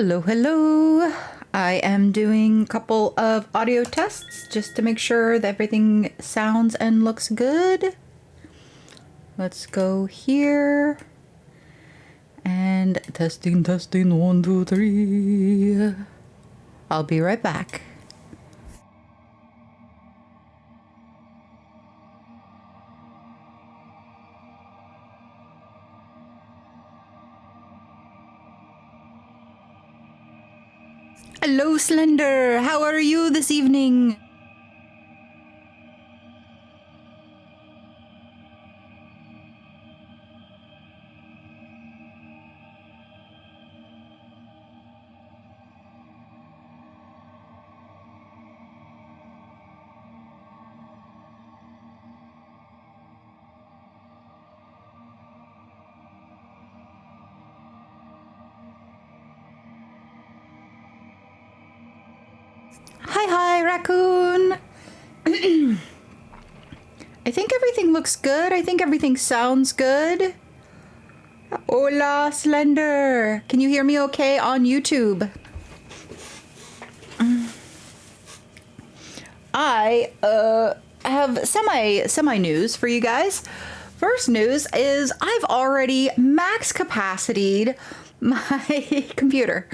Hello, hello. I am doing a couple of audio tests just to make sure that everything sounds and looks good. Let's go here. And testing, 1, 2, 3. I'll be right back. Hello, Slender. How are you this evening? Hi, raccoon. I think everything looks good. I think everything sounds good. Hola, Slender. Can you hear me okay on YouTube? I have semi news for you guys. First news is I've already max capacitied my computer.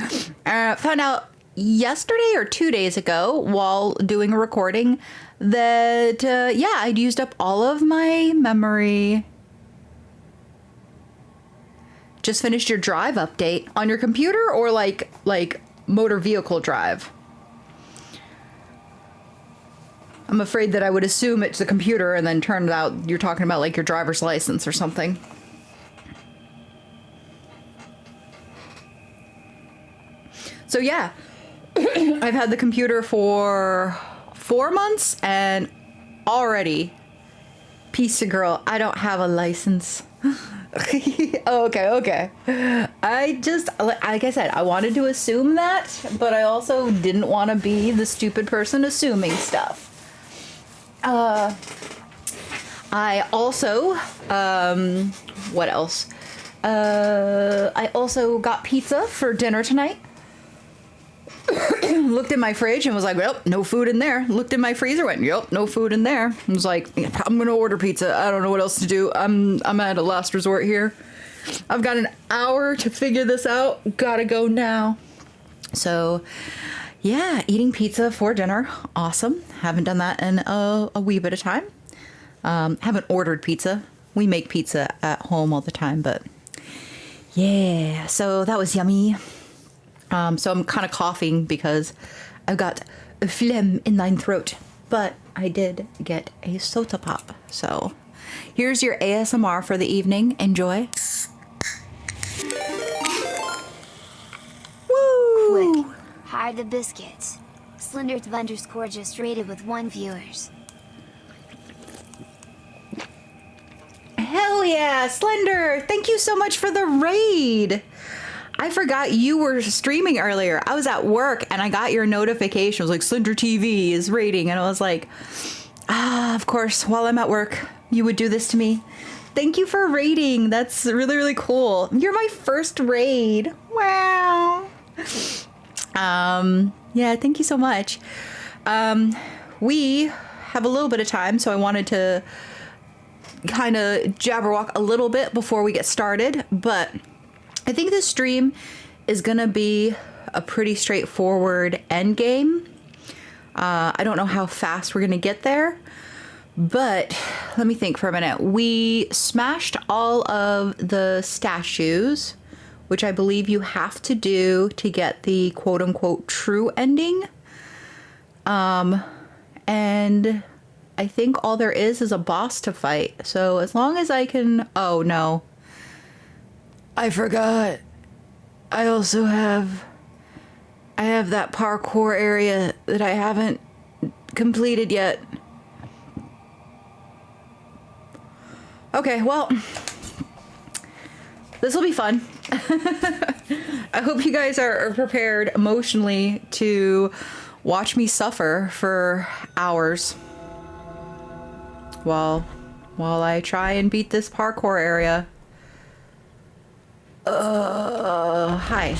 Found out yesterday or 2 days ago while doing a recording that yeah, I'd used up all of my memory. Just finished your drive update on your computer or like motor vehicle drive? I'm afraid that I would assume it's the computer and then turn it out you're talking about like your driver's license or something. So yeah, I've had the computer for 4 months and already, piece of girl, I don't have a license. Okay. I just, like I said, I wanted to assume that, but I also didn't want to be the stupid person assuming stuff. I also, what else? I also got pizza for dinner tonight. Looked in my fridge and was like, well, no food in there. Looked in my freezer, went, yep, no food in there. I was like, I'm gonna order pizza. I don't know what else to do. I'm at a last resort here. I've got an hour to figure this out. Gotta go now. So yeah, eating pizza for dinner. Awesome. Haven't done that in a wee bit of time. Haven't ordered pizza. We make pizza at home all the time, but yeah, so that was yummy. So I'm kind of coughing because I've got a phlegm in my throat, but I did get a soda pop. So here's your ASMR for the evening. Enjoy. Woo! Quick, hide the biscuits. Slender's underscore just rated with 1 viewers. Hell yeah, Slender! Thank you so much for the raid. I forgot you were streaming earlier. I was at work and I got your notification. It was like, Slender TV is raiding. And I was like, of course, while I'm at work, you would do this to me. Thank you for raiding. That's really, really cool. You're my first raid. Wow. Yeah, thank you so much. We have a little bit of time, so I wanted to kind of jabberwock a little bit before we get started, but I think this stream is going to be a pretty straightforward end game. I don't know how fast we're going to get there, but let me think for a minute. We smashed all of the statues, which I believe you have to do to get the quote unquote true ending. And I think all there is a boss to fight. So as long as I can, oh no. I forgot. I have that parkour area that I haven't completed yet. Okay, well, this will be fun. I hope you guys are prepared emotionally to watch me suffer for hours while I try and beat this parkour area. Hi.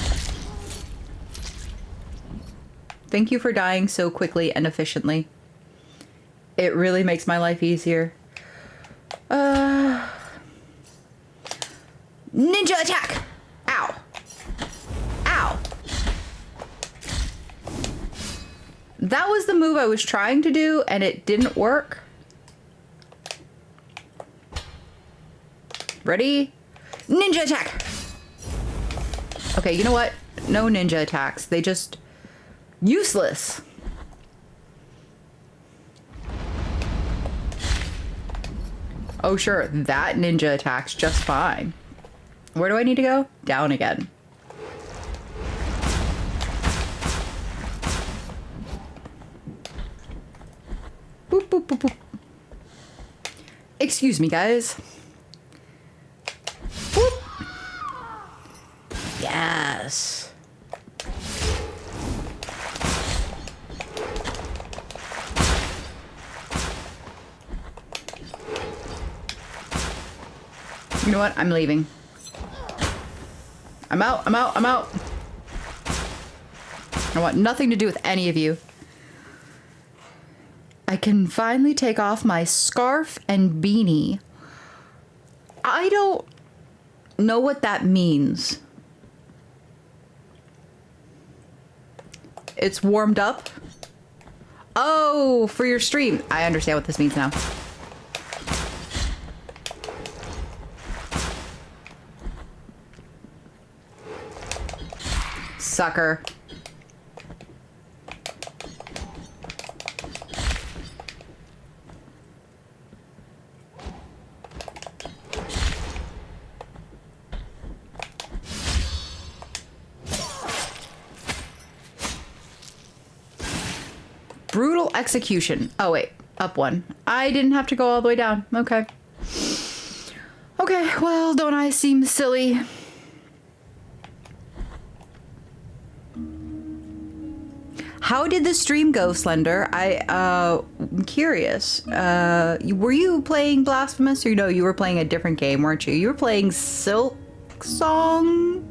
Thank you for dying so quickly and efficiently. It really makes my life easier. Ninja attack! Ow. Ow. That was the move I was trying to do, and it didn't work. Ready? Ninja attack! Okay, you know what? No ninja attacks. They just... useless. Oh, sure. That ninja attacks just fine. Where do I need to go? Down again. Boop, boop, boop, boop. Excuse me, guys. Boop. Yes. You know what? I'm leaving. I'm out. I'm out. I'm out. I want nothing to do with any of you. I can finally take off my scarf and beanie. I don't know what that means. It's warmed up. Oh, for your stream. I understand what this means now. Sucker. Brutal execution. Oh, wait. Up one. I didn't have to go all the way down. Okay. Okay, well, don't I seem silly? How did the stream go, Slender? I'm curious. Were you playing Blasphemous, or no, you were playing a different game, weren't you? You were playing Silk Song?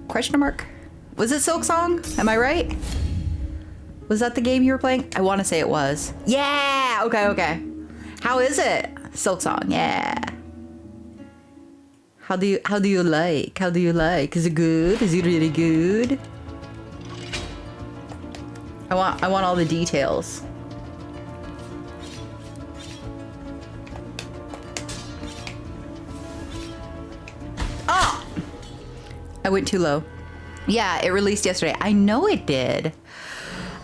Question mark? Was it Silk Song? Am I right? Was that the game you were playing? I want to say it was. Yeah! Okay, okay. How is it? Silk Song, yeah. How do you like? How do you like? Is it good? Is it really good? I want all the details. Oh! I went too low. Yeah, it released yesterday. I know it did.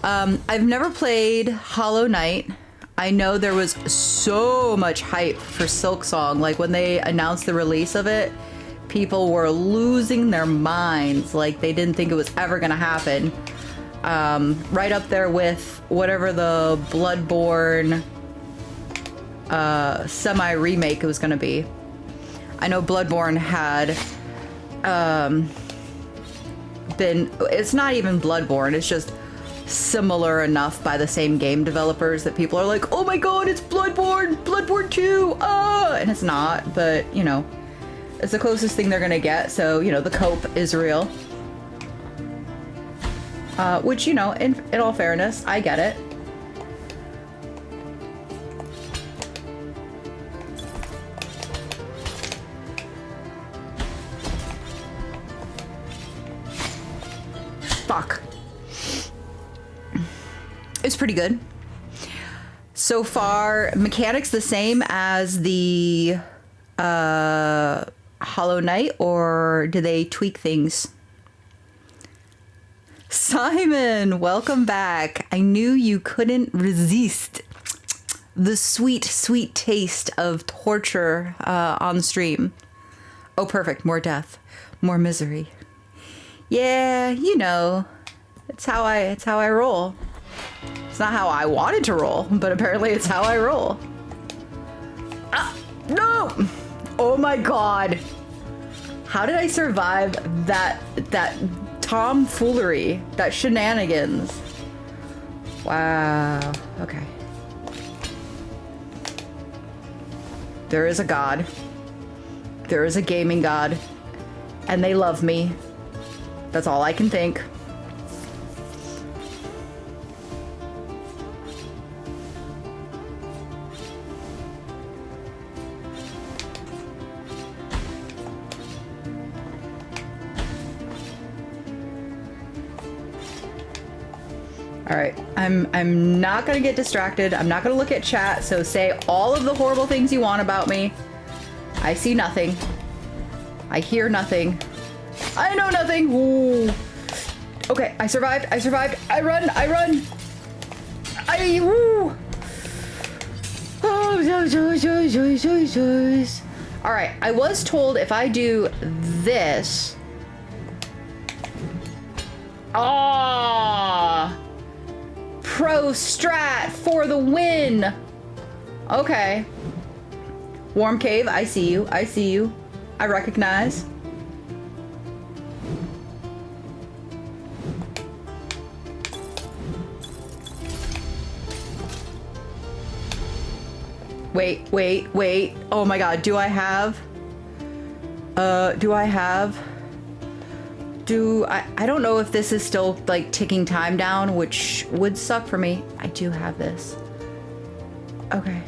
I've never played Hollow Knight. I know there was so much hype for Silk Song. Like when they announced the release of it, people were losing their minds. Like they didn't think it was ever gonna happen. Right up there with whatever the Bloodborne semi-remake was gonna be. I know Bloodborne had it's not even Bloodborne, it's just similar enough by the same game developers that people are like, oh my god, it's Bloodborne! Bloodborne 2! Ah! And it's not, but, you know, it's the closest thing they're gonna get, so, you know, the cope is real. Which, you know, in all fairness, I get it. Fuck. It's pretty good. So far, mechanics the same as the Hollow Knight, or do they tweak things? Simon, welcome back. I knew you couldn't resist the sweet, sweet taste of torture on stream. Oh, perfect. More death, more misery. Yeah, you know, it's how I roll. It's not how I wanted to roll, but apparently it's how I roll. Ah, no! Oh my god. How did I survive that tomfoolery, that shenanigans? Wow. Okay. There is a god. There is a gaming god. And they love me. That's all I can think. All right, I'm not gonna get distracted. I'm not gonna look at chat, so say all of the horrible things you want about me. I see nothing. I hear nothing. I know nothing. Ooh. Okay, I survived. I survived. I run. I run. Woo. All right, I was told if I do this. Ah. Pro strat for the win. Okay. Warm cave, I see you. I see you. I recognize. Wait. Oh my god, do I have? I don't know if this is still like ticking time down, which would suck for me. I do have this. Okay.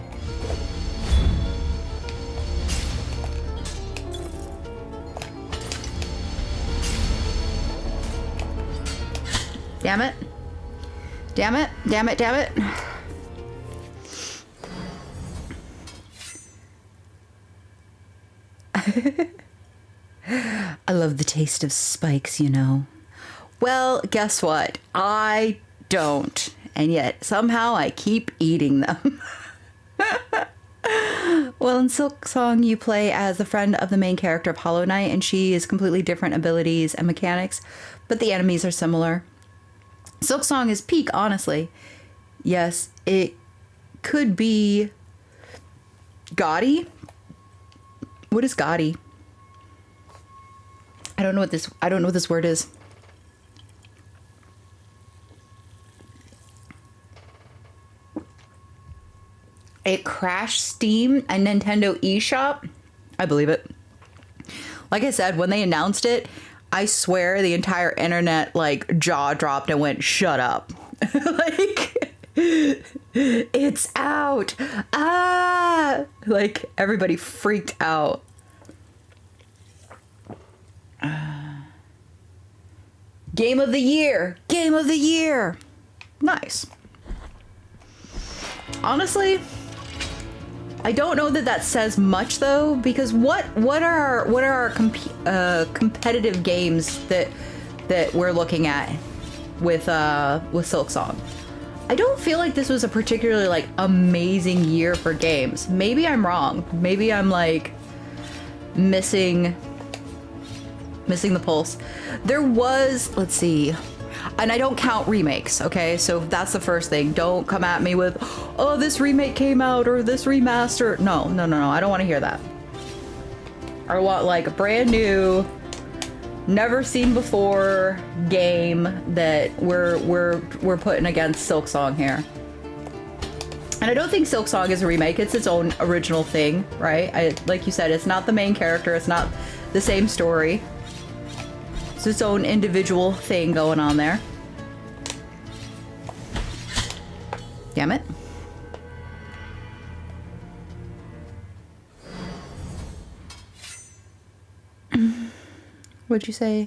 Damn it. Damn it. Damn it. Damn it. I love the taste of spikes, you know. Well, guess what? I don't. And yet, somehow I keep eating them. Well, in Silksong, you play as the friend of the main character of Hollow Knight, and she has completely different abilities and mechanics, but the enemies are similar. Silksong is peak, honestly. Yes, it could be gaudy. What is gaudy? I don't know what this word is. It crashed Steam and Nintendo eShop. I believe it. Like I said, when they announced it, I swear the entire internet like jaw dropped and went, shut up. Like, it's out. Ah, like everybody freaked out. Game of the year. Game of the year. Nice. Honestly, I don't know that that says much though, because what are our competitive games that we're looking at with Silksong? I don't feel like this was a particularly like amazing year for games. Maybe I'm wrong. Maybe I'm like missing the pulse. There was, let's see, and I don't count remakes, okay? So that's the first thing. Don't come at me with, oh, this remake came out or this remaster. No. I don't want to hear that. I want like a brand new, never seen before game that we're putting against Silksong here. And I don't think Silksong is a remake. It's its own original thing, right? Like you said, it's not the main character. It's not the same story. It's its own individual thing going on there. Damn it. What'd you say?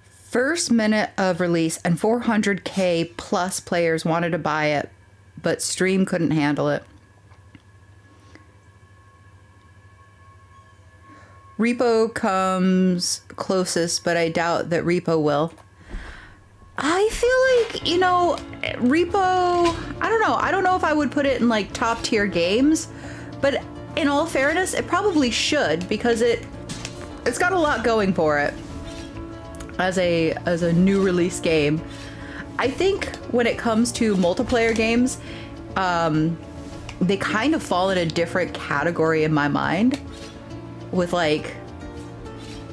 First minute of release and 400K plus players wanted to buy it, but Stream couldn't handle it. Repo comes closest, but I doubt that Repo will. I feel like, you know, Repo, I don't know. I don't know if I would put it in like top tier games, but in all fairness, it probably should, because it's got a lot going for it as a new release game. I think when it comes to multiplayer games, they kind of fall in a different category in my mind with like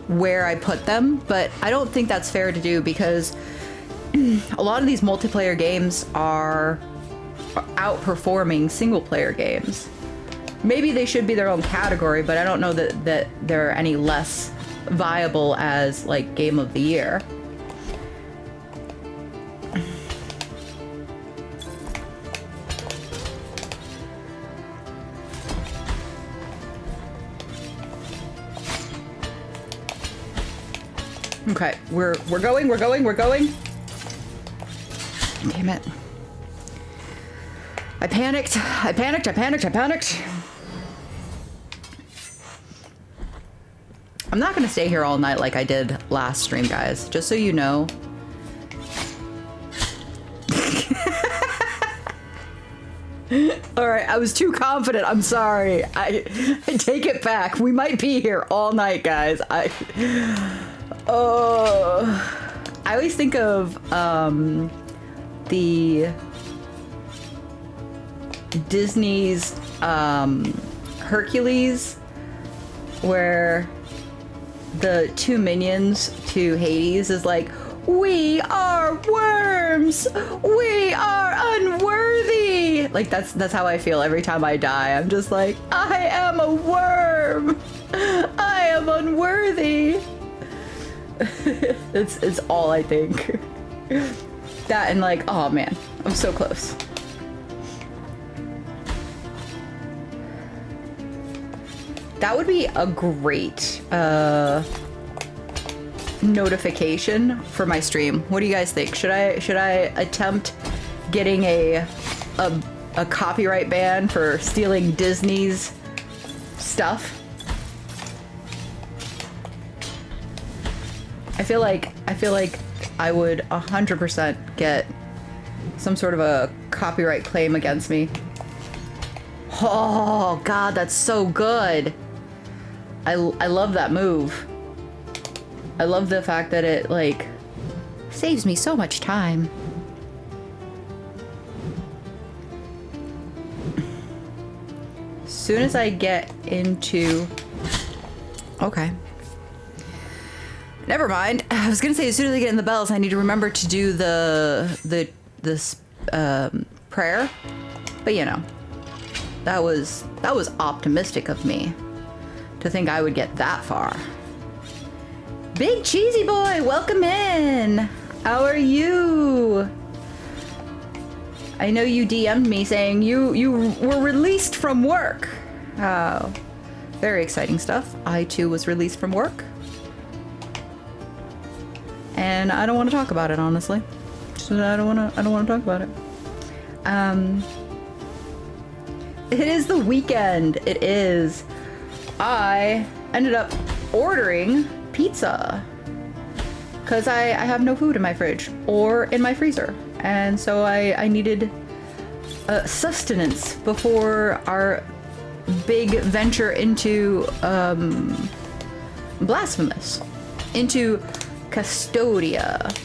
where I put them, but I don't think that's fair to do, because a lot of these multiplayer games are outperforming single player games. Maybe they should be their own category, but I don't know that they're any less viable as, like, Game of the Year. Okay, we're going. Damn it. I panicked. I'm not gonna stay here all night like I did last stream, guys. Just so you know. Alright, I was too confident. I'm sorry. I take it back. We might be here all night, guys. I always think of the Disney's Hercules, where the two minions to Hades is like, "We are worms. We are unworthy." Like that's how I feel every time I die. I'm just like, I am a worm. I am unworthy. It's all I think. That and like, oh man, I'm so close. That would be a great notification for my stream. What do you guys think? Should I attempt getting a copyright ban for stealing Disney's stuff? I feel like I would 100% get some sort of a copyright claim against me. Oh god, that's so good. I love that move. I love the fact that it, like, saves me so much time. As soon as I get into... Okay. Never mind. I was gonna say, as soon as I get in the bells, I need to remember to do this prayer. But you know, that was optimistic of me to think I would get that far. Big Cheesy Boy, welcome in. How are you? I know you DM'd me saying you were released from work. Oh, very exciting stuff. I too was released from work. And I don't want to talk about it, honestly. Just, I don't want to talk about it. It is the weekend. It is. I ended up ordering pizza because I have no food in my fridge or in my freezer, and so I needed sustenance before our big venture into Blasphemous, into Custodia.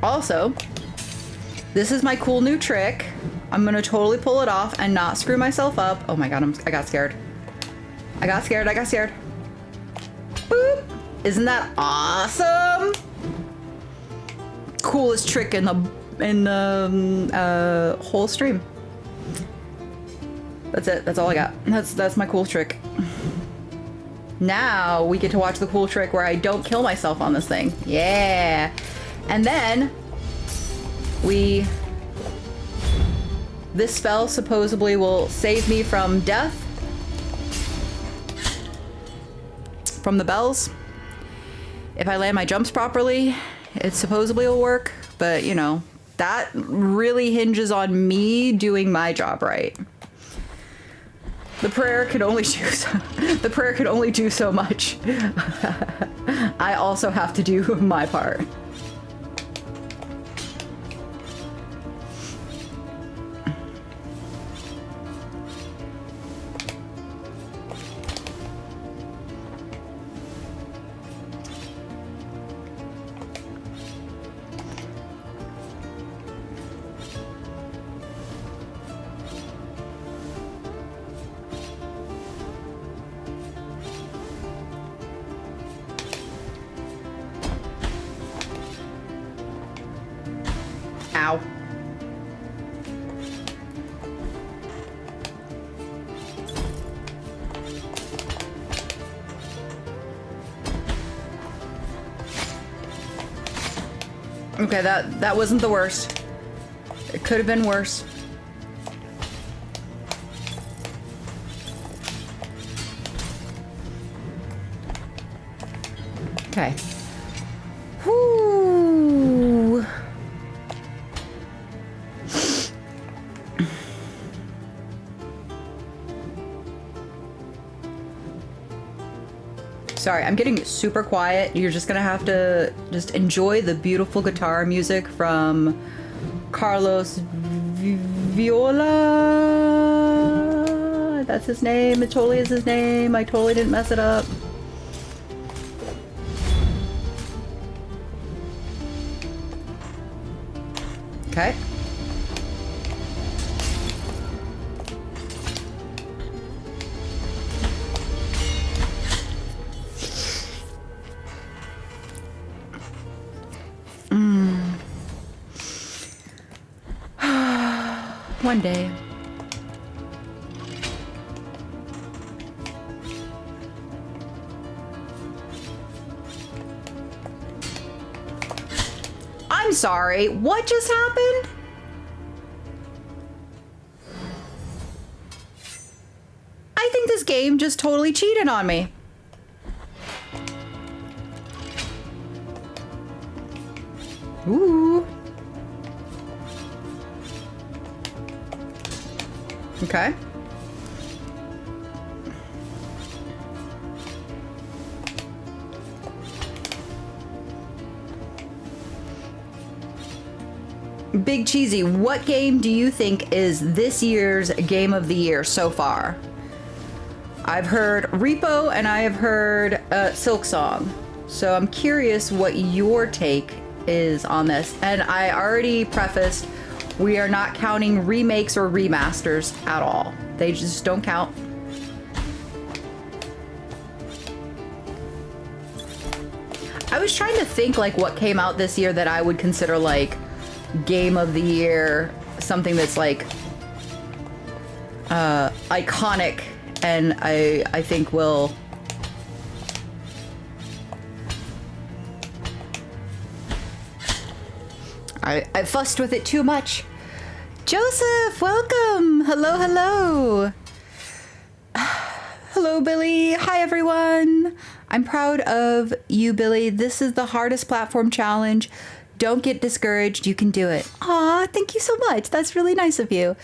Also, this is my cool new trick. I'm gonna totally pull it off and not screw myself up. Oh my god, I got scared. I got scared. Boop! Isn't that awesome? Coolest trick in the whole stream. That's it. That's all I got. That's my cool trick. Now we get to watch the cool trick where I don't kill myself on this thing. Yeah. And then this spell supposedly will save me from death from the bells. If I land my jumps properly, it supposedly will work, but you know, that really hinges on me doing my job right. The prayer can only do so much. I also have to do my part. Ow. Okay, that wasn't the worst. It could have been worse. Okay. Whoo. Sorry, I'm getting super quiet. You're just gonna have to just enjoy the beautiful guitar music from Carlos Viola. That's his name. It totally is his name. I totally didn't mess it up. Okay. One day. I'm sorry, what just happened? I think this game just totally cheated on me. Ooh. Okay. Big Cheesy, what game do you think is this year's game of the year so far? I've heard Repo and I have heard Silk Song. So I'm curious what your take is on this. And I already prefaced, we are not counting remakes or remasters at all. They just don't count. I was trying to think like what came out this year that I would consider like game of the year, something that's like iconic, and I think will I fussed with it too much. Joseph, welcome. Hello, hello. Hello, Billy. Hi, everyone. I'm proud of you, Billy. This is the hardest platform challenge. Don't get discouraged. You can do it. Aw, thank you so much. That's really nice of you.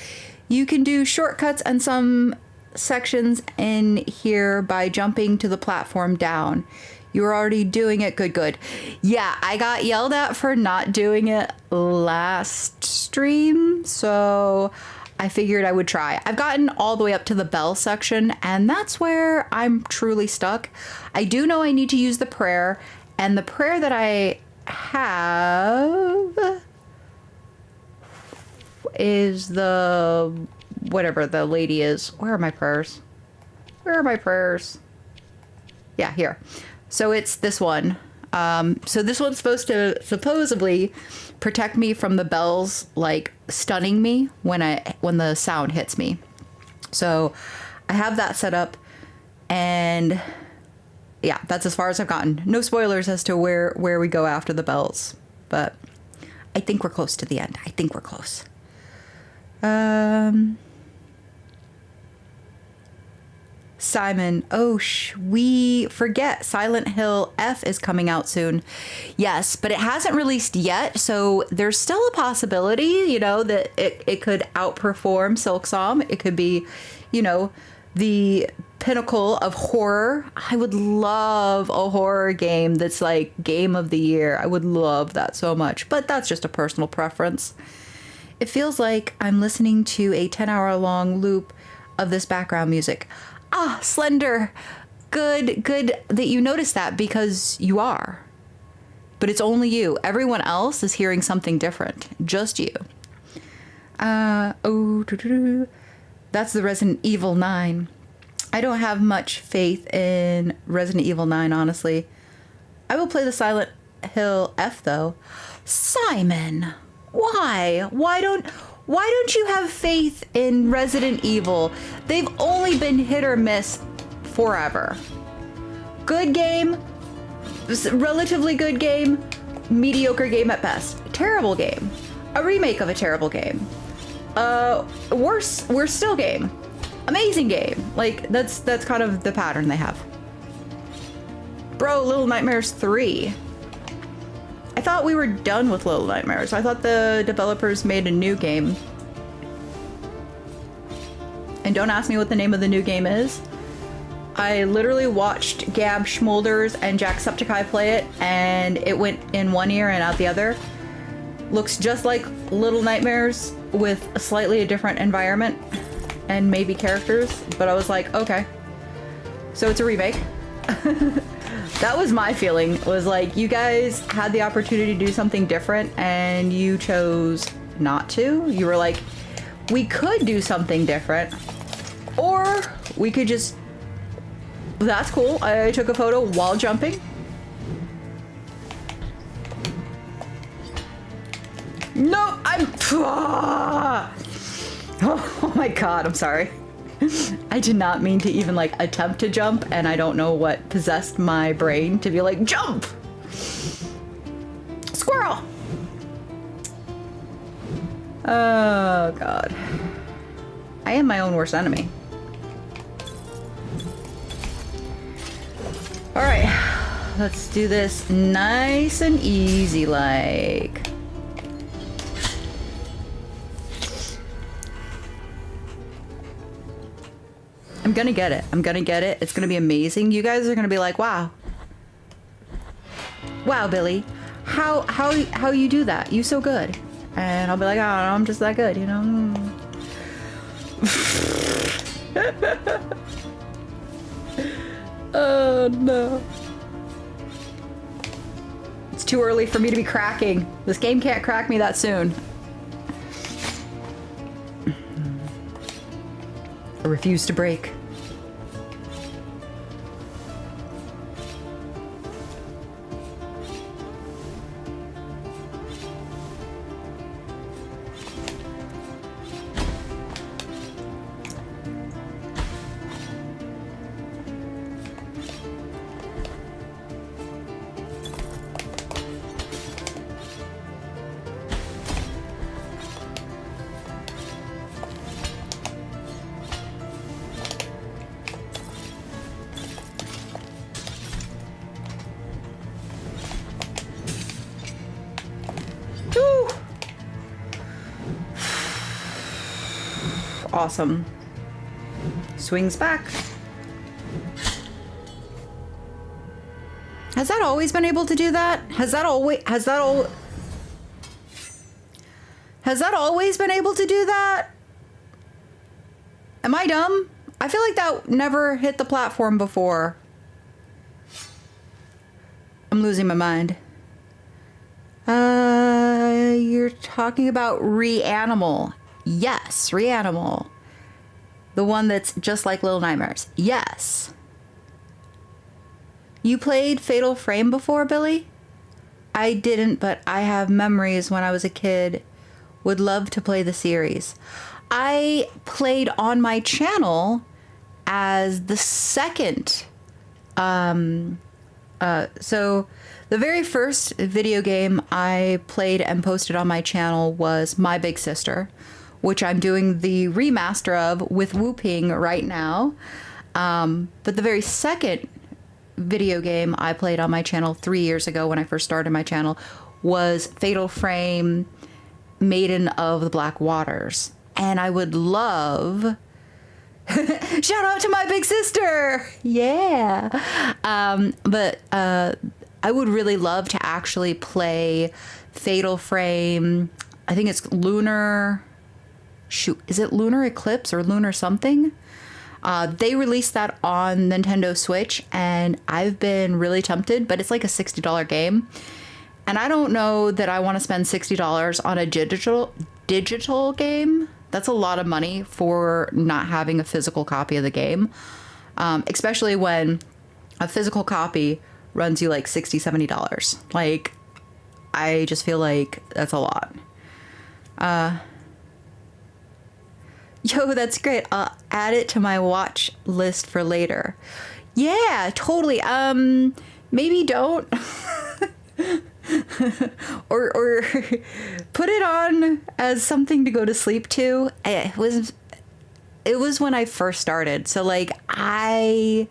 You can do shortcuts on some sections in here by jumping to the platform down. You're already doing it. Good, good. Yeah, I got yelled at for not doing it last stream, so I figured I would try. I've gotten all the way up to the bell section, and that's where I'm truly stuck. I do know I need to use the prayer, and the prayer that I have is the whatever the lady is. Where are my prayers? Where are my prayers? Yeah, here. So it's this one. So this one's supposed to supposedly protect me from the bells like stunning me when the sound hits me. So I have that set up, and yeah, that's as far as I've gotten. No spoilers as to where we go after the bells, but I think we're close to the end. I think we're close. Simon, we forget Silent Hill F is coming out soon. Yes, but it hasn't released yet, so there's still a possibility, you know, that it could outperform Silk Song. It could be, you know, the pinnacle of horror. I would love a horror game that's like game of the year. I would love that so much, but that's just a personal preference. It feels like I'm listening to a 10-hour-long loop of this background music. Ah, Slender. Good that you noticed that, because you are. But it's only you. Everyone else is hearing something different. Just you. That's the Resident Evil 9. I don't have much faith in Resident Evil 9, honestly. I will play the Silent Hill F, though. Simon! Why? Why don't you have faith in Resident Evil? They've only been hit or miss forever. Good game, relatively good game, mediocre game at best. Terrible game. A remake of a terrible game. Worse still game. Amazing game. Like, that's kind of the pattern they have. Bro, Little Nightmares 3. I thought we were done with Little Nightmares. I thought the developers made a new game. And don't ask me what the name of the new game is. I literally watched Gab Schmolders and Jacksepticeye play it, and it went in one ear and out the other. Looks just like Little Nightmares with a slightly different environment and maybe characters, but I was like, okay. So it's a remake. That was my feeling, was like, you guys had the opportunity to do something different and you chose not to. You were like, we could do something different, or we could just, that's cool. I took a photo while jumping. No, I'm, oh my God, I'm sorry. I did not mean to even like attempt to jump, and I don't know what possessed my brain to be like, jump! Squirrel! Oh God. I am my own worst enemy. All right, let's do this nice and easy like. I'm gonna get it. I'm gonna get it. It's gonna be amazing. You guys are gonna be like, wow. Wow, Billy. How you do that? You so good. And I'll be like, oh, I'm just that good, you know? Oh no. It's too early for me to be cracking. This game can't crack me that soon. I refuse to break. Awesome. Swings back. Has that always been able to do that? Has that always been able to do that? Am I dumb? I feel like that never hit the platform before. I'm losing my mind. You're talking about Reanimal. Yes, Reanimal. The one that's just like Little Nightmares. Yes. You played Fatal Frame before, Billy? I didn't, but I have memories when I was a kid. Would love to play the series. I played on my channel as the second. So the very first video game I played and posted on my channel was My Big Sister, which I'm doing the remaster of with Whooping right now. But the very second video game I played on my channel 3 years ago when I first started my channel was Fatal Frame Maiden of the Black Waters. And I would love... Shout out to My Big Sister! Yeah! But I would really love to actually play Fatal Frame... I think it's Lunar... Shoot, is it Lunar Eclipse or Lunar something? They released that on Nintendo Switch, and I've been really tempted, but it's like a $60 game. And I don't know that I want to spend $60 on a digital game. That's a lot of money for not having a physical copy of the game. Especially when a physical copy runs you like $60, $70. Like, I just feel like that's a lot. Yo, that's great. I'll add it to my watch list for later. Yeah, totally. Maybe don't. or put it on as something to go to sleep to. It was when I first started. So like I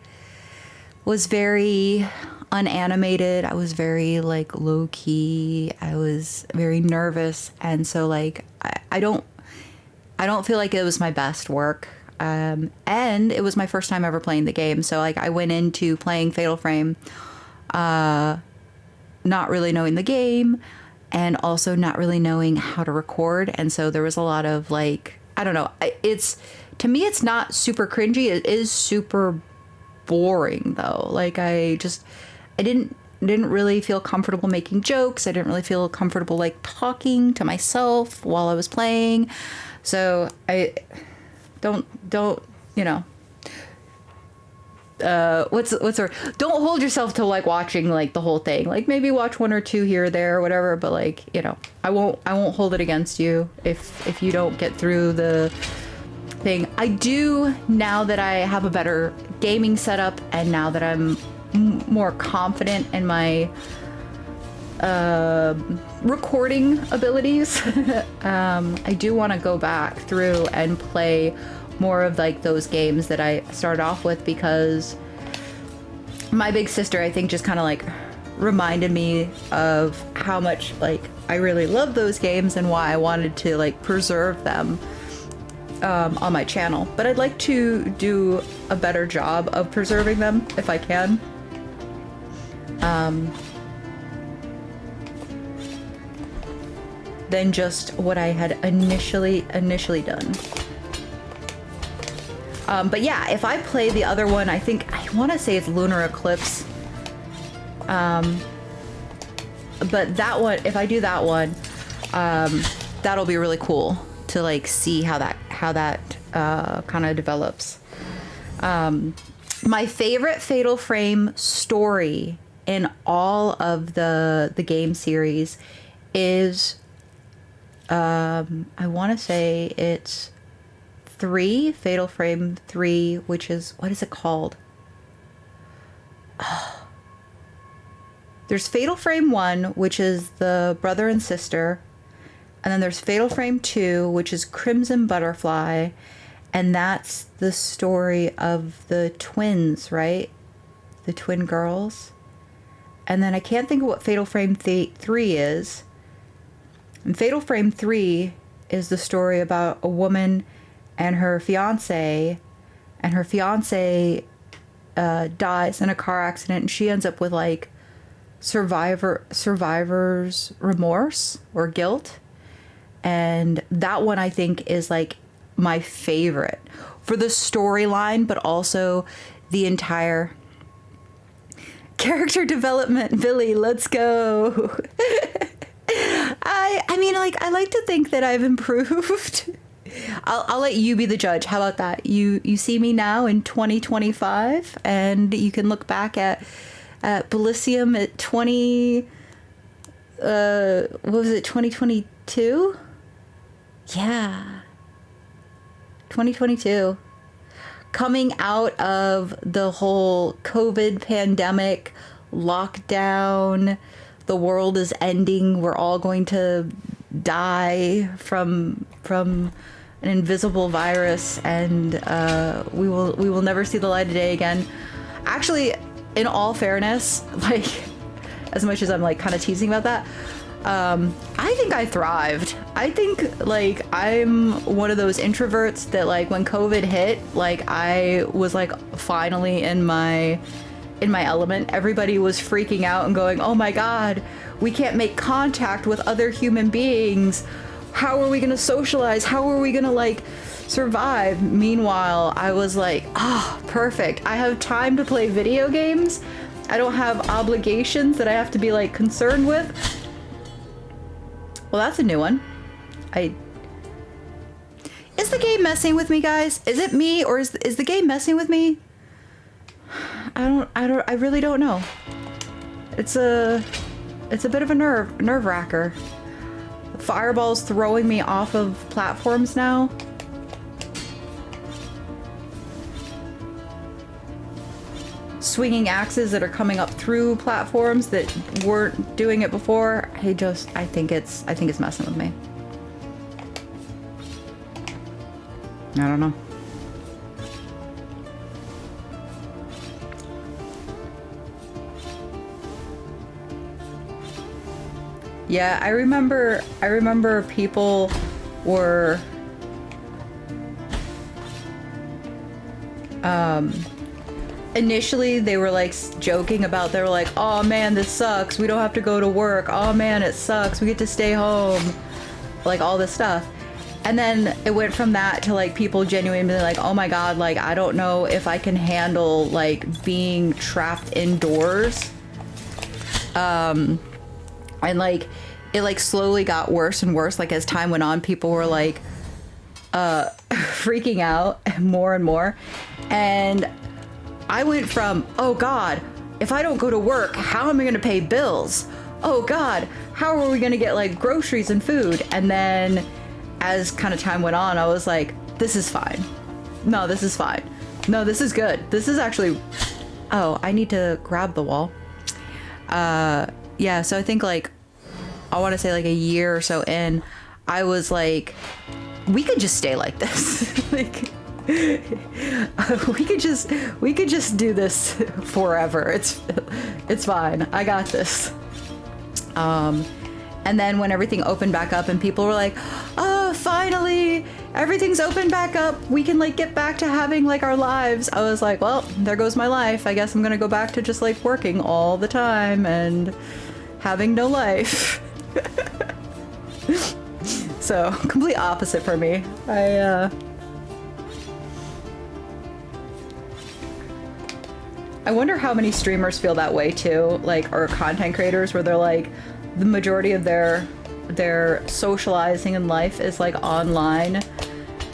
was very unanimated. I was very like low key. I was very nervous. And so like I don't feel like it was my best work. And it was my first time ever playing the game. So like I went into playing Fatal Frame, not really knowing the game and also not really knowing how to record. And so there was a lot of like, I don't know. To me, it's not super cringy. It is super boring though. Like I didn't really feel comfortable making jokes. I didn't really feel comfortable like talking to myself while I was playing. So I don't, you know, don't hold yourself to like watching like the whole thing. Like maybe watch 1 or 2 here or there or whatever, but like, you know, I won't hold it against you if you don't get through the thing. I do, now that I have a better gaming setup and now that I'm more confident in my recording abilities, I do want to go back through and play more of like those games that I started off with, because my big sister, I think, just kind of like reminded me of how much like I really love those games and why I wanted to like preserve them on my channel. But I'd like to do a better job of preserving them if I can. Than just what I had initially done. But yeah, if I play the other one, I want to say it's Lunar Eclipse. But that one, if I do that one, that'll be really cool to like see how that kind of develops. My favorite Fatal Frame story in all of the game series is, I want to say it's 3, Fatal Frame 3, which is, what is it called? Oh. There's Fatal Frame 1, which is the brother and sister, and then there's Fatal Frame 2, which is Crimson Butterfly, and that's the story of the twins, right? The twin girls. And then I can't think of what Fatal Frame 3 is. And Fatal Frame 3 is the story about a woman and her fiance, and her fiance dies in a car accident, and she ends up with like survivor's remorse or guilt. And that one I think is like my favorite for the storyline, but also the entire character development. Billy, let's go. I mean, like, I like to think that I've improved. I'll let you be the judge. How about that? You see me now in 2025, and you can look back at Blasphemous at 2022? Yeah. 2022. Coming out of the whole COVID pandemic, lockdown, the world is ending, we're all going to die from an invisible virus, and we will never see the light of day again. Actually, in all fairness, like, as much as I'm like kind of teasing about that, I think I thrived. I think like I'm one of those introverts that like when COVID hit, like I was like finally in my element. Everybody was freaking out and going, oh my God, we can't make contact with other human beings. How are we gonna socialize? How are we gonna like survive? Meanwhile, I was like, oh, perfect. I have time to play video games. I don't have obligations that I have to be like concerned with. Well, that's a new one. Is the game messing with me, guys? Is it me, or is the game messing with me? I really don't know. It's a bit of a nerve wracker. fireballs throwing me off of platforms now. Swinging axes that are coming up through platforms that weren't doing it before. I think it's messing with me. I don't know. Yeah, I remember people were initially they were like joking about, they were like, oh man, this sucks, we don't have to go to work, oh man, it sucks, we get to stay home, like all this stuff. And then it went from that to like people genuinely like, oh my god, like I don't know if I can handle like being trapped indoors. And like it like slowly got worse and worse, like as time went on. People were like freaking out more and more, and I went from, oh god, if I don't go to work, how am I gonna pay bills? Oh god, how are we gonna get like groceries and food? And then as kind of time went on, I was like, this is fine. No, this is fine. No, this is good. This is actually, oh, I need to grab the wall. Yeah, so I think like, I want to say like a year or so in, I was like, we could just stay like this. Like, we could just do this forever. It's fine. I got this. And then when everything opened back up and people were like, oh, finally, everything's opened back up, we can like get back to having like our lives. I was like, well, there goes my life. I guess I'm gonna go back to just like working all the time and having no life. So complete opposite for me. I wonder how many streamers feel that way too, like, or content creators, where they're like, the majority of their socializing in life is like online.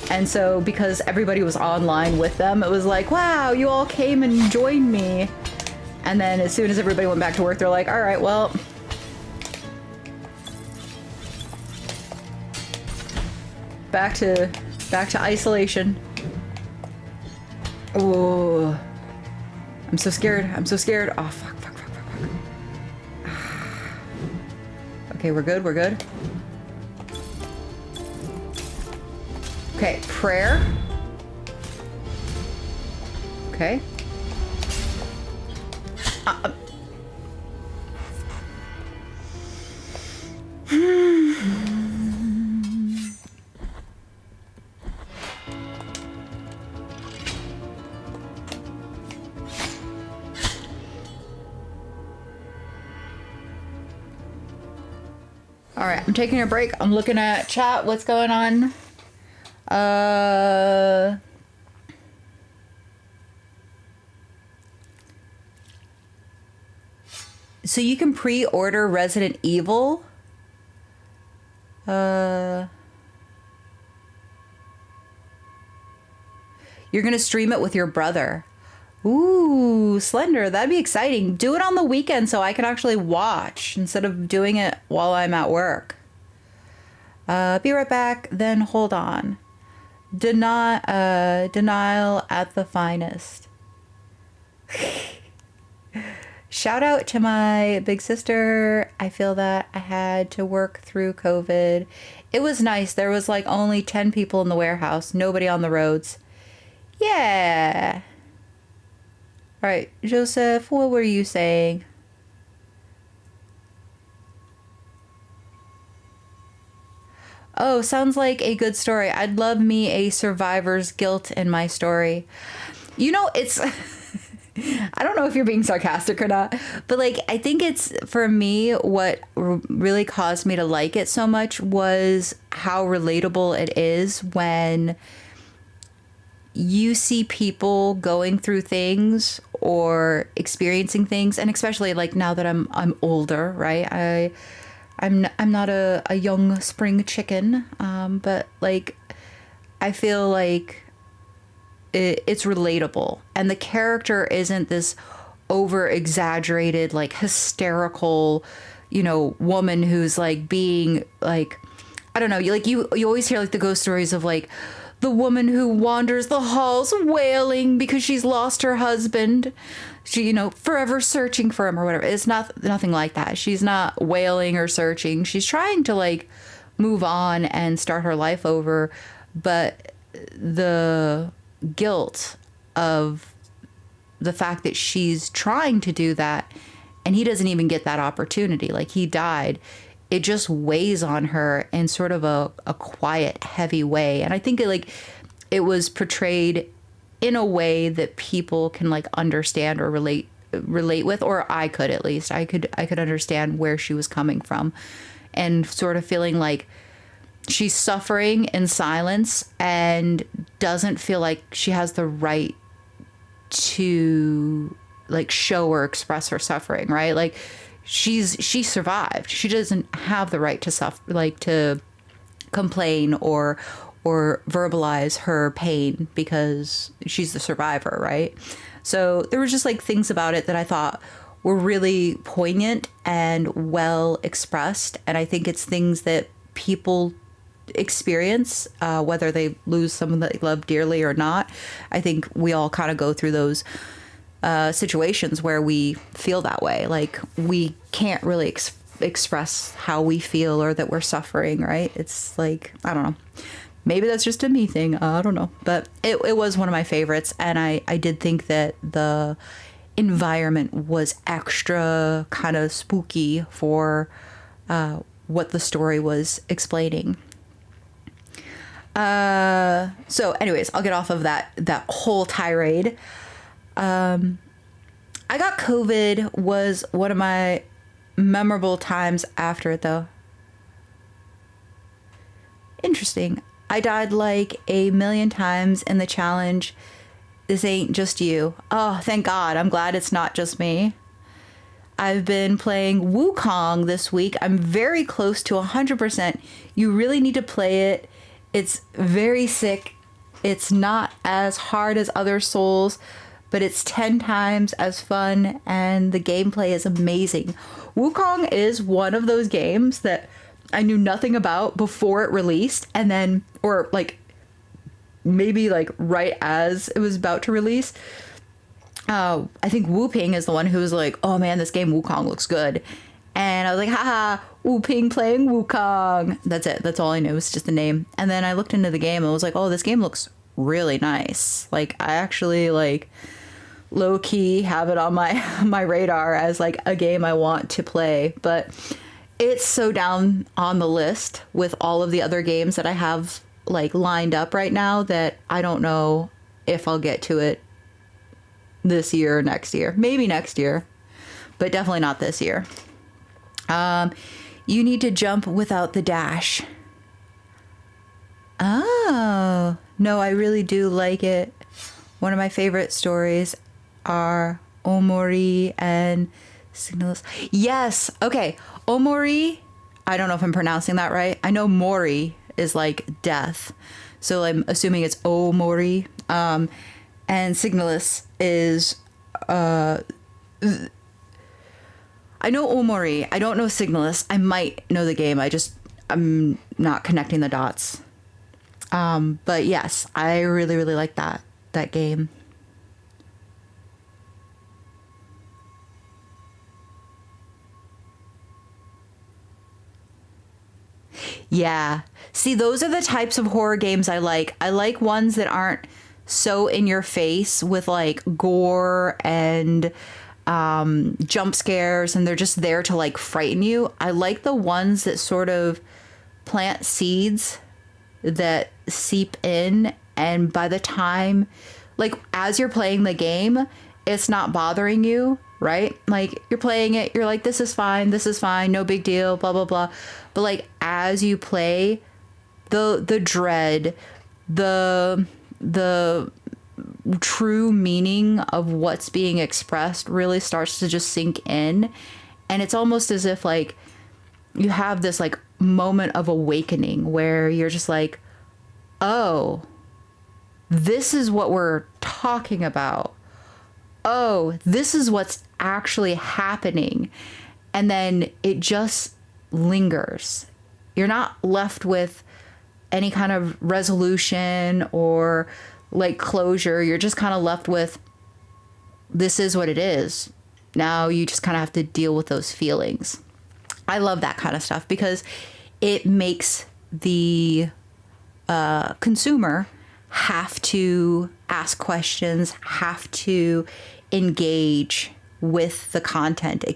And so because everybody was online with them, it was like, wow, you all came and joined me. And then as soon as everybody went back to work, they're like, all right, well, back to isolation. Oh, I'm so scared. I'm so scared. Oh, fuck. Okay, we're good, we're good. Okay, prayer. Okay. All right, I'm taking a break. I'm looking at chat. What's going on? So you can pre-order Resident Evil. You're gonna stream it with your brother. Ooh, Slender, that'd be exciting. Do it on the weekend so I can actually watch instead of doing it while I'm at work. Be right back, then hold on. Denial at the finest. Shout out to my big sister. I feel that I had to work through COVID. It was nice. There was like only 10 people in the warehouse, nobody on the roads. Yeah. All right, Joseph, what were you saying? Oh, sounds like a good story. I'd love me a survivor's guilt in my story. You know, it's... I don't know if you're being sarcastic or not, but like, I think it's, for me, what really caused me to like it so much was how relatable it is when you see people going through things or experiencing things, and especially like now that I'm older, right? I'm not a young spring chicken, but like I feel like it's relatable, and the character isn't this over exaggerated, like hysterical, you know, woman who's like being like I don't know, you always hear like the ghost stories of like the woman who wanders the halls wailing because she's lost her husband. She, forever searching for him or whatever. It's nothing like that. She's not wailing or searching. She's trying to like move on and start her life over, but the guilt of the fact that she's trying to do that and he doesn't even get that opportunity, like he died, it just weighs on her in sort of a quiet, heavy way. And I think it was portrayed in a way that people can like understand or relate with, or I could, at least I could understand where she was coming from, and sort of feeling like she's suffering in silence and doesn't feel like she has the right to like show or express her suffering, right? Like she survived. She doesn't have the right to suffer, like to complain or verbalize her pain because she's the survivor, right? So there was just like things about it that I thought were really poignant and well expressed. And I think it's things that people experience, whether they lose someone that they love dearly or not. I think we all kind of go through those situations where we feel that way. Like we can't really express how we feel or that we're suffering, right? It's like, I don't know. Maybe that's just a me thing. I don't know. But it was one of my favorites. And I did think that the environment was extra kind of spooky for what the story was explaining. So anyways, I'll get off of that whole tirade. I got COVID was one of my memorable times after it, though. Interesting. I died like 1,000,000 times in the challenge. This ain't just you. Oh, thank God. I'm glad it's not just me. I've been playing Wukong this week. I'm very close to 100%. You really need to play it. It's very sick. It's not as hard as other Souls, but it's 10 times as fun, and the gameplay is amazing. Wukong is one of those games that I knew nothing about before it released, and then, or like maybe like right as it was about to release. I think Wu Ping is the one who was like, oh man, this game Wukong looks good. And I was like, haha, Wu Ping playing Wukong. That's it. That's all I knew. It's just the name. And then I looked into the game and was like, oh, this game looks really nice. Like I actually like low key have it on my radar as like a game I want to play. But it's so down on the list with all of the other games that I have like lined up right now that I don't know if I'll get to it this year or next year. Maybe next year, but definitely not this year. You need to jump without the dash. Oh, no, I really do like it. One of my favorite stories are Omori and Signals. Yes. Okay. Omori. I don't know if I'm pronouncing that right. I know Mori is like death. So I'm assuming it's Omori. And Signalis is, I know Omori. I don't know Signalis. I might know the game. I'm not connecting the dots. But yes, I really, really like that game. Yeah. See, those are the types of horror games I like. I like ones that aren't so in your face with like gore and jump scares, and they're just there to like frighten you. I like the ones that sort of plant seeds that seep in, and by the time, like as you're playing the game, it's not bothering you, right? Like you're playing it, you're like, this is fine, no big deal, blah blah blah. But like as you play, the dread, the true meaning of what's being expressed really starts to just sink in, and it's almost as if like you have this like moment of awakening where you're just like, oh, this is what we're talking about. Oh, this is what's actually happening. And then it just lingers. you're not left with any kind of resolution or like closure. You're just kind of left with, this is what it is. Now you just kind of have to deal with those feelings. I love that kind of stuff because it makes the consumer have to ask questions, have to engage with the content. You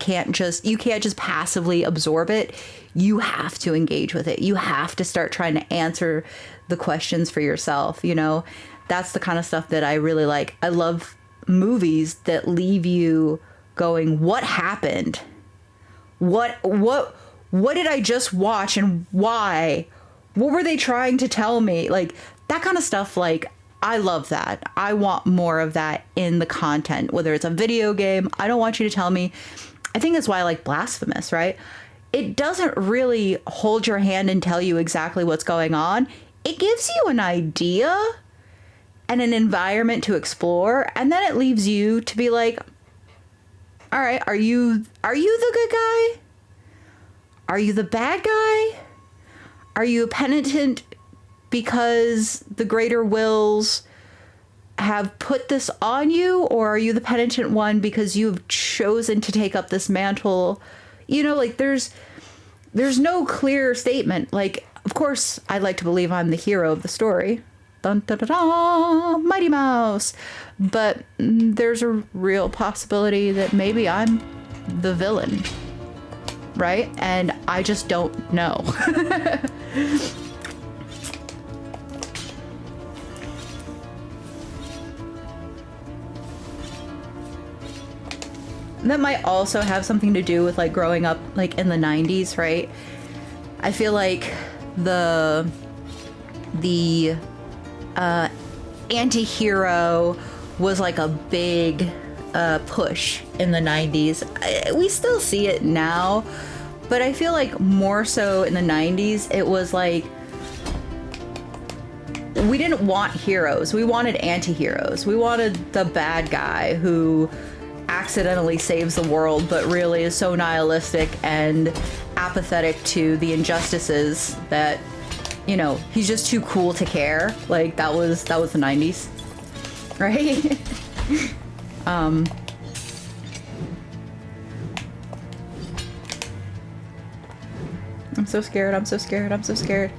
can't just passively absorb it. You have to engage with it. You have to start trying to answer the questions for yourself. You know, that's the kind of stuff that I really like. I love movies that leave you going, what happened? What did I just watch and why? What were they trying to tell me? Like that kind of stuff. Like, I love that. I want more of that in the content, whether it's a video game. I don't want you to tell me. I think that's why I like Blasphemous, right? It doesn't really hold your hand and tell you exactly what's going on. It gives you an idea and an environment to explore, and then it leaves you to be like, all right, are you the good guy? Are you the bad guy? Are you a penitent because the greater wills have put this on you? Or are you the penitent one because you've chosen to take up this mantle? You know, like there's no clear statement. Like, of course, I'd like to believe I'm the hero of the story. Dun, dun, dun, dun, Mighty Mouse. But there's a real possibility that maybe I'm the villain. Right? And I just don't know. That might also have something to do with like growing up like in the 90s, right? I feel like the anti-hero was like a big push in the 90s. We still see it now, but I feel like more so in the 90s, it was like we didn't want heroes. We wanted anti-heroes. We wanted the bad guy who accidentally saves the world, but really is so nihilistic and apathetic to the injustices that, you know, he's just too cool to care. Like that was the 90s, right? I'm so scared. I'm so scared. I'm so scared.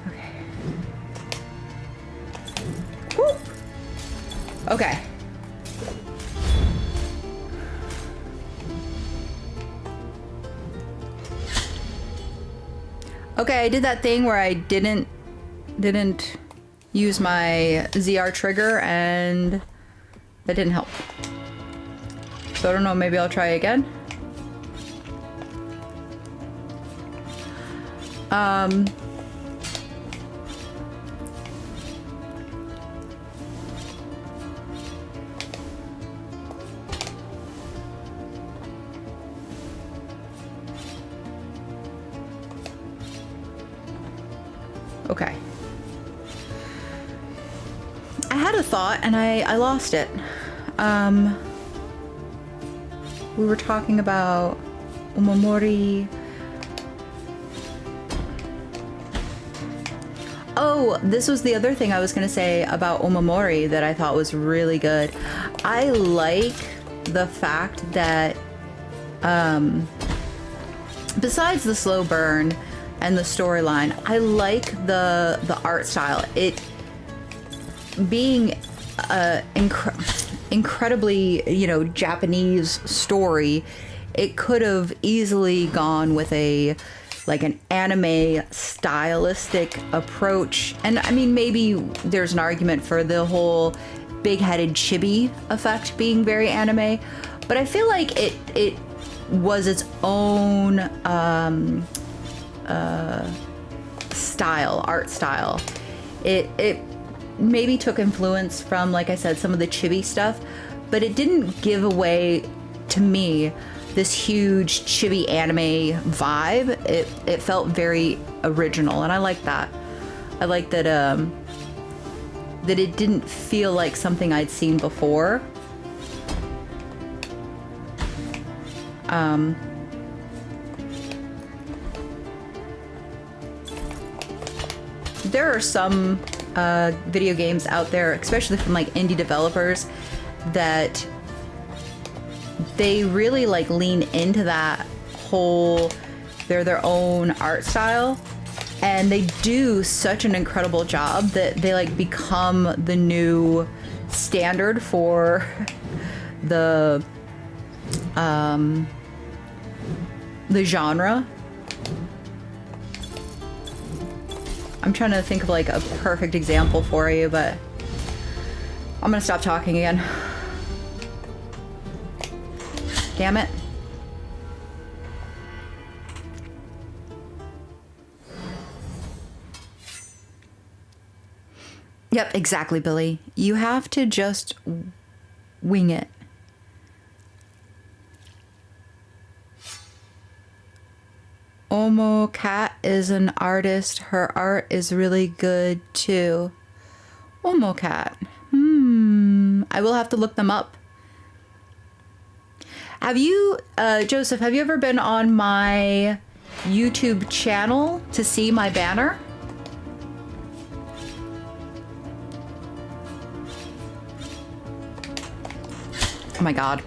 Okay. Woo! Okay. Okay, I did that thing where I didn't use my ZR trigger and that didn't help. So I don't know, maybe I'll try again. Okay. I had a thought and I lost it. We were talking about Umamori. Oh, this was the other thing I was going to say about Umamori that I thought was really good. I like the fact that, besides the slow burn and the storyline, I like the art style. It being incredibly, you know, Japanese story, it could have easily gone with like an anime stylistic approach. And I mean, maybe there's an argument for the whole big-headed chibi effect being very anime, but I feel like it was its own art style. It maybe took influence from, like I said, some of the chibi stuff, but it didn't give away to me this huge chibi anime vibe. It felt very original, and I like that. I like that that it didn't feel like something I'd seen before. there are some video games out there, especially from like indie developers, that they really like lean into that whole, they're their own art style, and they do such an incredible job that they like become the new standard for the genre. I'm trying to think of like a perfect example for you, but I'm gonna stop talking again. Damn it. Yep, exactly, Billy. You have to just wing it. Omo Cat is an artist. Her art is really good too. Omo Cat. I will have to look them up. Have you, Joseph, have you ever been on my YouTube channel to see my banner? Oh my God.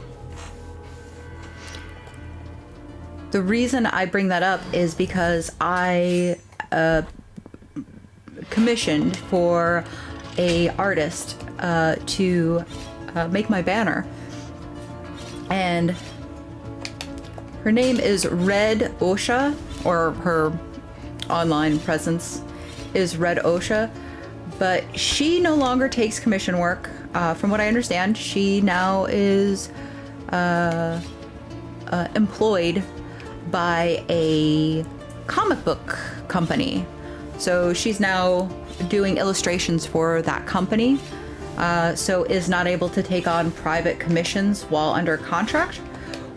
The reason I bring that up is because I commissioned for a artist to make my banner. And her name is Red Osha, or her online presence is Red Osha, but she no longer takes commission work. From what I understand, she now is employed by a comic book company. So she's now doing illustrations for that company, so is not able to take on private commissions while under contract,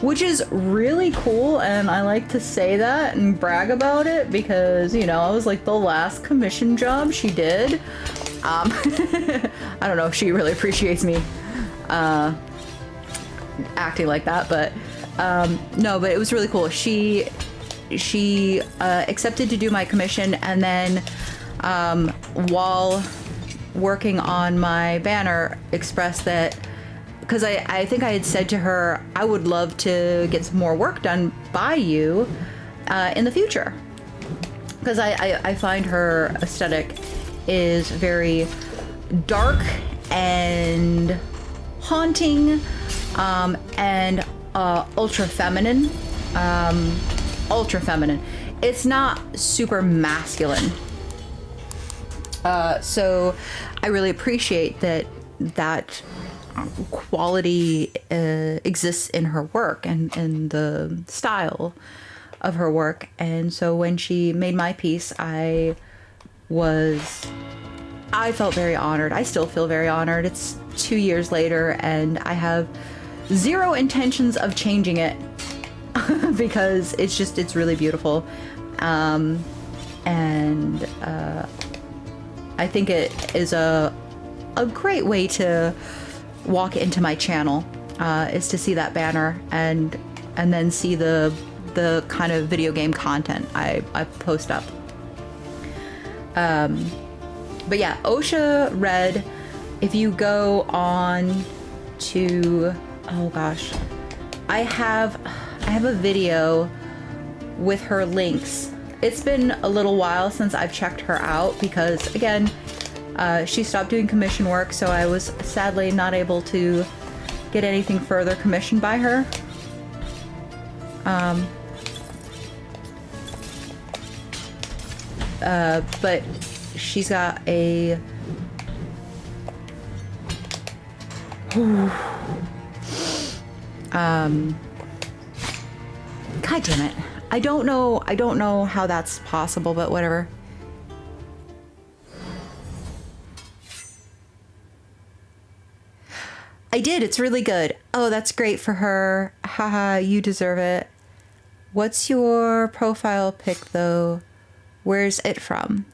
which is really cool. And I like to say that and brag about it because, you know, I was like the last commission job she did. I don't know if she really appreciates me acting like that, but no, but it was really cool. She accepted to do my commission, and then while working on my banner, expressed that, because I think I had said to her, I would love to get some more work done by you in the future, because I find her aesthetic is very dark and haunting, and ultra feminine. It's not super masculine. So I really appreciate that quality exists in her work and the style of her work. And so when she made my piece, I felt very honored. I still feel very honored. It's 2 years later, and I have zero intentions of changing it because it's really beautiful. And I think it is a great way to walk into my channel, is to see that banner and then see the kind of video game content I post up. But yeah, Osha Red, if you go on to, oh gosh, I have a video with her links. It's been a little while since I've checked her out because, again, she stopped doing commission work, so I was sadly not able to get anything further commissioned by her. But she's got a God damn it. I don't know how that's possible, but whatever. I did. It's really good. Oh, that's great for her. Haha, you deserve it. What's your profile pic though? Where's it from?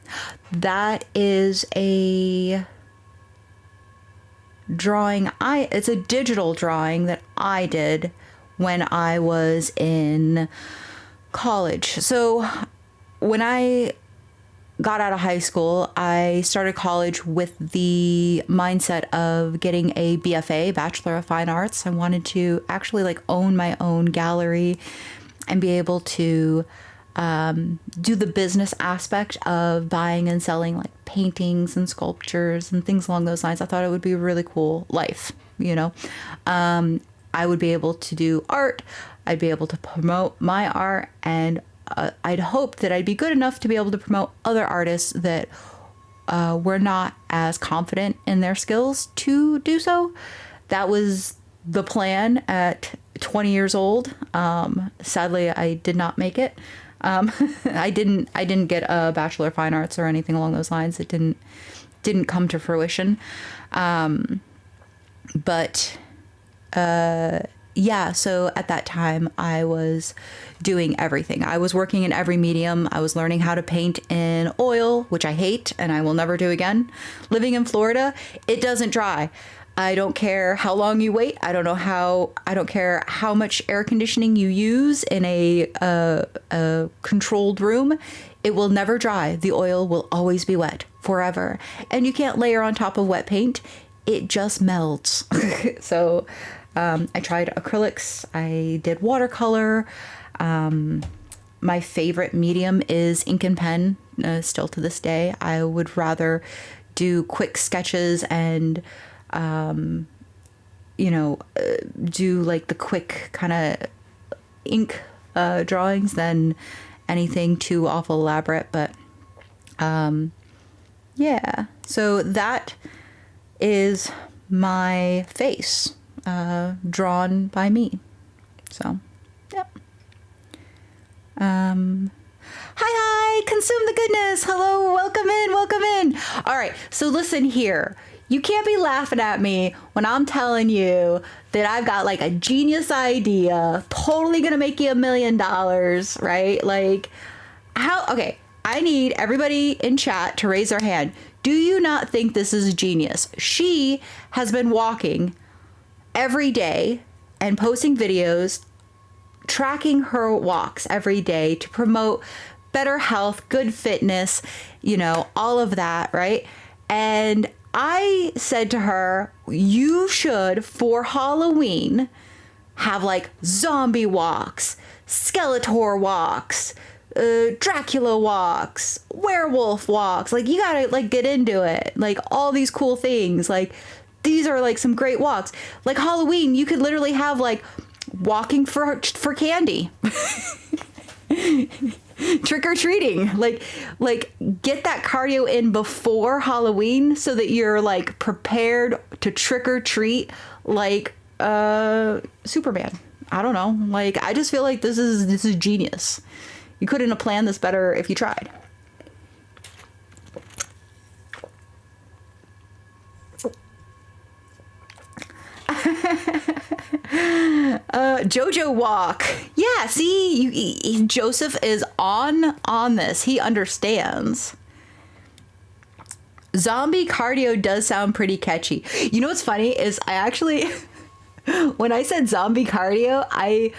That is a drawing. It's a digital drawing that I did when I was in college. So when I got out of high school, I started college with the mindset of getting a BFA, Bachelor of Fine Arts. I wanted to actually like own my own gallery and be able to do the business aspect of buying and selling like paintings and sculptures and things along those lines. I thought it would be a really cool life, you know. I would be able to do art. I'd be able to promote my art, and I'd hope that I'd be good enough to be able to promote other artists that were not as confident in their skills to do so. That was the plan at 20 years old. Sadly, I did not make it. I didn't get a Bachelor of Fine Arts or anything along those lines. It didn't come to fruition. But yeah, so at that time I was doing everything. I was working in every medium. I was learning how to paint in oil, which I hate and I will never do again. Living in Florida, it doesn't dry. I don't care how long you wait. I don't care how much air conditioning you use in a controlled room. It will never dry. The oil will always be wet forever. And you can't layer on top of wet paint. It just melts. So I tried acrylics. I did watercolor. My favorite medium is ink and pen, still to this day. I would rather do quick sketches and do like the quick kind of ink drawings than anything too awful elaborate. But yeah, so that is my face drawn by me. So yep. Hi, consume the goodness. Hello, welcome in. All right, so listen here. You can't be laughing at me when I'm telling you that I've got like a genius idea, totally gonna make you $1 million, right? Like, okay, I need everybody in chat to raise their hand. Do you not think this is genius? She has been walking every day and posting videos, tracking her walks every day to promote better health, good fitness, all of that, right? And I said to her, you should, for Halloween, have like zombie walks, Skeletor walks, Dracula walks, werewolf walks. Like, you gotta like get into it. Like, all these cool things. Like, these are like some great walks. Like, Halloween, you could literally have like walking for candy. Trick-or-treating, like get that cardio in before Halloween so that you're like prepared to trick-or-treat like Superman. I don't know, like, I just feel like this is genius. You couldn't have planned this better if you tried. Jojo walk. Yeah, see, Joseph is on this. He understands. Zombie cardio does sound pretty catchy. You know what's funny is I actually, when I said zombie cardio, I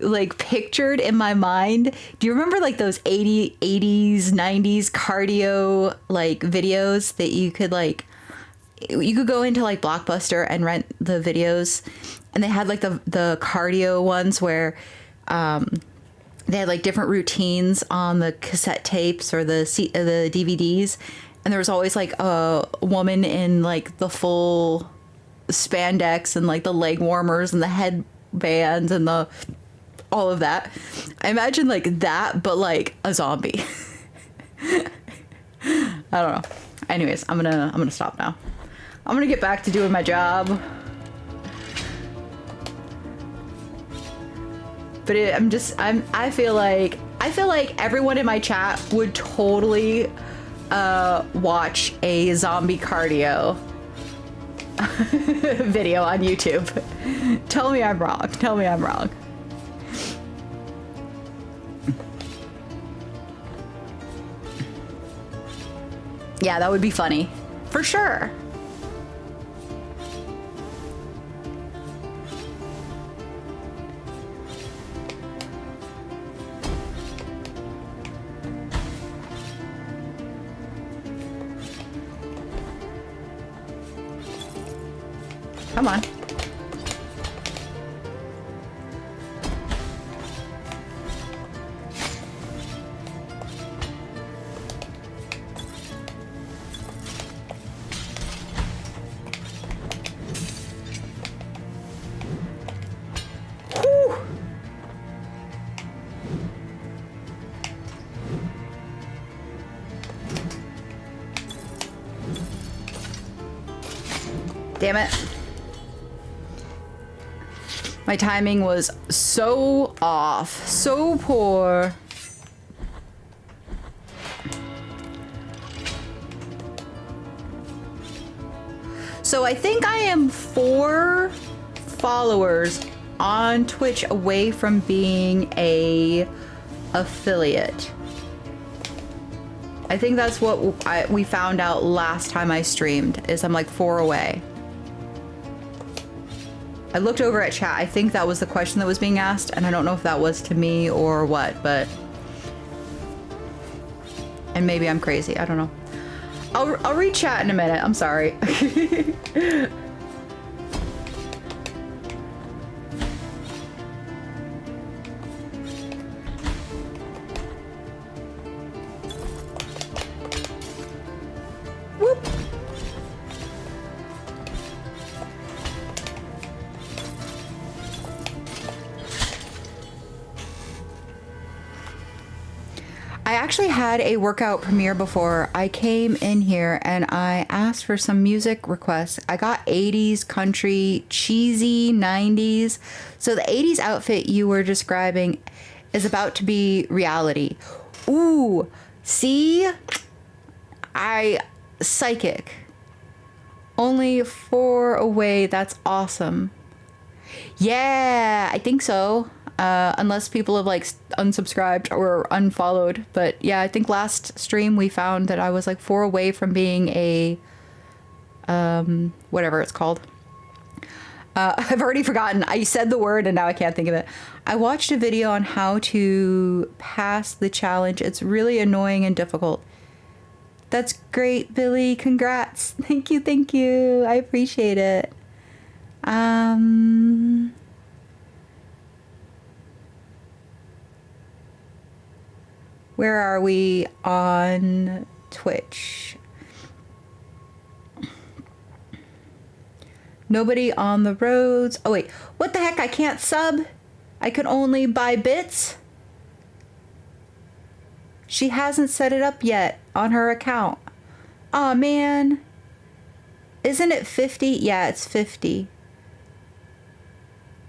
like pictured in my mind, do you remember like those 80s, 90s cardio like videos that you could go into like Blockbuster and rent the videos, and they had like the cardio ones where they had like different routines on the cassette tapes or the DVDs, and there was always like a woman in like the full spandex and like the leg warmers and the headbands and all of that. I imagine like that, but like a zombie. I don't know. Anyways, I'm gonna stop now. I'm gonna get back to doing my job. But I feel like everyone in my chat would totally watch a zombie cardio video on YouTube. Tell me I'm wrong. Yeah, that would be funny. For sure. Come on. Damn it. My timing was so off, so poor. So I think I am 4 followers on Twitch away from being a affiliate. I think that's what we found out last time I streamed, is I'm like 4 away. I looked over at chat. I think that was the question that was being asked, and I don't know if that was to me or what, but... And maybe I'm crazy. I don't know. I'll read chat in a minute. I'm sorry. Whoop. I actually had a workout premiere before. I came in here and I asked for some music requests. I got 80s, country, cheesy, 90s. So the 80s outfit you were describing is about to be reality. Ooh, see? Psychic. Only 4 away. That's awesome. Yeah, I think so. Unless people have like unsubscribed or unfollowed. But yeah, I think last stream we found that I was like 4 away from being a, whatever it's called. I've already forgotten. I said the word and now I can't think of it. I watched a video on how to pass the challenge. It's really annoying and difficult. That's great, Billy. Congrats. Thank you. Thank you. I appreciate it. Where are we on Twitch? Nobody on the roads. Oh, wait. What the heck? I can't sub? I can only buy bits? She hasn't set it up yet on her account. Aw, man. Isn't it 50? Yeah, it's 50.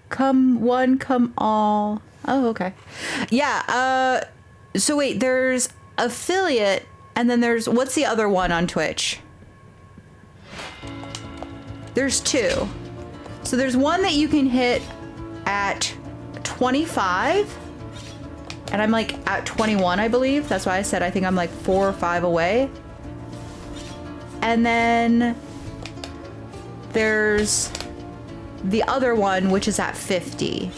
Come one, come all. Oh, okay. Yeah, so wait, there's affiliate, and then there's, what's the other one on Twitch? There's 2. So there's one that you can hit at 25, and I'm like at 21, I believe. That's why I said I think I'm like 4 or 5 away. And then there's the other one, which is at 50.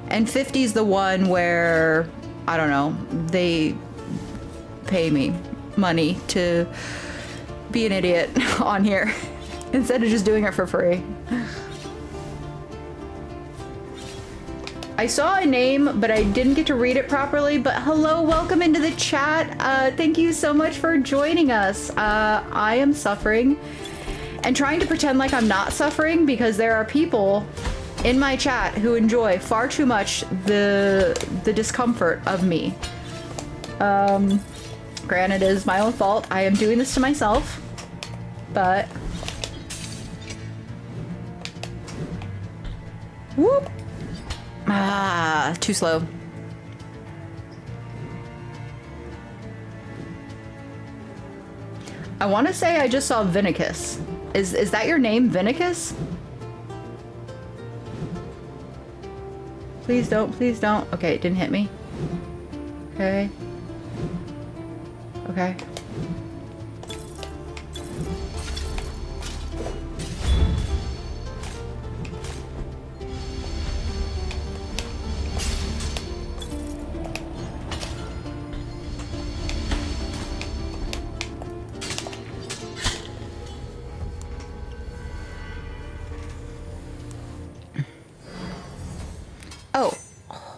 And 50 is the one where, I don't know, they pay me money to be an idiot on here instead of just doing it for free. I saw a name, but I didn't get to read it properly. But hello, welcome into the chat. Thank you so much for joining us. I am suffering and trying to pretend like I'm not suffering because there are people in my chat who enjoy far too much the discomfort of me. Granted, it is my own fault. I am doing this to myself, but whoop. Ah, too slow. I want to say I just saw Vinicus. Is that your name, Vinicus? Please don't, please don't. Okay, it didn't hit me. Okay. Okay.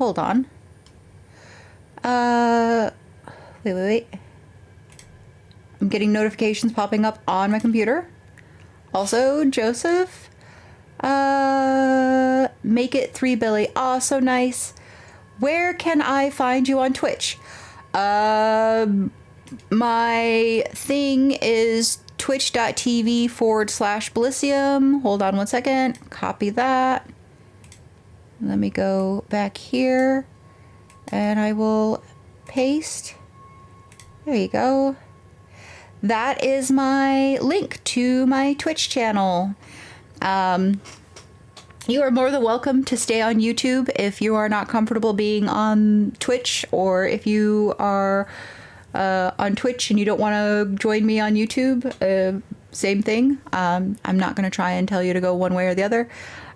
hold on. Wait. I'm getting notifications popping up on my computer. Also, Joseph, make it 3 Billy. Oh, so nice. Where can I find you on Twitch? My thing is twitch.tv/Blasphemous. Hold on one second. Copy that. Let me go back here and I will paste. There you go. That is my link to my Twitch channel. You are more than welcome to stay on YouTube if you are not comfortable being on Twitch, or if you are on Twitch and you don't want to join me on YouTube, same thing. I'm not going to try and tell you to go one way or the other.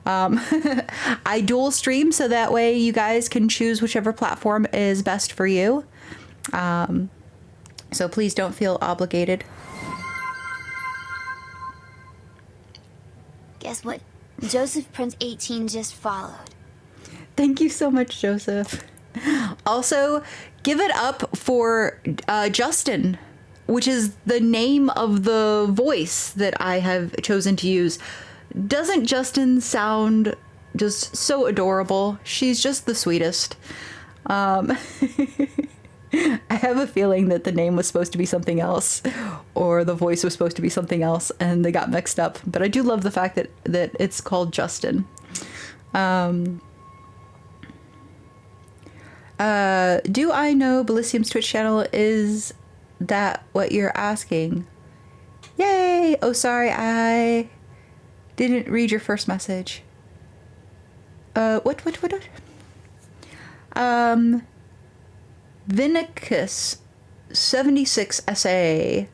I dual stream so that way you guys can choose whichever platform is best for you. So please don't feel obligated. Guess what? Joseph Prince 18 just followed. Thank you so much, Joseph. Also, give it up for Justin, which is the name of the voice that I have chosen to use. Doesn't Justin sound just so adorable? She's just the sweetest. I have a feeling that the name was supposed to be something else, or the voice was supposed to be something else, and they got mixed up. But I do love the fact that it's called Justin. Do I know Blasphemous Twitch channel? Is that what you're asking? Yay! Oh, sorry, I didn't read your first message. What? Vinicus 76 SA.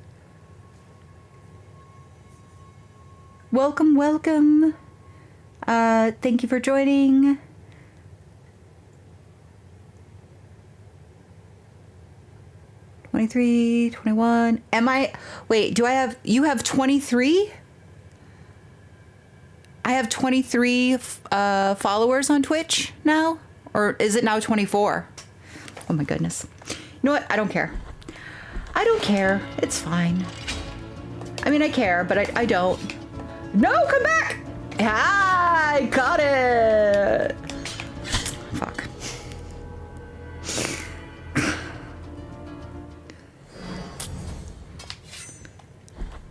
Welcome. Thank you for joining. $23, $21. Wait, you have 23? I have 23 followers on Twitch now? Or is it now 24? Oh my goodness. You know what? I don't care. It's fine. I mean, I care, but I don't. No, come back! Ah, I got it! Fuck.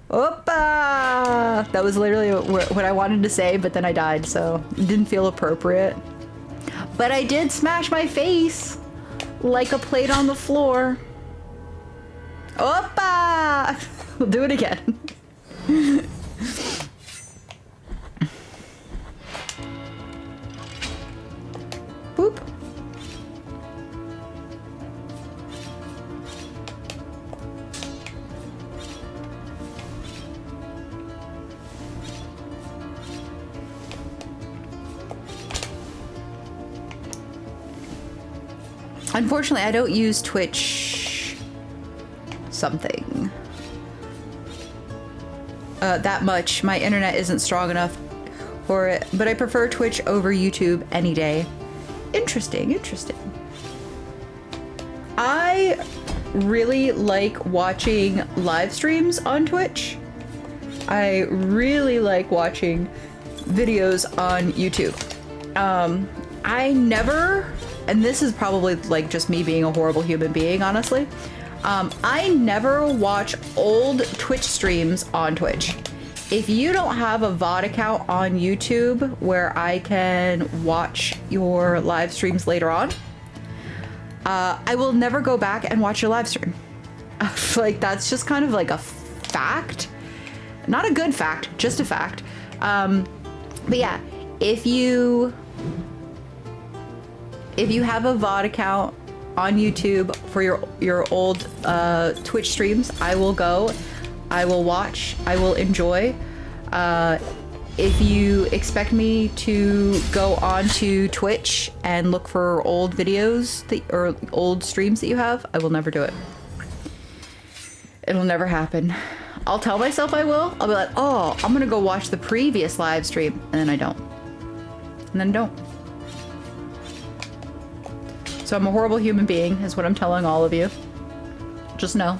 Oppa! That was literally what I wanted to say, but then I died, so it didn't feel appropriate. But I did smash my face like a plate on the floor. Oppa! We'll do it again. Boop. Unfortunately, I don't use Twitch something that much. My internet isn't strong enough for it, but I prefer Twitch over YouTube any day. Interesting. I really like watching live streams on Twitch. I really like watching videos on YouTube. I never, and this is probably like just me being a horrible human being, honestly. I never watch old Twitch streams on Twitch. If you don't have a VOD account on YouTube where I can watch your live streams later on, I will never go back and watch your live stream. Like, that's just kind of like a fact. Not a good fact, just a fact. But yeah, if you have a VOD account on YouTube for your old Twitch streams, I will go, I will watch, I will enjoy. If you expect me to go onto Twitch and look for old videos or old streams that you have, I will never do it. It'll never happen. I'll tell myself I will. I'll be like, oh, I'm gonna go watch the previous live stream, and then I don't. And then don't. So I'm a horrible human being, is what I'm telling all of you. Just know.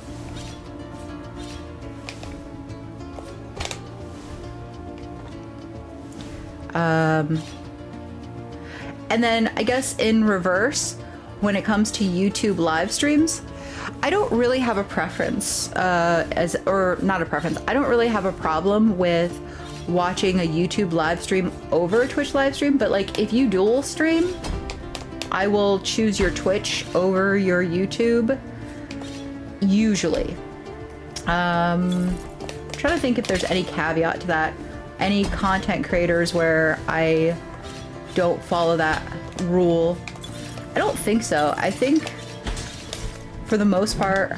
And then I guess in reverse, when it comes to YouTube live streams, I don't really have a preference, not a preference. I don't really have a problem with watching a YouTube live stream over a Twitch live stream, but like if you dual stream, I will choose your Twitch over your YouTube, usually. I'm trying to think if there's any caveat to that. Any content creators where I don't follow that rule. I don't think so. I think for the most part,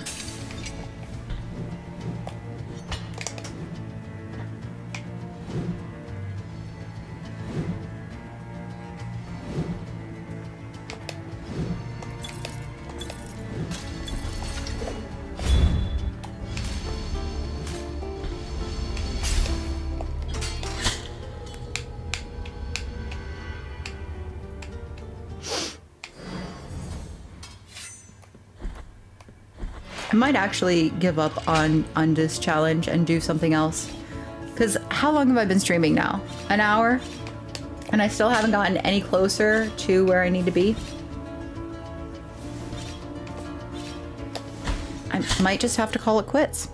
I might actually give up on this challenge and do something else. Because how long have I been streaming now? An hour? And I still haven't gotten any closer to where I need to be. I might just have to call it quits.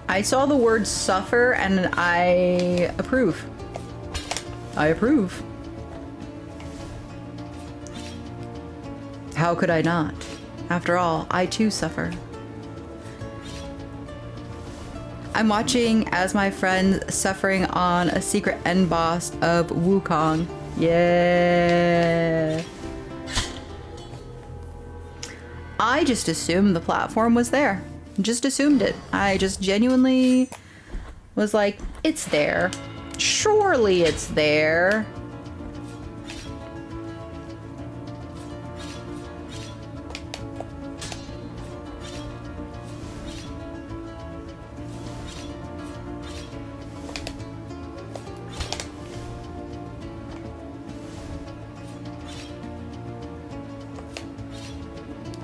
I saw the word suffer and I approve. I approve. How could I not? After all, I too suffer. I'm watching as my friend suffering on a secret end boss of Wukong. Yeah. I just assumed the platform was there. Just assumed it. I just genuinely was like, it's there. Surely it's there.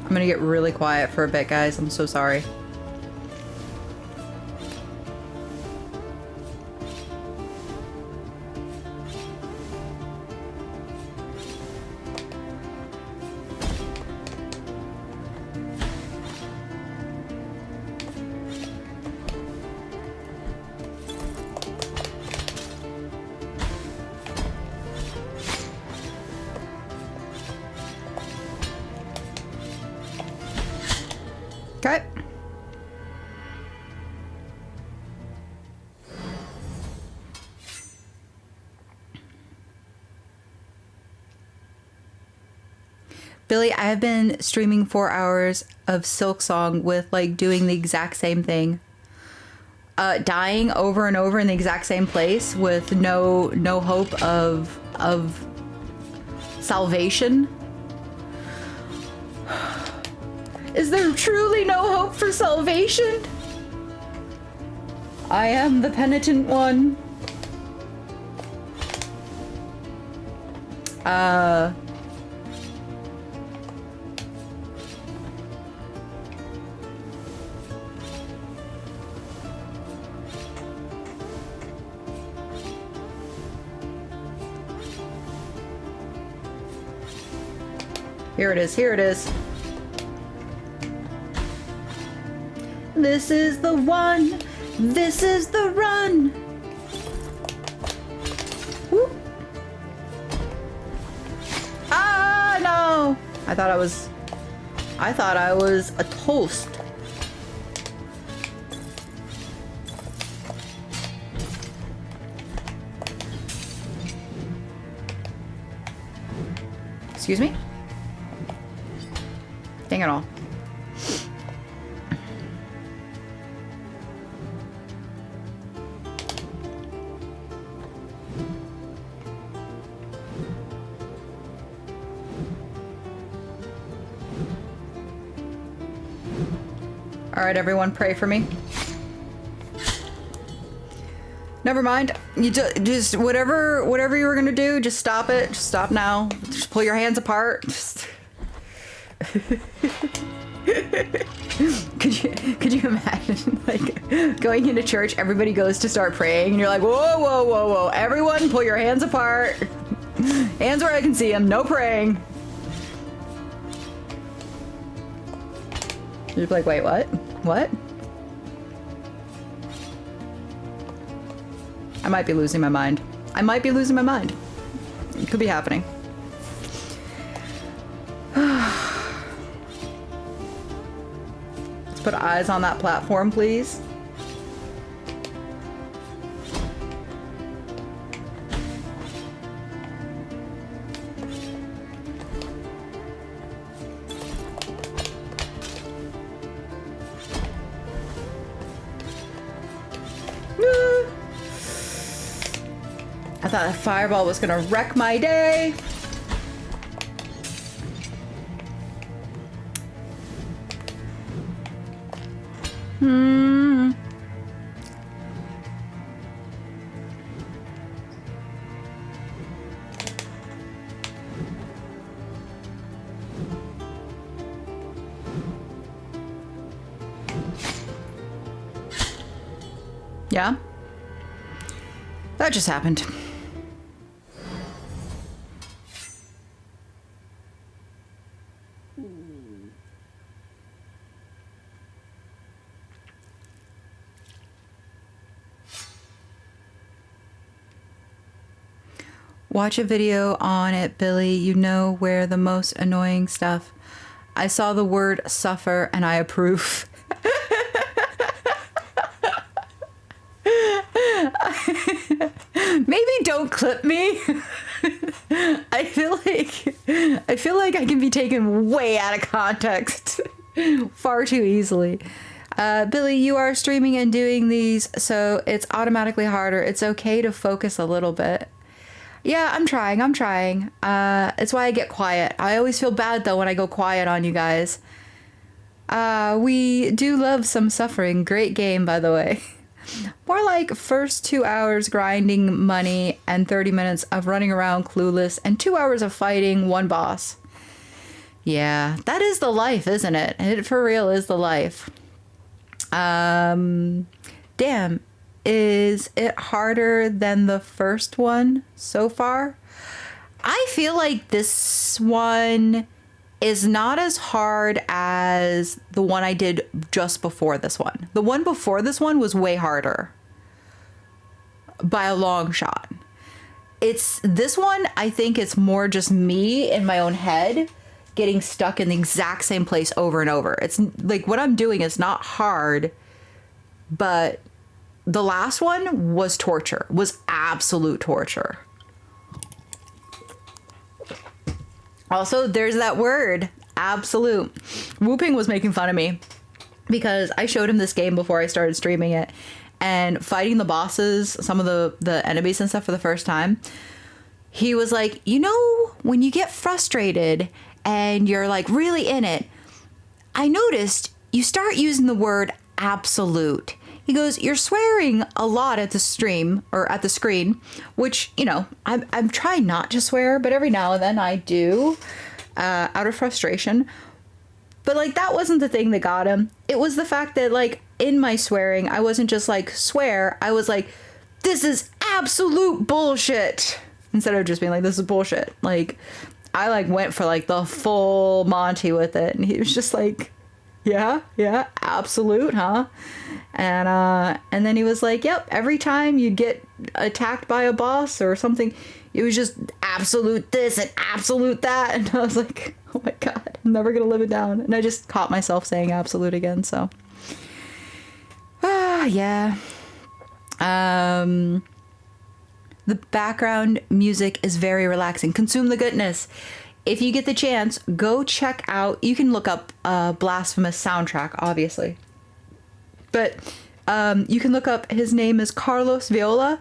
I'm gonna get really quiet for a bit, guys. I'm so sorry. Okay. Billy, I have been streaming 4 hours of Silk Song with like doing the exact same thing. Dying over and over in the exact same place with no hope of salvation. Is there truly no hope for salvation? I am the penitent one. Here it is, here it is. This is the one. This is the run. Whoop. Ah, no. I thought I was a toast. Excuse me? Dang it all. All right, everyone, pray for me. Never mind. You just whatever you were gonna do, just stop it. Just stop now. Just pull your hands apart. Just... Could you imagine, like, going into church, everybody goes to start praying, and you're like, whoa, whoa, whoa, whoa, everyone pull your hands apart. Hands where I can see them, no praying. You're like, wait, what? What? I might be losing my mind. I might be losing my mind. It could be happening. Let's put eyes on that platform, please. I thought a fireball was gonna wreck my day. Yeah? That just happened. Watch a video on it, Billy. You know where the most annoying stuff. I saw the word suffer and I approve. Maybe don't clip me. I feel like I can be taken way out of context far too easily. Billy, you are streaming and doing these, so it's automatically harder. It's okay to focus a little bit. Yeah, I'm trying. It's why I get quiet. I always feel bad, though, when I go quiet on you guys. We do love some suffering. Great game, by the way. More like first 2 hours grinding money and 30 minutes of running around clueless and 2 hours of fighting one boss. Yeah, that is the life, isn't it? It for real is the life. Damn. Is it harder than the first one so far? I feel like this one is not as hard as the one I did just before this one. The one before this one was way harder by a long shot. It's this one, I think it's more just me in my own head getting stuck in the exact same place over and over. It's like what I'm doing is not hard, but the last one was torture, was absolute torture. Also, there's that word, absolute. Whooping was making fun of me because I showed him this game before I started streaming it, and fighting the bosses, some of the enemies and stuff for the first time, he was like, you know, when you get frustrated and you're like really in it, I noticed you start using the word absolute. He goes, you're swearing a lot at the stream or at the screen, which, you know, I'm trying not to swear, but every now and then I do out of frustration. But like, that wasn't the thing that got him. It was the fact that like in my swearing, I wasn't just like swear. I was like, this is absolute bullshit. Instead of just being like, this is bullshit. Like I like went for like the full Monty with it. And he was just like, yeah, absolute, huh? And then he was like, yep, every time you get attacked by a boss or something, it was just absolute this and absolute that. And I was like, oh my God, I'm never going to live it down. And I just caught myself saying absolute again. So, yeah. The background music is very relaxing. Consume the goodness. If you get the chance, go check out, you can look up Blasphemous soundtrack, obviously. But you can look up, his name is Carlos Viola.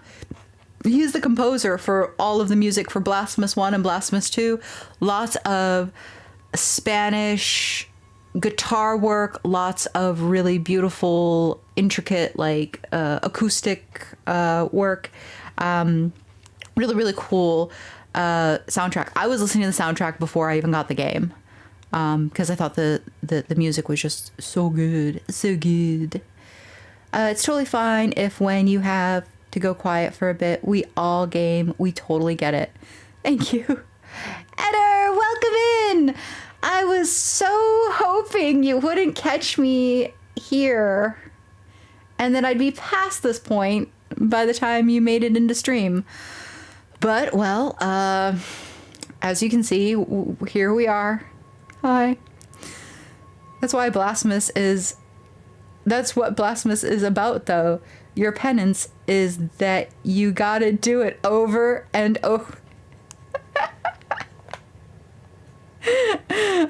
He's the composer for all of the music for Blasphemous 1 and Blasphemous 2. Lots of Spanish guitar work, lots of really beautiful, intricate, like acoustic work. Really, really cool soundtrack. I was listening to the soundtrack before I even got the game because I thought the music was just so good, so good. It's totally fine if when you have to go quiet for a bit, we all game. We totally get it. Thank you. Eder, welcome in. I was so hoping you wouldn't catch me here and that I'd be past this point by the time you made it into stream. But, well, as you can see, here we are. Hi. That's what Blasphemous is about, though. Your penance is that you gotta do it over and over.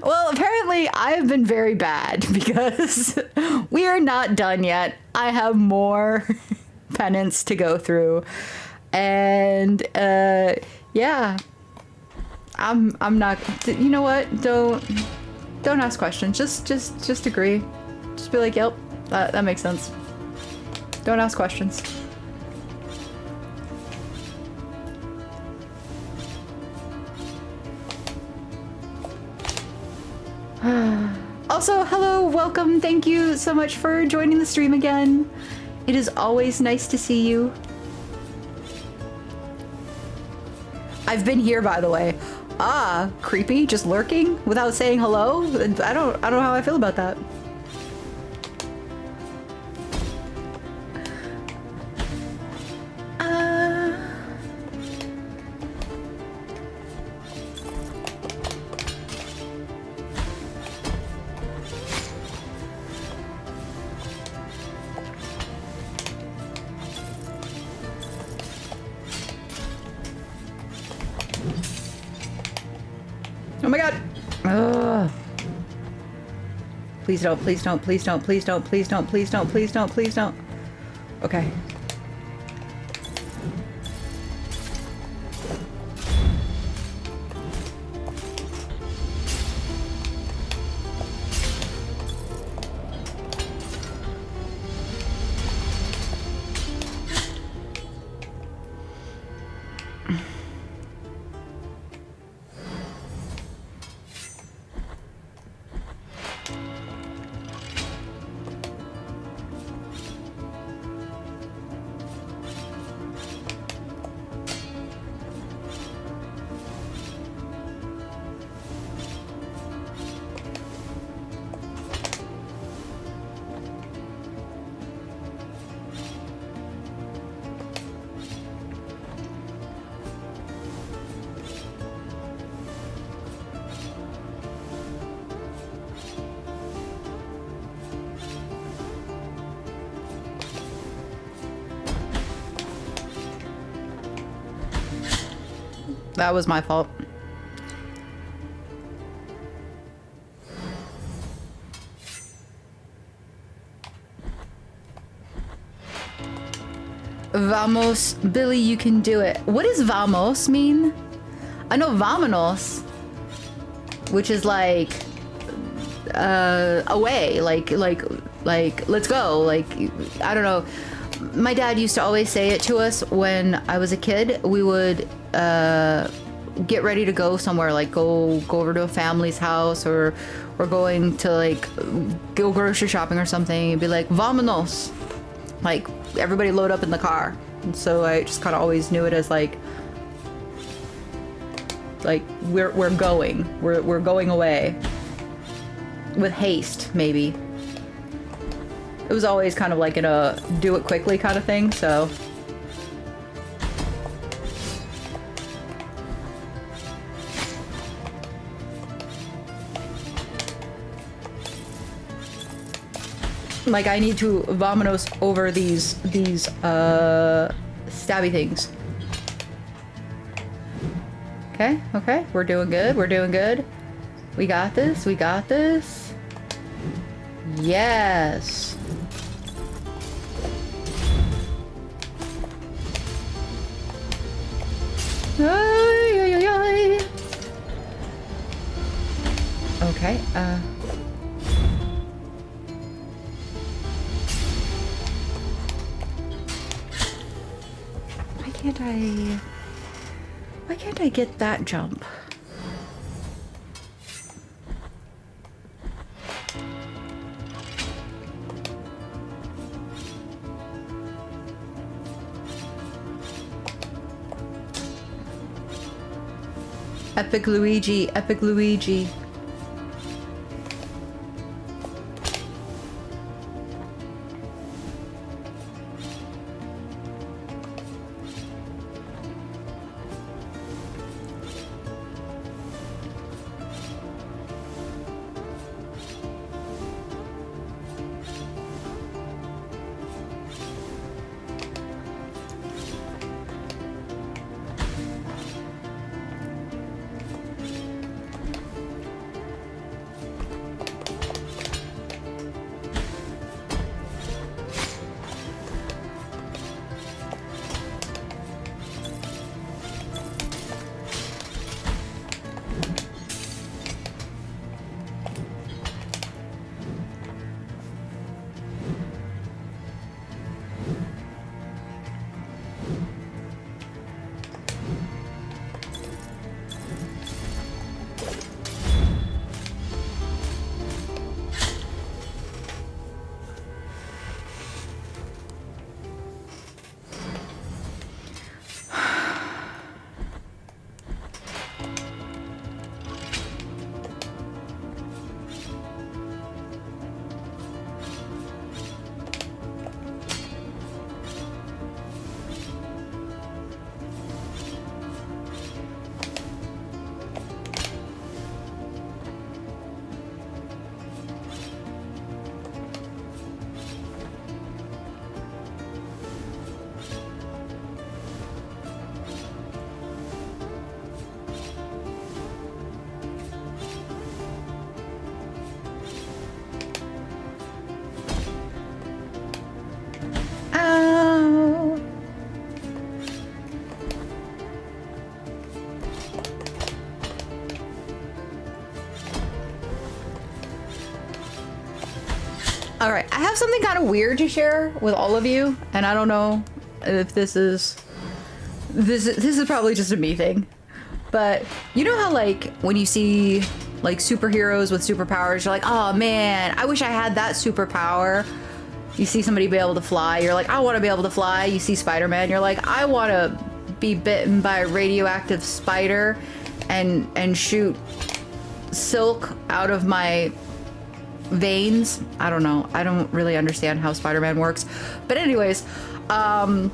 Well, apparently I've been very bad because we are not done yet. I have more penance to go through. And yeah. I'm not, you know what? Don't ask questions. Just agree. Just be like, "Yep, that makes sense." Don't ask questions. Also, hello, welcome, thank you so much for joining the stream again. It is always nice to see you. I've been here, by the way. Ah, creepy, just lurking without saying hello. I don't know how I feel about that. Oh my god! Ugh. Please don't, please don't, please don't, please don't, please don't, please don't, please don't, please don't. Okay. That was my fault. Vamos, Billy, you can do it. What does vamos mean? I know vamonos, which is like away, like let's go. Like, I don't know. My dad used to always say it to us when I was a kid. We would get ready to go somewhere, like go over to a family's house, or going to like go grocery shopping or something, and be like, "Vámonos!" Like everybody load up in the car. And so I just kind of always knew it as like we're going away with haste, maybe. It was always kind of like in a do it quickly kind of thing, so. Like, I need to vamonos over these stabby things. Okay, we're doing good. We got this. Yes. Okay, can't I... Why can't I get that jump? Epic Luigi, Epic Luigi. All right, I have something kind of weird to share with all of you, and I don't know if this is probably just a me thing, but you know how like when you see like superheroes with superpowers, you're like, oh man, I wish I had that superpower. You see somebody be able to fly, you're like, I want to be able to fly. You see Spider-Man, you're like, I want to be bitten by a radioactive spider and shoot silk out of my veins. I don't know. I don't really understand how Spider-Man works. But anyways, playing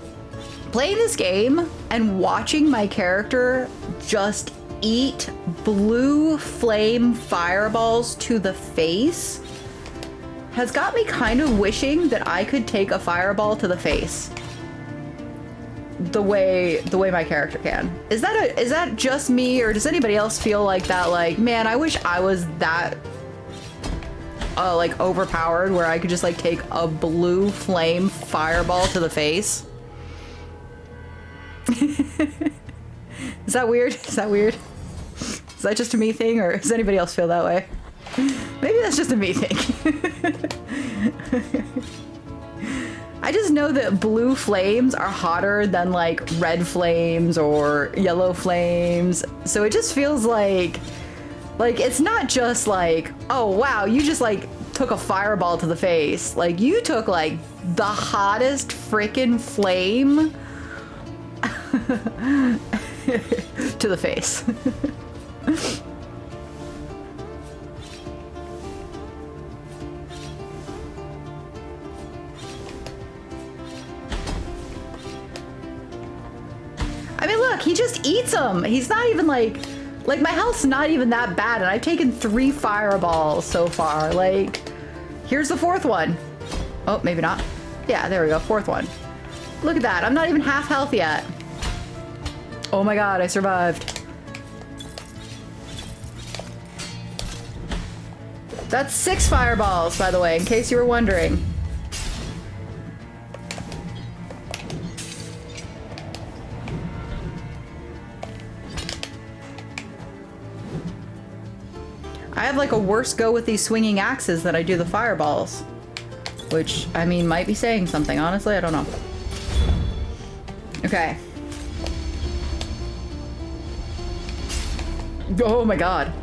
this game and watching my character just eat blue flame fireballs to the face has got me kind of wishing that I could take a fireball to the face the way my character can. Is that just me, or does anybody else feel like that? Like, man, I wish I was that like overpowered where I could just like take a blue flame fireball to the face. Is that weird? Is that weird? Is that just a me thing, or does anybody else feel that way? Maybe that's just a me thing. I just know that blue flames are hotter than like red flames or yellow flames. So it just feels like it's not just like, oh wow, you just like took a fireball to the face. Like you took like the hottest freaking flame to the face. I mean, look, he just eats them. He's not even like my health's not even that bad, and I've taken 3 fireballs so far. Like, here's the 4th one. Oh, maybe not. Yeah, there we go, 4th one. Look at that, I'm not even half health yet. Oh my god, I survived. That's 6 fireballs, by the way, in case you were wondering. I have like a worse go with these swinging axes than I do the fireballs. Which, I mean, might be saying something. Honestly, I don't know. Okay. Oh my god.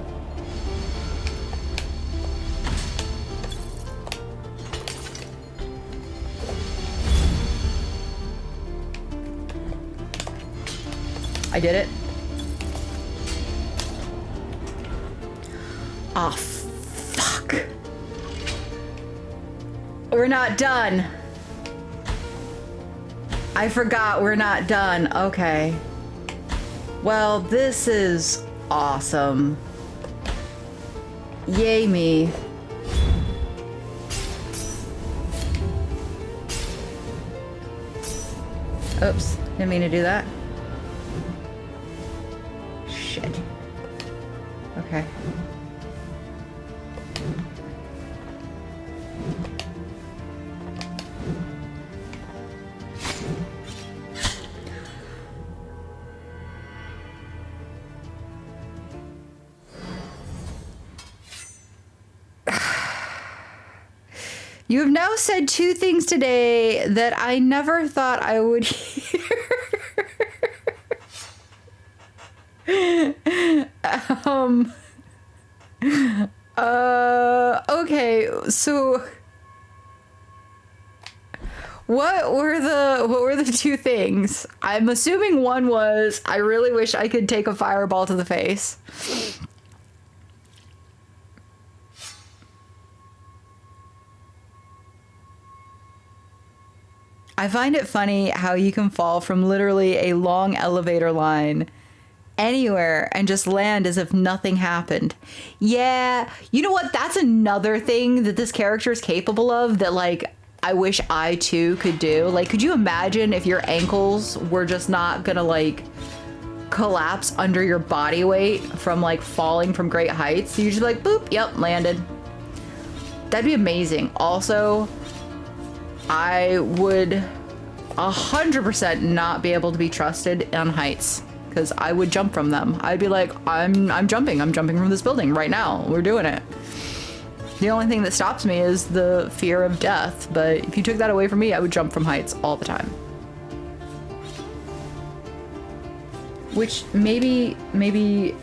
I did it. Oh, fuck. We're not done. I forgot we're not done. Okay. Well, this is awesome. Yay me. Oops, didn't mean to do that. Shit. Okay. You have now said two things today that I never thought I would hear. Okay, so what were the two things? I'm assuming one was, I really wish I could take a fireball to the face. I find it funny how you can fall from literally a long elevator line anywhere and just land as if nothing happened. Yeah, you know what? That's another thing that this character is capable of that, like, I wish I too could do. Like, could you imagine if your ankles were just not gonna, like, collapse under your body weight from, like, falling from great heights? You just like, boop, yep, landed. That'd be amazing. Also, I would 100% not be able to be trusted on heights because I would jump from them. I'd be like, I'm jumping from this building right now. We're doing it. The only thing that stops me is the fear of death, but if you took that away from me, I would jump from heights all the time. Which maybe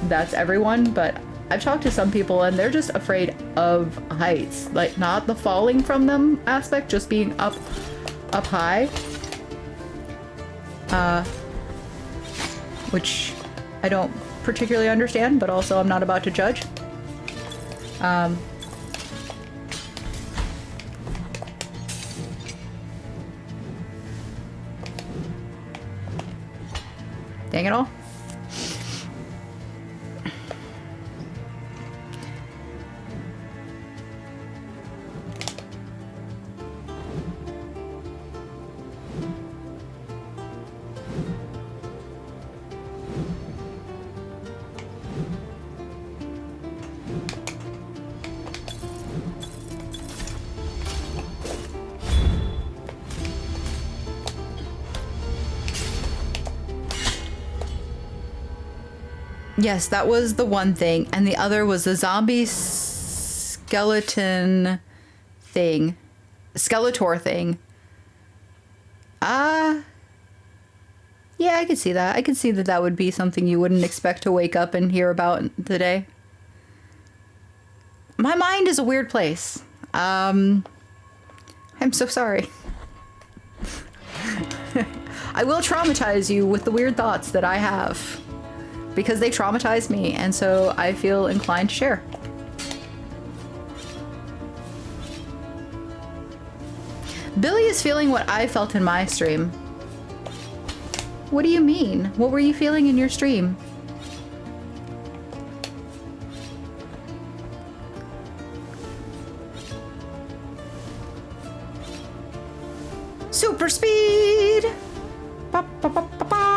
that's everyone, but I've talked to some people and they're just afraid of heights, like not the falling from them aspect, just being up high. Which I don't particularly understand, but also I'm not about to judge. Dang it all. Yes, that was the one thing. And the other was the zombie skeleton thing. Skeletor thing. Yeah, I could see that. I could see that that would be something you wouldn't expect to wake up and hear about today. My mind is a weird place. I'm so sorry. I will traumatize you with the weird thoughts that I have. Because they traumatize me, and so I feel inclined to share. Billy is feeling what I felt in my stream. What do you mean? What were you feeling in your stream? Super speed! Ba, ba, ba, ba, ba.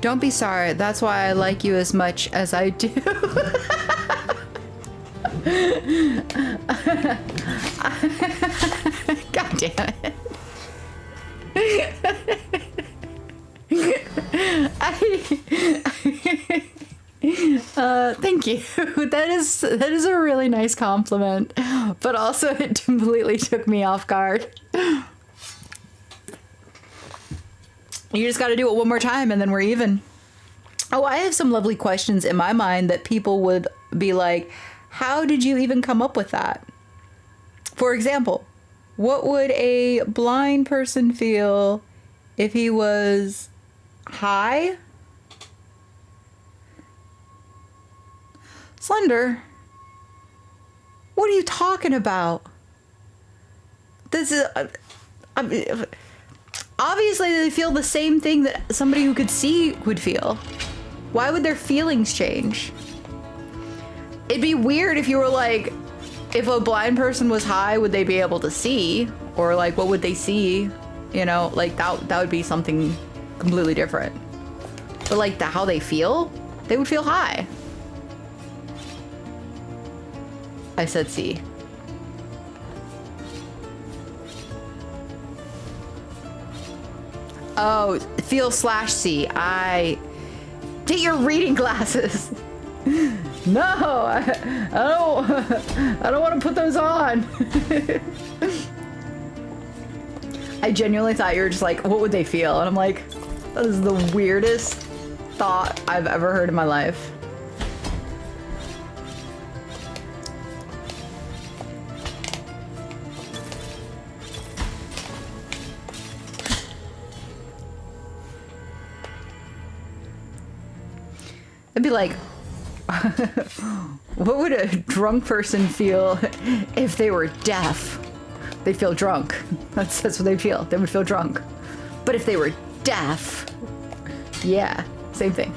Don't be sorry. That's why I like you as much as I do. God damn it. Thank you. That is a really nice compliment, but also it completely took me off guard. You just got to do it one more time and then we're even. Oh, I have some lovely questions in my mind that people would be like, how did you even come up with that? For example, what would a blind person feel if he was high? Slender, what are you talking about? This is... obviously, they feel the same thing that somebody who could see would feel. Why would their feelings change? It'd be weird if you were like, if a blind person was high, would they be able to see? Or like, what would they see? You know, like that would be something completely different. But like how they feel, they would feel high. I said see. Oh, feel slash see. Get your reading glasses. No, I don't want to put those on. I genuinely thought you were just like, what would they feel? And I'm like, that is the weirdest thought I've ever heard in my life. I'd be like, what would a drunk person feel if they were deaf? They'd feel drunk. That's what they'd feel. They would feel drunk. But if they were deaf, yeah, same thing.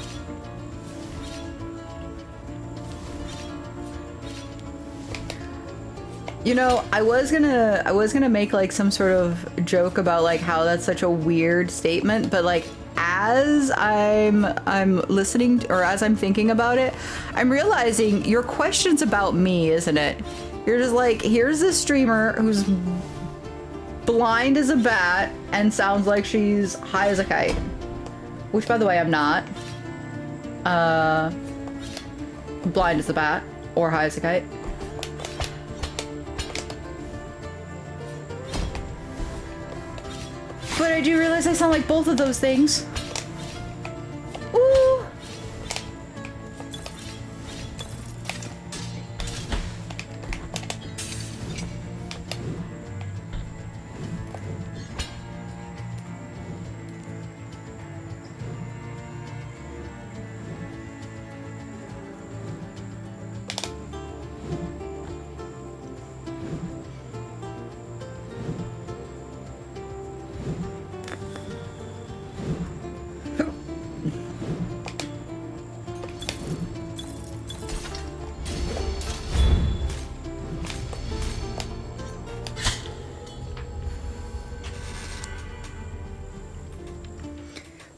You know, I was gonna make like some sort of joke about like how that's such a weird statement, but like as I'm listening or as I'm thinking about it, I'm realizing your question's about me, isn't it? You're just like, here's this streamer who's blind as a bat and sounds like she's high as a kite. Which, by the way, I'm not. Blind as a bat or high as a kite. But I do realize I sound like both of those things. Ooh.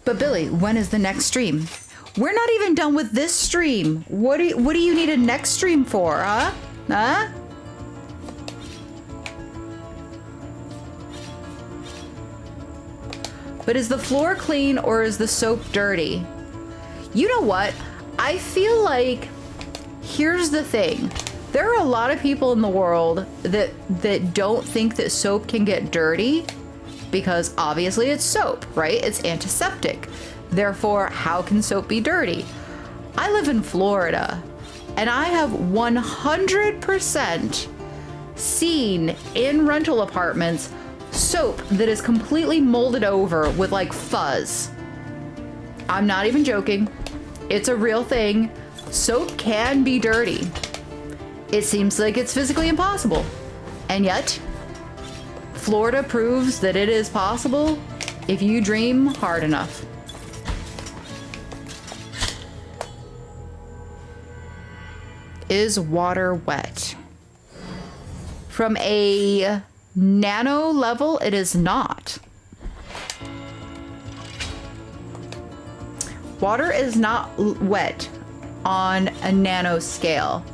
But Billy, when is the next stream? We're not even done with this stream. What do you need a next stream for, huh? Huh? But is the floor clean or is the soap dirty? You know what? I feel like, here's the thing. There are a lot of people in the world that don't think that soap can get dirty because obviously it's soap, right? It's antiseptic. Therefore, how can soap be dirty? I live in Florida and I have 100% seen in rental apartments soap that is completely molded over with like fuzz. I'm not even joking. It's a real thing. Soap can be dirty. It seems like it's physically impossible. And yet, Florida proves that it is possible if you dream hard enough. Is water wet? From a nano level, it is not. Water is not wet on a nano scale.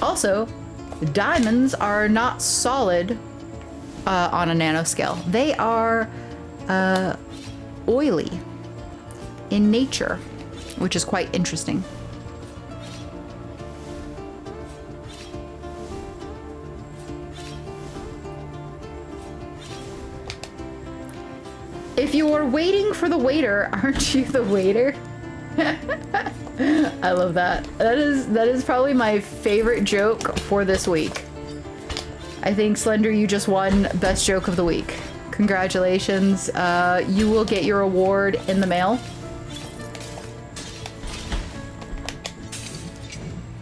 Also, diamonds are not solid on a nanoscale. They are oily in nature, which is quite interesting. If you are waiting for the waiter, aren't you the waiter? I love that. That is probably my favorite joke for this week. I think, Slender, you just won Best Joke of the Week. Congratulations. You will get your award in the mail.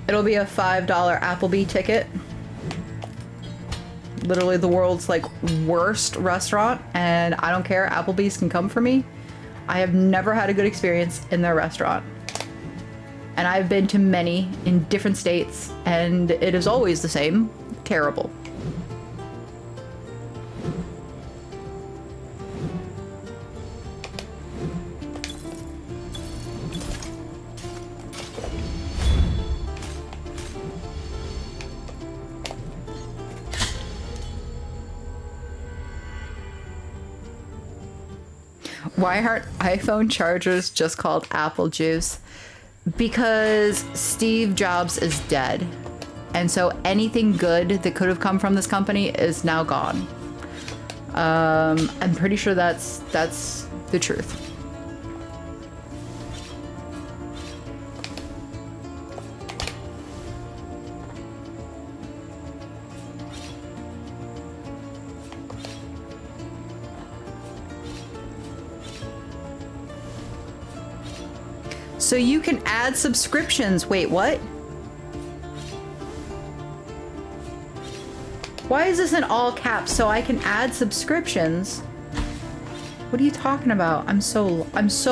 It'll be a $5 Applebee ticket. Literally the world's like worst restaurant, and I don't care. Applebee's can come for me. I have never had a good experience in their restaurant. And I've been to many in different states, and it is always the same. Terrible. Why aren't iPhone chargers just called apple juice? Because Steve Jobs is dead. And so anything good that could have come from this company is now gone. I'm pretty sure that's the truth. So you can add subscriptions. Wait, what? Why is this in all caps? So I can add subscriptions? What are you talking about? I'm so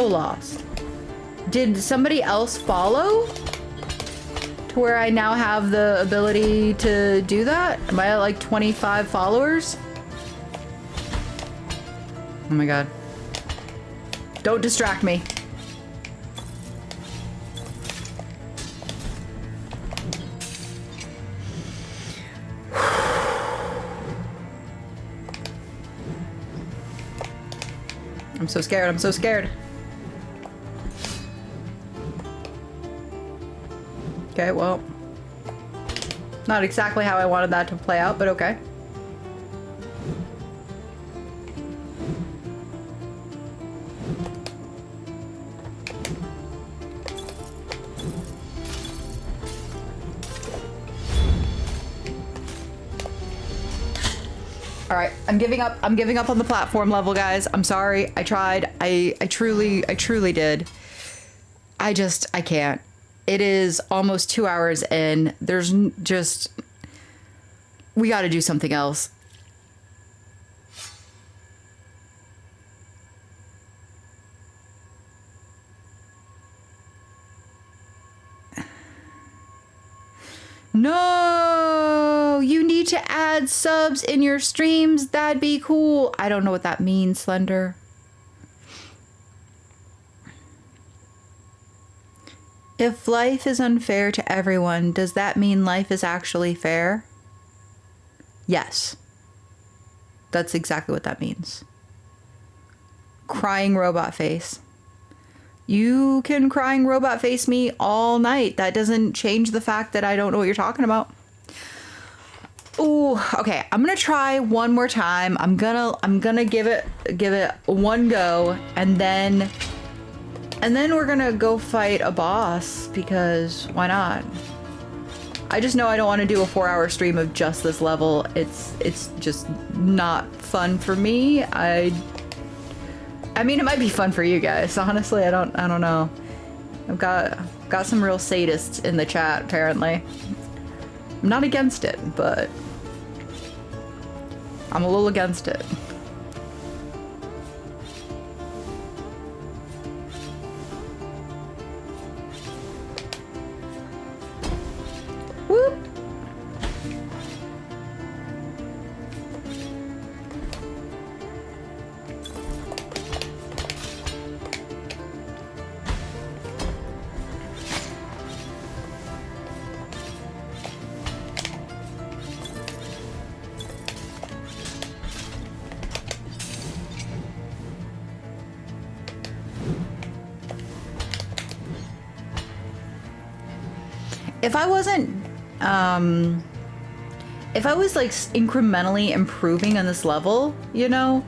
lost. Did somebody else follow? To where I now have the ability to do that? Am I at like 25 followers? Oh my god. Don't distract me. I'm so scared, I'm so scared. Okay, well. Not exactly how I wanted that to play out, but okay. All right, I'm giving up. I'm giving up on the platform level, guys. I'm sorry. I tried. I truly did. I can't. It is almost 2 hours in. There's just, we got to do something else. No, you need to add subs in your streams. That'd be cool. I don't know what that means, Slender. If life is unfair to everyone, does that mean life is actually fair? Yes. That's exactly what that means. Crying robot face. You can crying robot face me all night. That doesn't change the fact that I don't know what you're talking about. Ooh, okay. I'm gonna try one more time. I'm gonna give it one go, and then we're gonna go fight a boss, because why not? I just know I don't want to do a 4-hour stream of just this level. It's just not fun for me. I mean, it might be fun for you guys. Honestly, I don't know. I've got some real sadists in the chat, apparently. I'm not against it, but I'm a little against it. Whoop. if I wasn't, if I was like incrementally improving on this level, you know,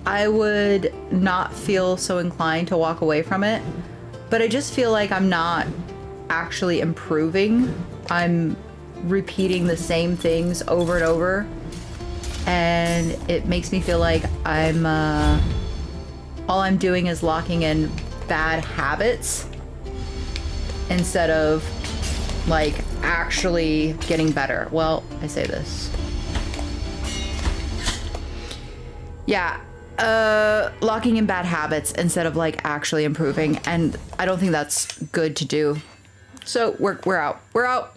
I would not feel so inclined to walk away from it. But I just feel like I'm not actually improving. I'm repeating the same things over and over. And it makes me feel like I'm, all I'm doing is locking in bad habits instead of like actually getting better. Well, I say this. Yeah, locking in bad habits instead of like actually improving, and I don't think that's good to do. So we're out. We're out.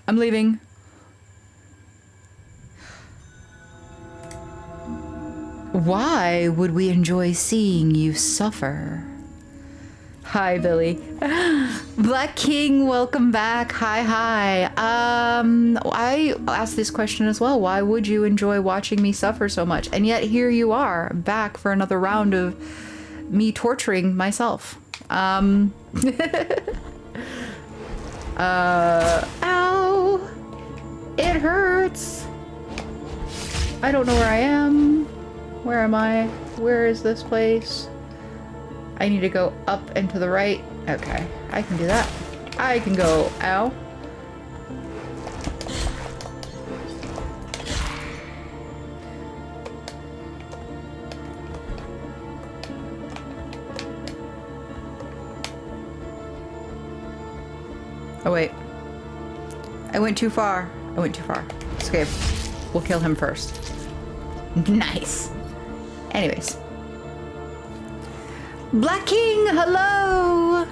I'm leaving. Why would we enjoy seeing you suffer? Hi, Billy. Black King, welcome back. Hi. I asked this question as well. Why would you enjoy watching me suffer so much? And yet here you are, back for another round of me torturing myself. Ow. It hurts. I don't know where I am. Where am I? Where is this place? I need to go up and to the right. Okay, I can do that. I can go, ow. Oh wait. I went too far. I went too far. It's okay. We'll kill him first. Nice. Anyways. Black King, hello!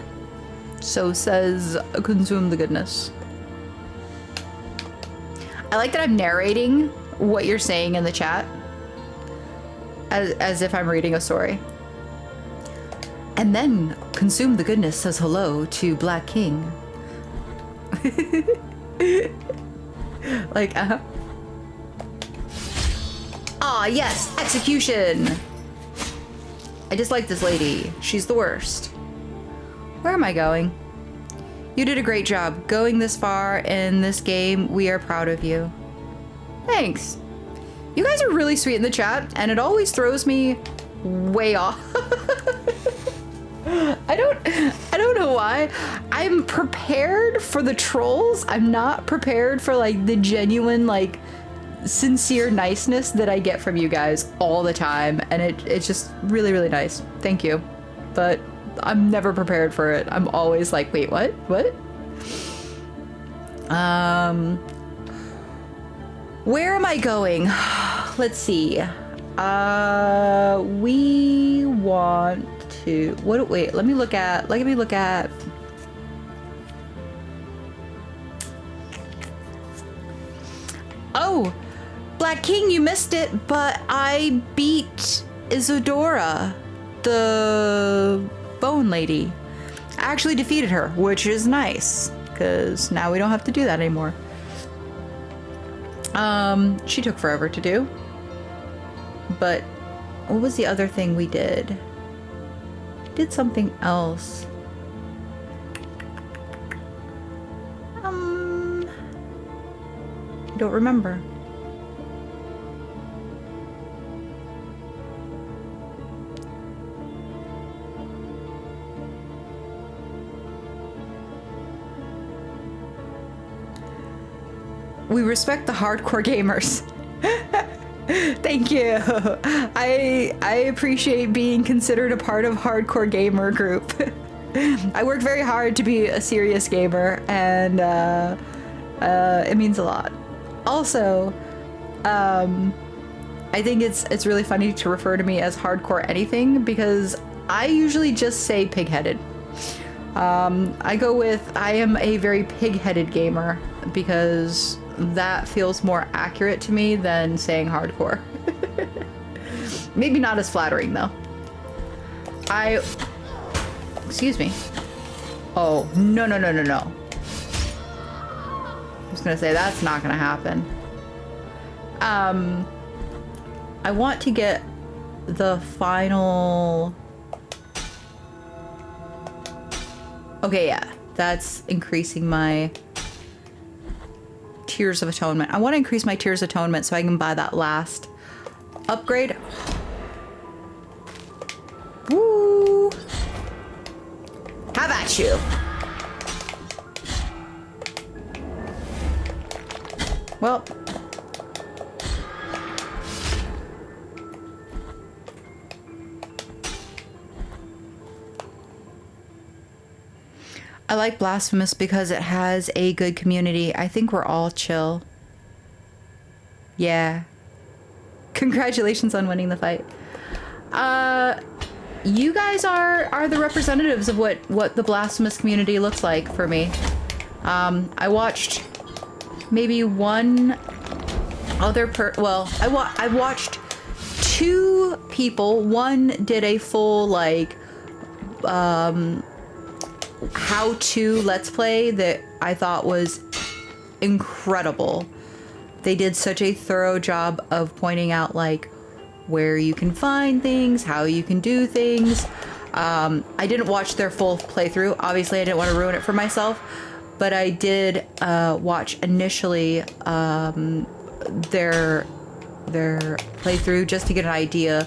So says consume the goodness. I like that I'm narrating what you're saying in the chat. As if I'm reading a story. And then consume the goodness says hello to Black King. Like, Aw, yes, execution! I dislike this lady. She's the worst. Where am I going? You did a great job. Going this far in this game, we are proud of you. Thanks. You guys are really sweet in the chat, and it always throws me way off. I don't know why. I'm prepared for the trolls. I'm not prepared for like the genuine, like, sincere niceness that I get from you guys all the time, and it's just really, really nice. Thank you. But I'm never prepared for it. I'm always like, wait, what? Where am I going? Let's see. We want to wait, let me look at Oh, Black King, you missed it, but I beat Isadora, the bone lady. I actually defeated her, which is nice, because now we don't have to do that anymore. She took forever to do. But what was the other thing we did? Did something else. I don't remember. We respect the hardcore gamers. Thank you. I appreciate being considered a part of hardcore gamer group. I work very hard to be a serious gamer, and it means a lot. Also, I think it's really funny to refer to me as hardcore anything, because I usually just say pig-headed. I go with I am a very pig-headed gamer, because that feels more accurate to me than saying hardcore. Maybe not as flattering though. Excuse me. Oh, no. I was gonna say that's not gonna happen. I want to get the final... Okay, yeah, that's increasing my Tears of Atonement. I want to increase my Tears of Atonement so I can buy that last upgrade. Woo! Have at you. Well. I like Blasphemous because it has a good community. I think we're all chill. Yeah. Congratulations on winning the fight. You guys are the representatives of what the Blasphemous community looks like for me. I watched maybe one other I watched two people. One did a full like how-to let's play that I thought was incredible. They did such a thorough job of pointing out like where you can find things, how you can do things. I didn't watch their full playthrough. Obviously, I didn't want to ruin it for myself, but I did watch initially their playthrough just to get an idea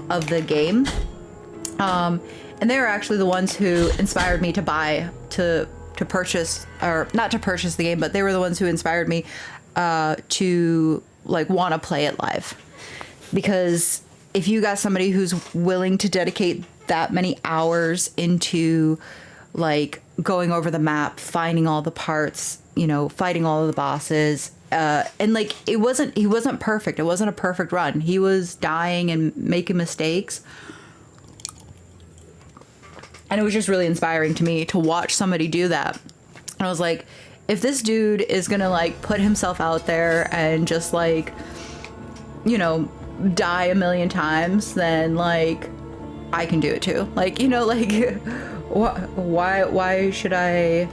of the game. And they were actually the ones who inspired me to purchase, or not to purchase the game, but they were the ones who inspired me to like want to play it live. Because if you got somebody who's willing to dedicate that many hours into like going over the map, finding all the parts, you know, fighting all of the bosses, and like he wasn't perfect. It wasn't a perfect run. He was dying and making mistakes. And it was just really inspiring to me to watch somebody do that. And I was like, if this dude is gonna like put himself out there and just like, you know, die a million times, then like I can do it too. Like, you know, like why should I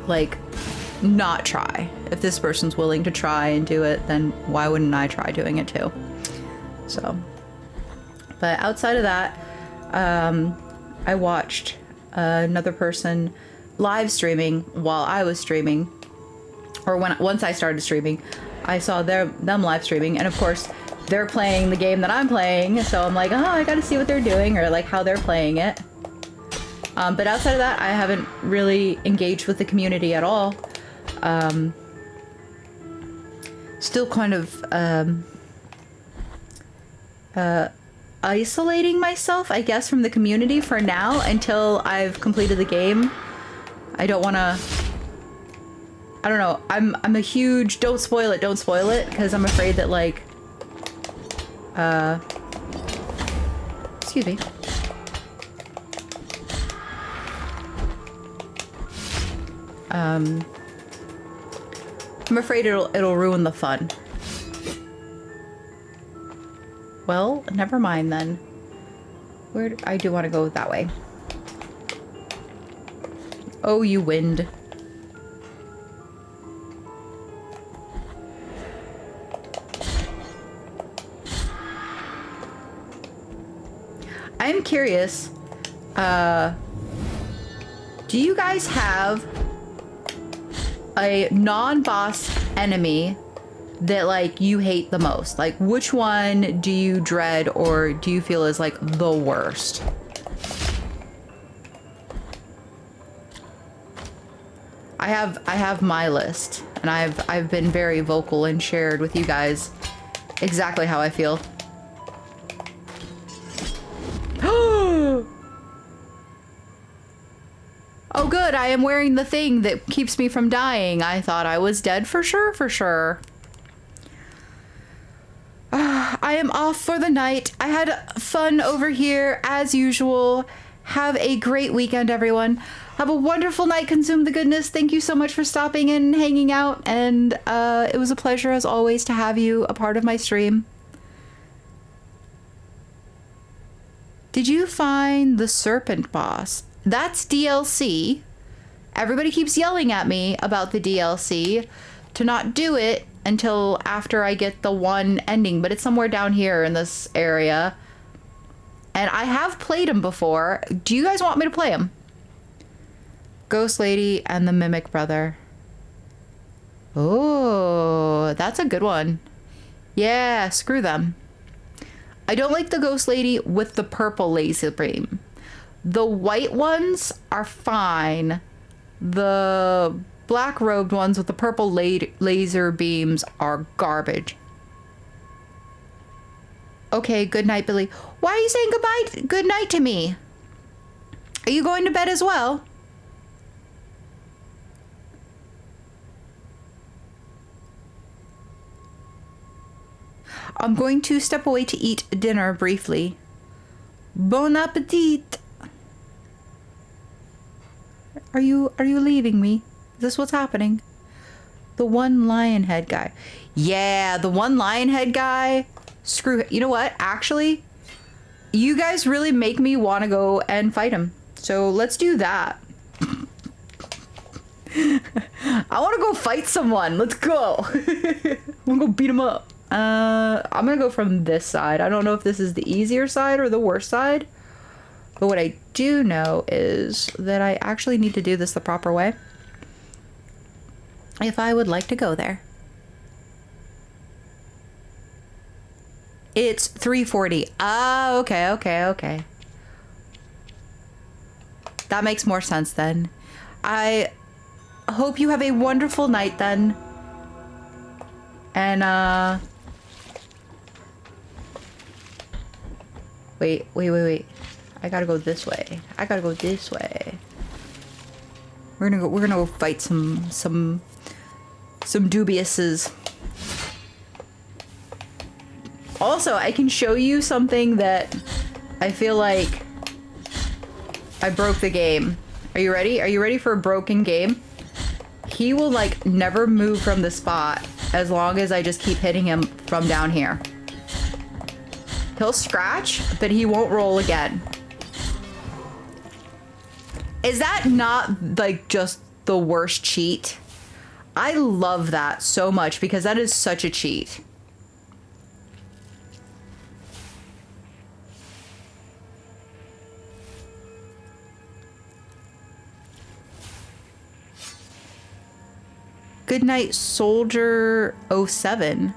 like not try? If this person's willing to try and do it, then why wouldn't I try doing it too? So, but outside of that, I watched another person live streaming while I was streaming, or once I started streaming, I saw them live streaming, and of course they're playing the game that I'm playing, so I'm like, oh, I gotta see what they're doing or like how they're playing it. But outside of that, I haven't really engaged with the community at all. Still kind of isolating myself, I guess, from the community for now until I've completed the game. I don't want to. I don't know. I'm a huge don't spoil it, because I'm afraid that like excuse me. I'm afraid it'll ruin the fun. Well, never mind then. I do want to go that way. Oh, you wind. I'm curious, do you guys have a non-boss enemy that like you hate the most? Like, which one do you dread or do you feel is like the worst? I have my list, and I've been very vocal and shared with you guys exactly how I feel. Oh good, I am wearing the thing that keeps me from dying. I thought I was dead for sure. I am off for the night. I had fun over here as usual. Have a great weekend, everyone. Have a wonderful night. Consume the goodness. Thank you so much for stopping in and hanging out. And it was a pleasure, as always, to have you a part of my stream. Did you find the serpent boss? That's DLC. Everybody keeps yelling at me about the DLC to not do it until after I get the one ending, but it's somewhere down here in this area. And I have played him before. Do you guys want me to play him? Ghost Lady and the Mimic Brother. Oh, that's a good one. Yeah, screw them. I don't like the ghost lady with the purple laser beam. The white ones are fine. The black robed ones with the purple laser beams are garbage. Okay, good night, Billy. Why are you saying goodbye? Good night to me. Are you going to bed as well? I'm going to step away to eat dinner briefly. Bon appetit. Are you leaving me? Is this what's happening? The one lion head guy. Yeah, the one lion head guy. Screw it. You know what? Actually, you guys really make me want to go and fight him. So let's do that. I want to go fight someone. Let's go. I'm gonna go beat him up. I'm gonna go from this side. I don't know if this is the easier side or the worst side. But what I do know is that I actually need to do this the proper way if I would like to go there. It's 3:40. Ah, okay. That makes more sense then. I hope you have a wonderful night then. And, Wait. I gotta go this way. We're gonna go fight some dubiouses. Also, I can show you something that I feel like I broke the game. Are you ready? Are you ready for a broken game? He will like never move from the spot as long as I just keep hitting him from down here. He'll scratch, but he won't roll again. Is that not like just the worst cheat? I love that so much because that is such a cheat. Good night, Soldier 07.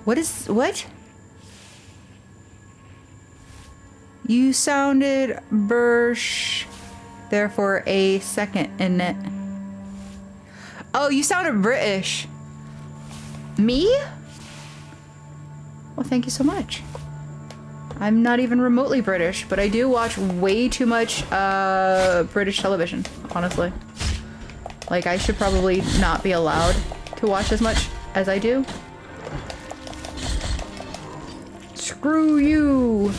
What? You sounded Bursh there for a second, in it. Oh, you sounded British. Me? Well, thank you so much. I'm not even remotely British, but I do watch way too much British television, honestly. Like, I should probably not be allowed to watch as much as I do. Screw you!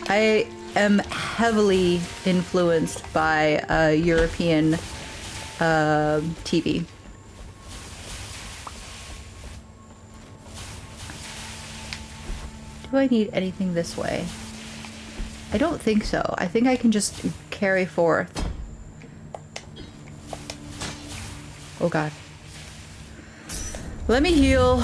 I am heavily influenced by European TV. Do I need anything this way? I don't think so. I think I can just carry forth. Oh god. Let me heal.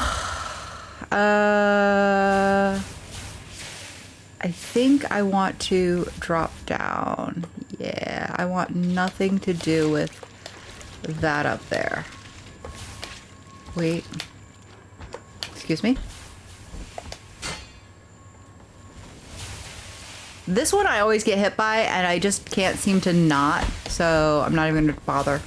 I think I want to drop down. Yeah, I want nothing to do with that up there. Wait. Excuse me? This one I always get hit by, and I just can't seem to not, so I'm not even gonna bother.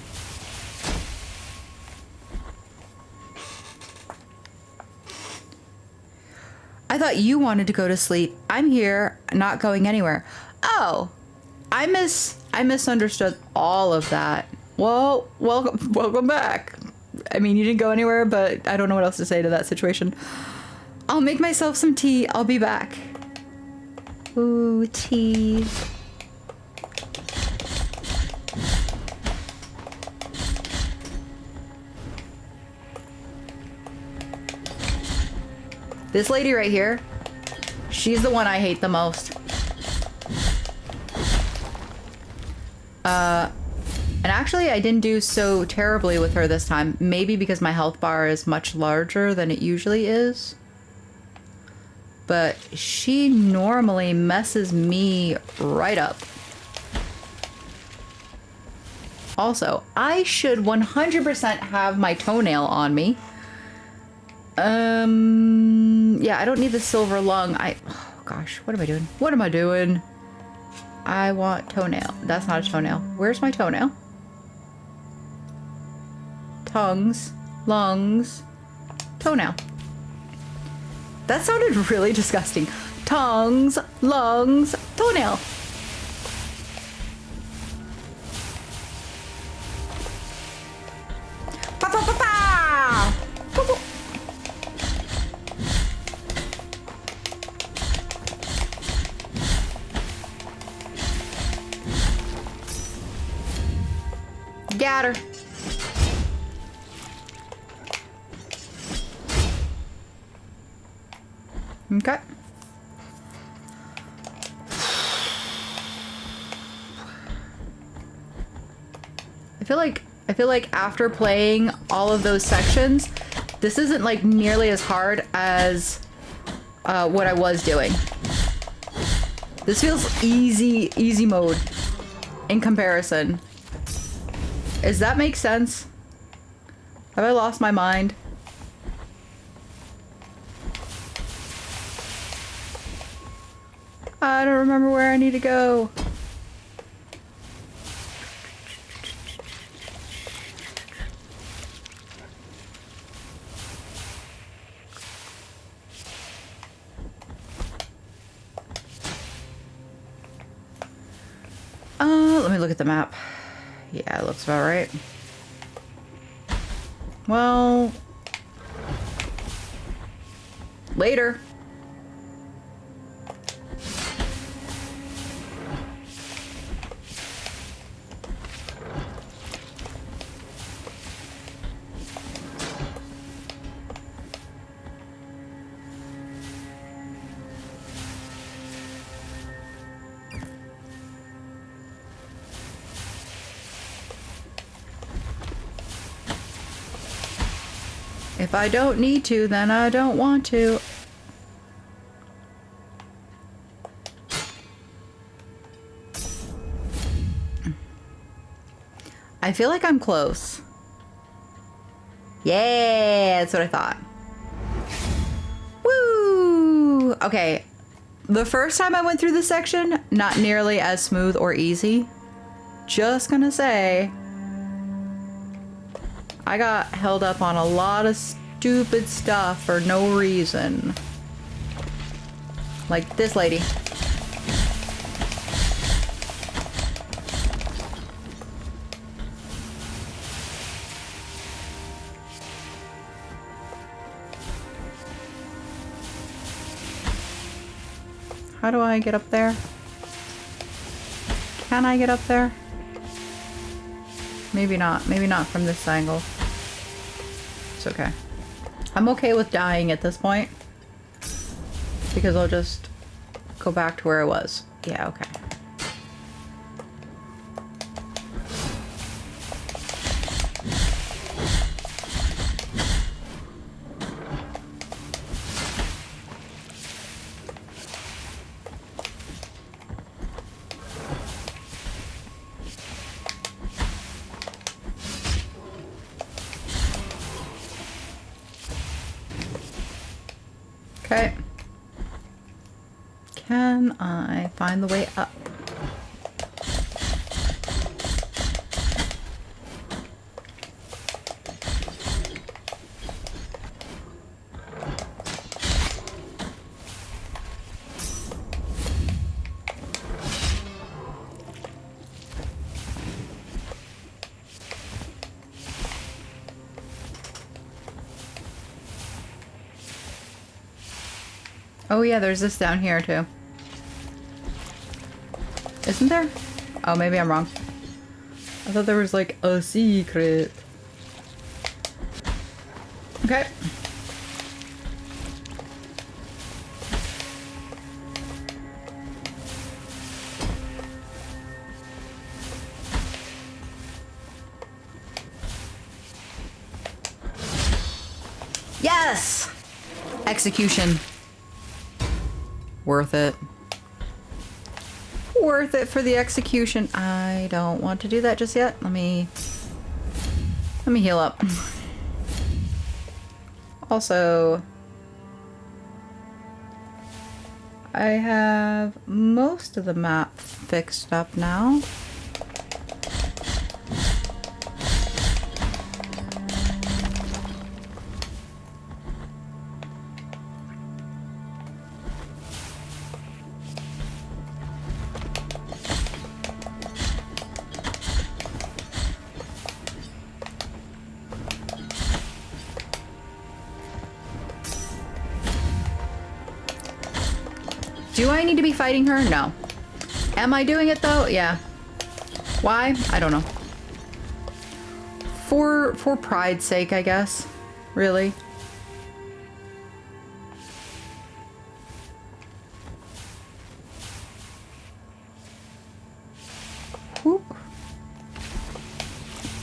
I thought you wanted to go to sleep. I'm here, not going anywhere. Oh, I misunderstood all of that. Well, welcome back. I mean, you didn't go anywhere, but I don't know what else to say to that situation. I'll make myself some tea. I'll be back. Ooh, tea. This lady right here, she's the one I hate the most. And actually I didn't do so terribly with her this time. Maybe because my health bar is much larger than it usually is. But she normally messes me right up. Also, I should 100% have my toenail on me. Yeah, I don't need the silver lung. Oh gosh, what am I doing? What am I doing? I want toenail. That's not a toenail. Where's my toenail? Tongues, lungs, toenail. That sounded really disgusting. Tongues, lungs, toenail. Pa pa pa pa! Boop, boop. Got her. Okay. I feel like after playing all of those sections, this isn't like nearly as hard as what I was doing. This feels easy mode in comparison. Does that make sense? Have I lost my mind? I don't remember where I need to go. Let me look at the map. Yeah, it looks about right. Well, later. If I don't need to, then I don't want to. I feel like I'm close. Yeah, that's what I thought. Woo! Okay, the first time I went through this section, not nearly as smooth or easy. Just gonna say, I got held up on a lot of stupid stuff for no reason. Like this lady. How do I get up there? Can I get up there? Maybe not. Maybe not from this angle. It's okay. I'm okay with dying at this point, because I'll just go back to where I was. Yeah, okay. Okay. Can I find the way up? Oh yeah, there's this down here too. Isn't there? Oh, maybe I'm wrong. I thought there was like a secret. Okay. Yes! Execution. Worth it. worth it for the execution. I don't want to do that just yet. Let me heal up. Also, I have most of the map fixed up now. Do I need to be fighting her? No. Am I doing it though? Yeah. Why? I don't know. For pride's sake, I guess. Really. Whoop.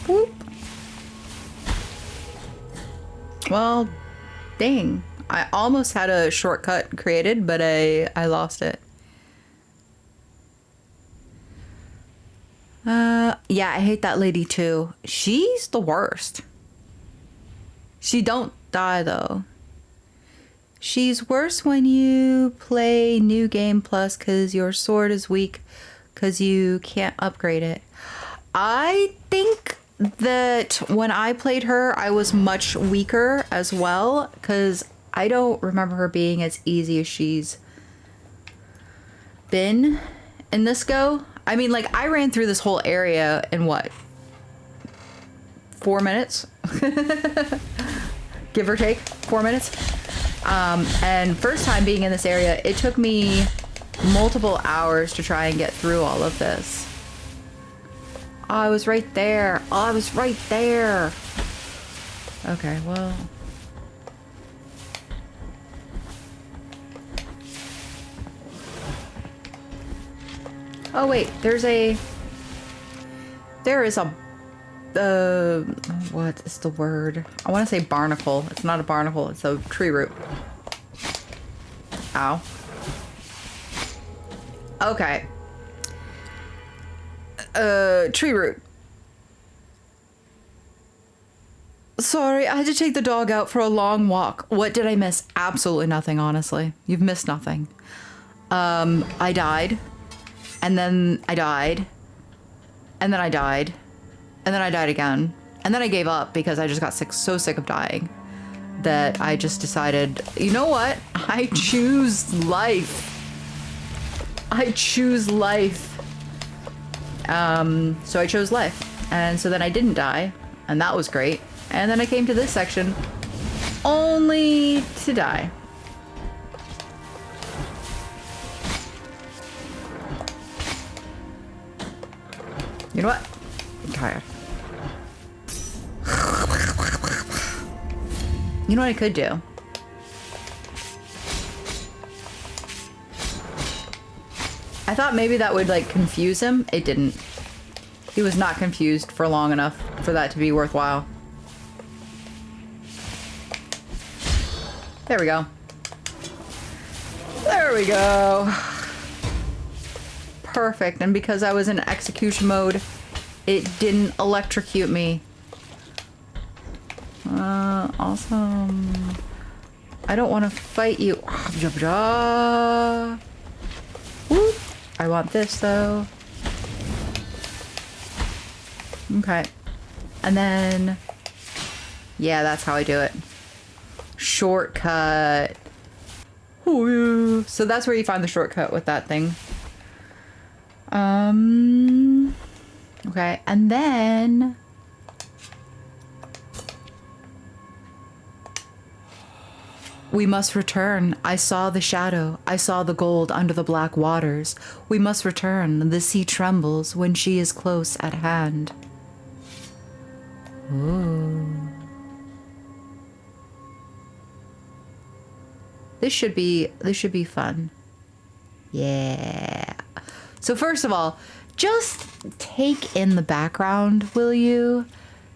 Whoop. Well, dang. I almost had a shortcut created, but I lost it. Yeah, I hate that lady too. She's the worst. She don't die though. She's worse when you play New Game Plus because your sword is weak because you can't upgrade it. I think that when I played her, I was much weaker as well because I don't remember her being as easy as she's been in this go. I mean, like, I ran through this whole area in what? 4 minutes? Give or take 4 minutes. And first time being in this area, it took me multiple hours to try and get through all of this. Oh, I was right there. Oh, I was right there. Okay, well. Oh wait, there is a, what is the word? I want to say barnacle. It's not a barnacle, it's a tree root. Ow. Okay. Tree root. Sorry, I had to take the dog out for a long walk. What did I miss? Absolutely nothing, honestly. You've missed nothing. I died. And then I died. And then I died. And then I died again. And then I gave up because I just got so sick of dying that I just decided, you know what? I choose life. I choose life. So I chose life. And so then I didn't die. And that was great. And then I came to this section only to die. You know what? I'm tired. You know what I could do? I thought maybe that would, like, confuse him. It didn't. He was not confused for long enough for that to be worthwhile. There we go. There we go. Perfect. And because I was in execution mode, it didn't electrocute me. Awesome. I don't want to fight you. Whoop. I want this though. Okay. And then, yeah, that's how I do it. Shortcut. Ooh. So that's where you find the shortcut with that thing. Okay, and then we must return. I saw the shadow. I saw the gold under the black waters. We must return. The sea trembles when she is close at hand. Ooh. This should be fun. Yeah. So first of all, just take in the background, will you?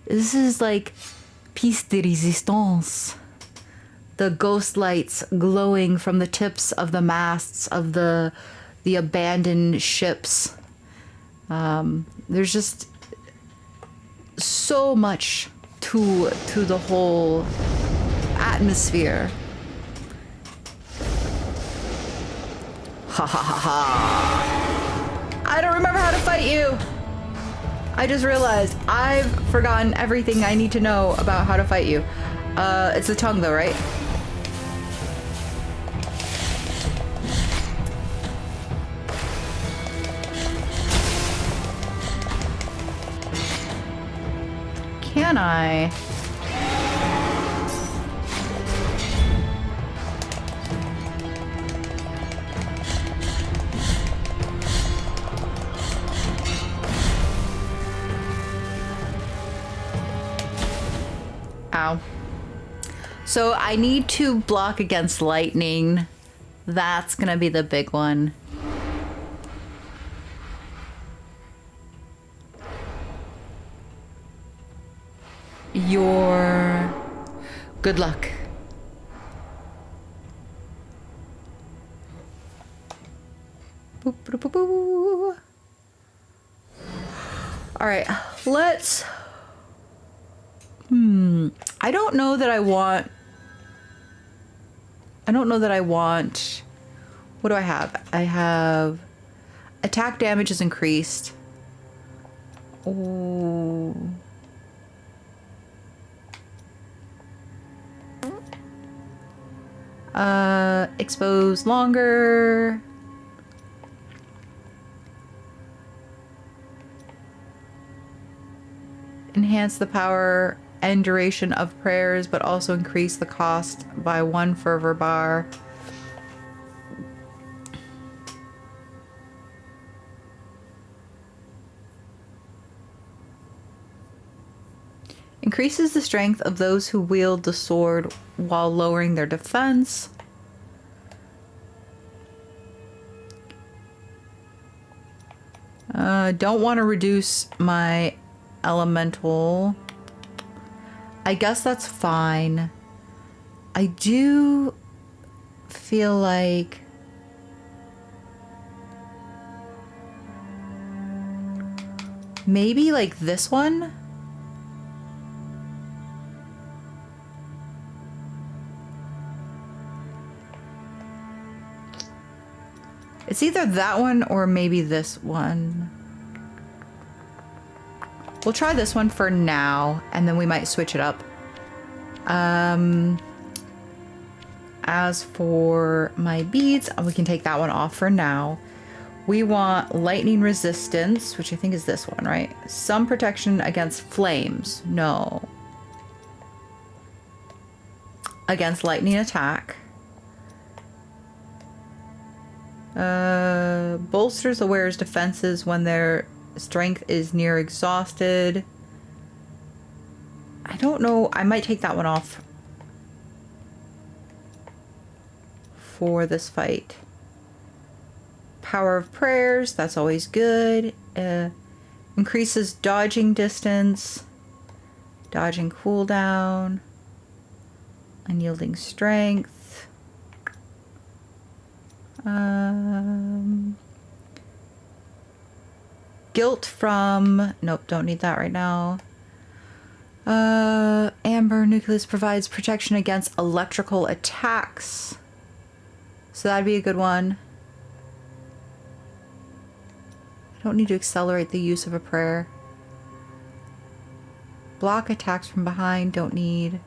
This is like pièce de résistance. The ghost lights glowing from the tips of the masts of the the abandoned ships. There's just so much to the whole atmosphere. Ha ha ha ha. I don't remember how to fight you. I just realized I've forgotten everything I need to know about how to fight you. It's the tongue though, right? Can I? Ow. So I need to block against lightning. That's gonna be the big one. Your good luck. Boop, boop, boop, boop. All right, let's. I don't know that I want. What do I have? I have attack damage is increased. Oh. Expose longer. Enhance the power and duration of prayers, but also increase the cost by 1 fervor bar. Increases the strength of those who wield the sword while lowering their defense. Don't want to reduce my elemental. I guess that's fine. I do feel like maybe like this one. It's either that one or maybe this one. We'll try this one for now, and then we might switch it up. As for my beads, we can take that one off for now. We want lightning resistance, which I think is this one, right? Some protection against flames. No. Against lightning attack. Bolsters the wearer's defenses when their strength is near exhausted. I don't know. I might take that one off for this fight. Power of prayers. That's always good. Increases dodging distance. Dodging cooldown. Unyielding strength. Guilt from... Nope, don't need that right now. Amber Nucleus provides protection against electrical attacks. So that'd be a good one. I don't need to accelerate the use of a prayer. Block attacks from behind, don't need.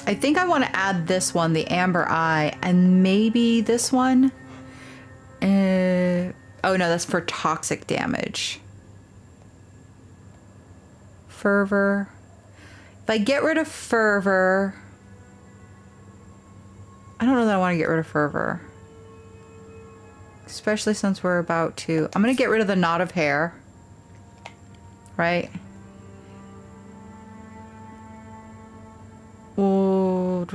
I think I want to add this one, the Amber Eye, and maybe this one. Oh no, that's for toxic damage. Fervor. If I get rid of Fervor... I don't know that I want to get rid of Fervor. Especially since we're about to... I'm going to get rid of the knot of hair. Right? Oh,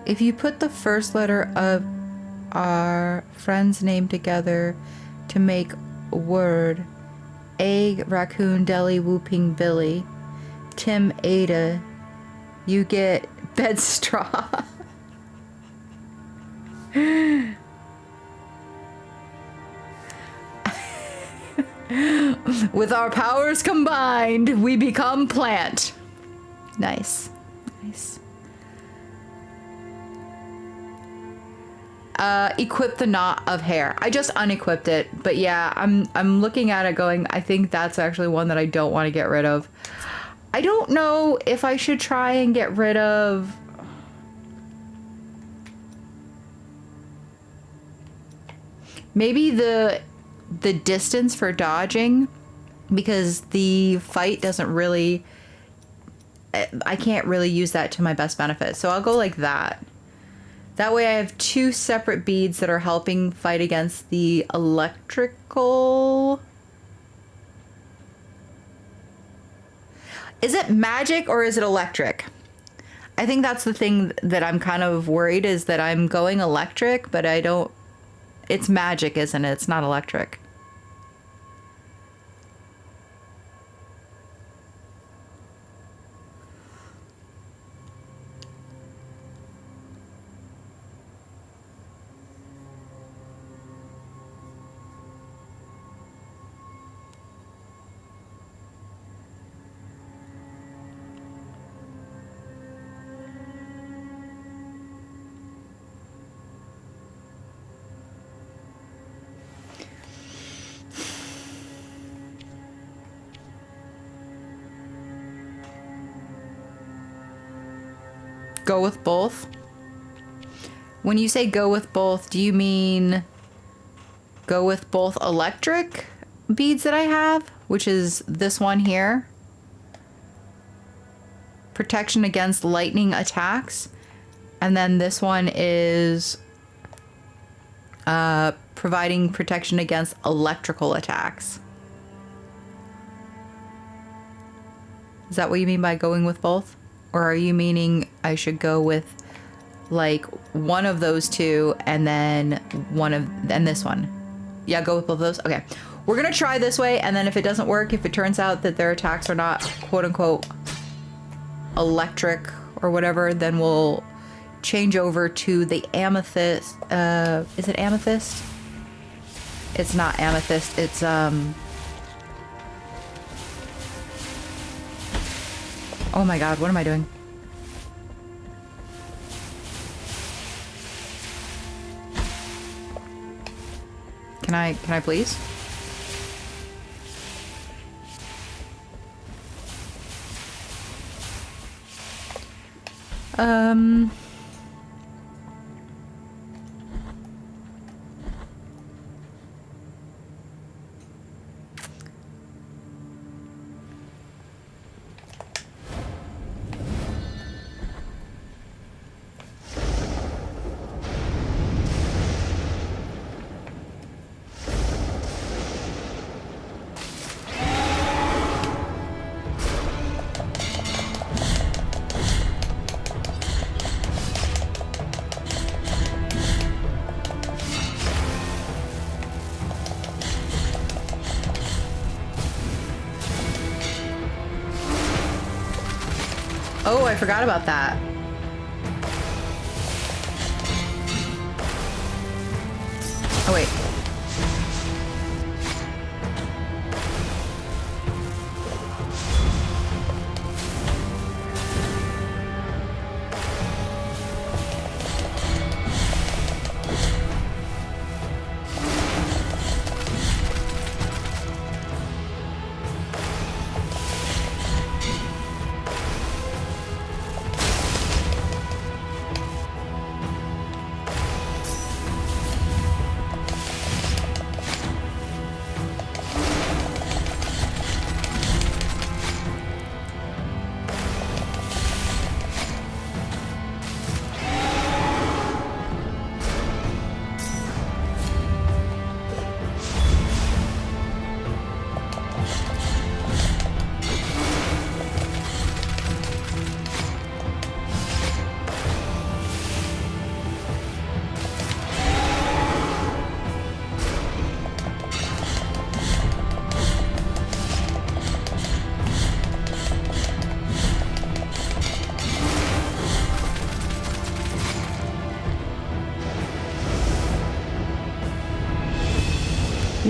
If you put the first letter of our friend's name together to make a word, egg, raccoon, deli, whooping, Billy, Tim, Ada, you get bed straw. With our powers combined, we become plant. Nice. Nice. Equip the knot of hair. I just unequipped it, but yeah, I'm looking at it going, I think that's actually one that I don't want to get rid of. I don't know if I should try and get rid of... maybe the distance for dodging, because the fight doesn't really... I can't really use that to my best benefit. So I'll go like that. That way I have two separate beads that are helping fight against the electrical... Is it magic or is it electric? I think that's the thing that I'm kind of worried, is that I'm going electric, but I don't... It's magic, isn't it? It's not electric. Go with both? When you say go with both, do you mean go with both electric beads that I have, which is this one here? Protection against lightning attacks. And then this one is providing protection against electrical attacks. Is that what you mean by going with both? Or are you meaning I should go with like one of those two and then this one? Yeah, go with both of those. Okay. We're going to try this way, and then if it doesn't work, if it turns out that their attacks are not quote unquote electric or whatever, then we'll change over to the amethyst. Is it amethyst? It's not amethyst. It's oh my god, what am I doing? Can I please? Oh, I forgot about that. Oh, wait.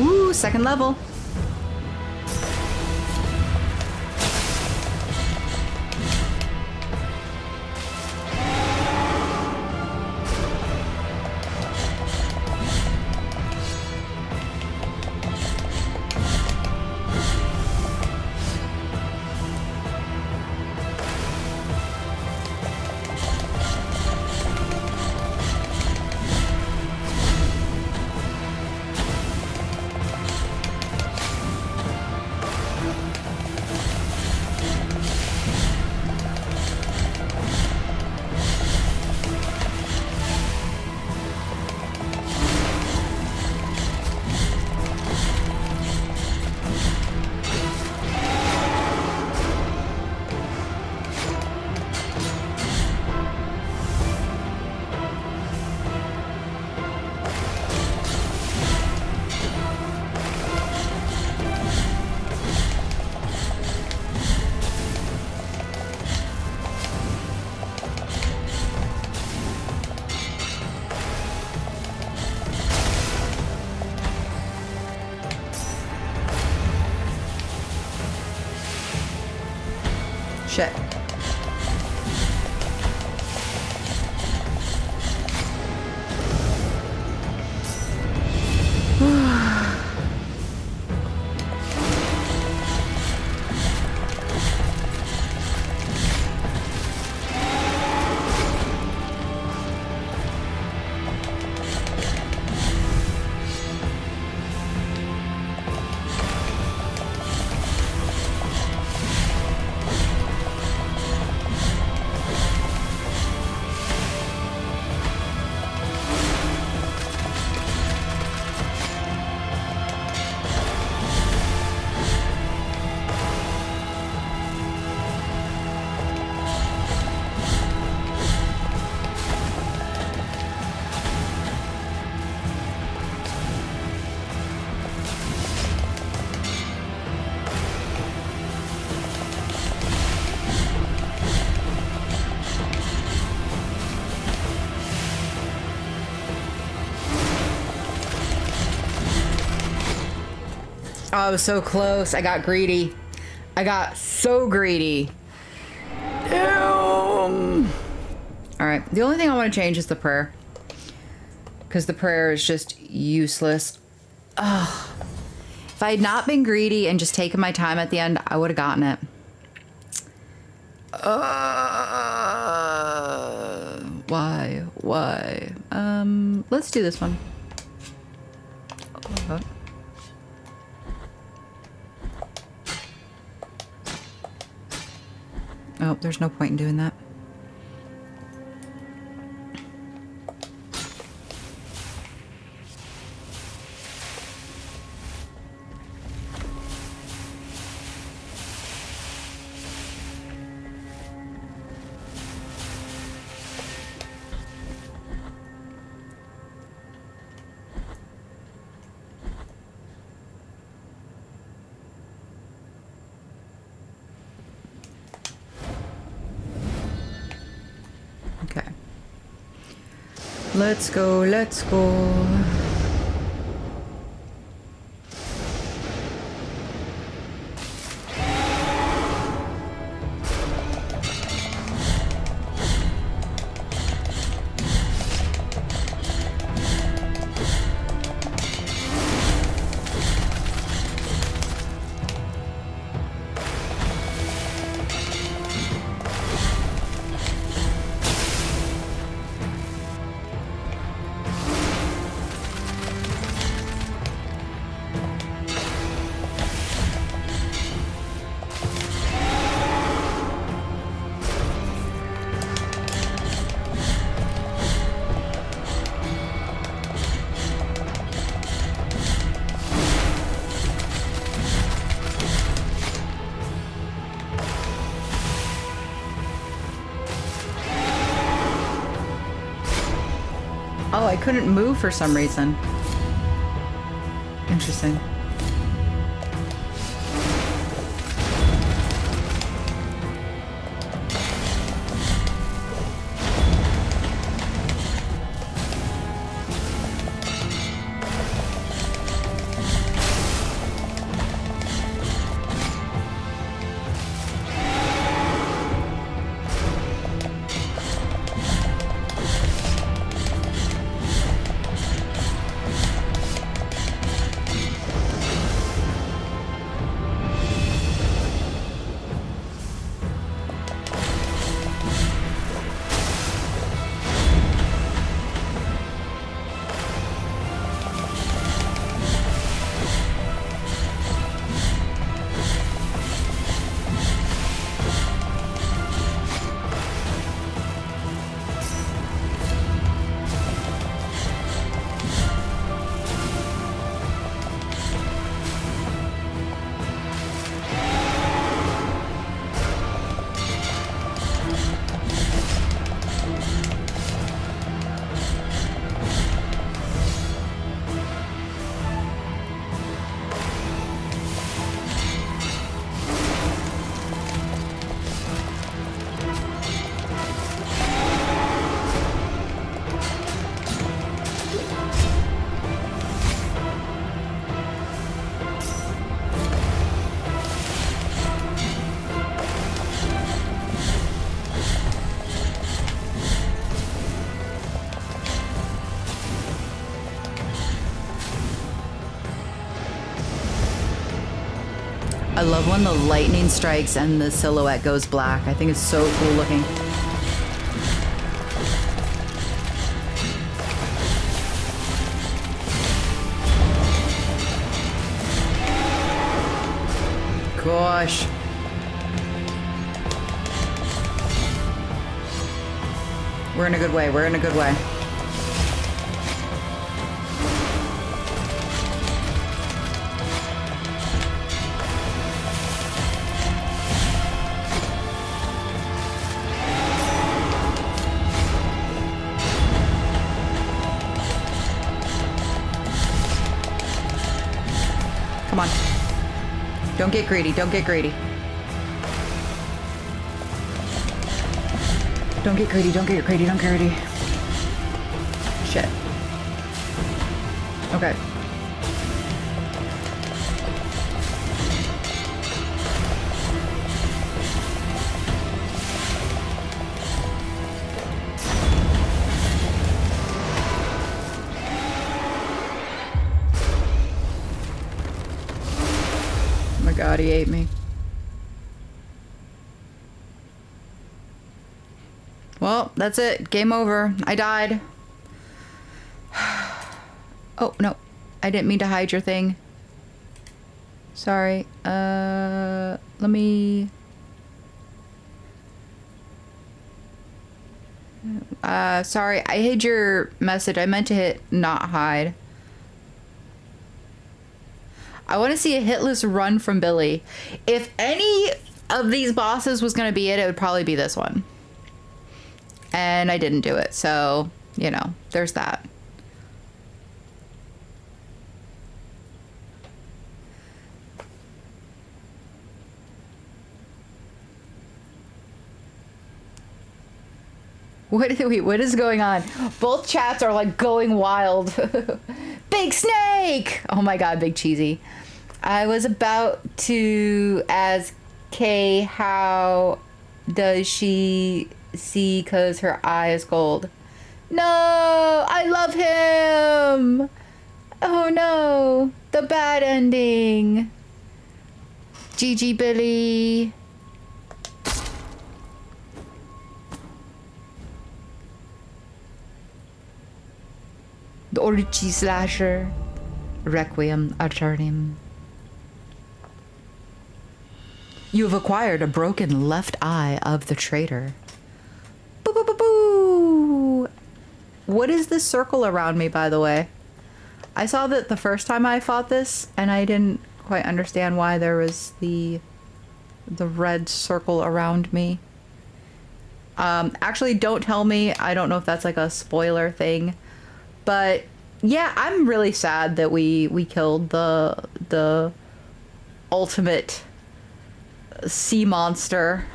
Ooh, second level. Shit. Oh, I was so close. I got greedy. I got so greedy. Damn. All right. The only thing I want to change is the prayer. Because the prayer is just useless. Ugh. If I had not been greedy and just taken my time at the end, I would have gotten it. Why? Why? Let's do this one. Oh, there's no point in doing that. Okay. Let's go, let's go. Oh, I couldn't move for some reason. Interesting. I love when the lightning strikes and the silhouette goes black. I think it's so cool looking. Gosh. We're in a good way. We're in a good way. Come on. Don't get greedy. Don't get greedy. Don't get greedy. Don't get greedy. Don't get greedy. Shit. Okay. Oh my god, he ate me. Well, that's it. Game over. I died. Oh, no. I didn't mean to hide your thing. Sorry. Let me... sorry. I hid your message. I meant to hit not hide. I want to see a hitless run from Billy. If any of these bosses was going to be it, it would probably be this one. And I didn't do it, so, you know, there's that. What is going on? Both chats are like going wild. Big Snake! Oh my god, Big Cheesy. I was about to ask Kay, how does she see because her eye is gold? No, I love him. Oh no, the bad ending. GG Billy. The Orchi Slasher. Requiem Aeternam. You have acquired a broken left eye of the traitor. Boo boo boo boo! What is this circle around me, by the way? I saw that the first time I fought this, and I didn't quite understand why there was the red circle around me. Actually, don't tell me. I don't know if that's like a spoiler thing. But yeah, I'm really sad that we killed the ultimate sea monster.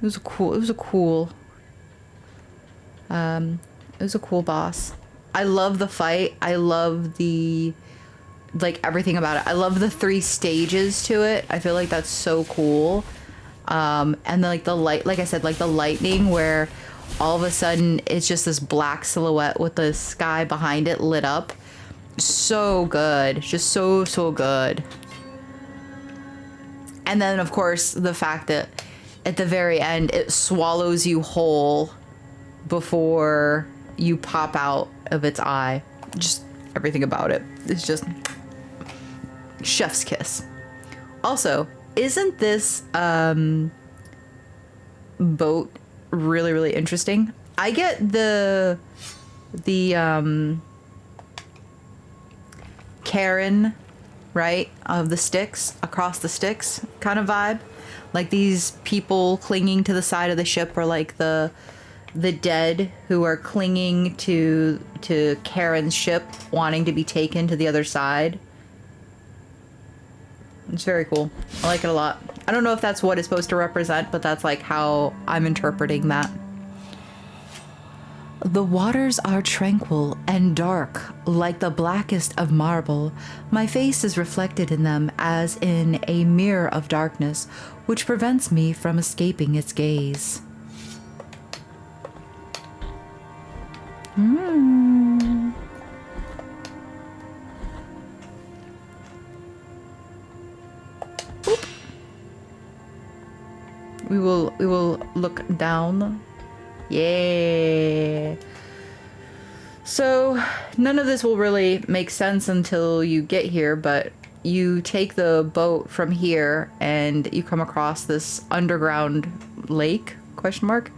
It was a cool boss. I love the fight. I love the, like, everything about it. I love the 3 stages to it. I feel like that's so cool. And then, like, the light, like I said, like the lightning where all of a sudden it's just this black silhouette with the sky behind it lit up. So good. Just so good. And then, of course, the fact that at the very end it swallows you whole before you pop out of its eye. Just everything about it. It's just chef's kiss. Also, isn't this boat really interesting? I get the Karen, right, of the sticks, across the sticks kind of vibe. Like these people clinging to the side of the ship are like the dead who are clinging to Karen's ship, wanting to be taken to the other side. It's very cool. I like it a lot. I don't know if that's what it's supposed to represent, but that's like how I'm interpreting that. The waters are tranquil and dark, like the blackest of marble. My face is reflected in them as in a mirror of darkness, which prevents me from escaping its gaze. we will look down. Yeah. So none of this will really make sense until you get here, but you take the boat from here and you come across this underground lake, question mark,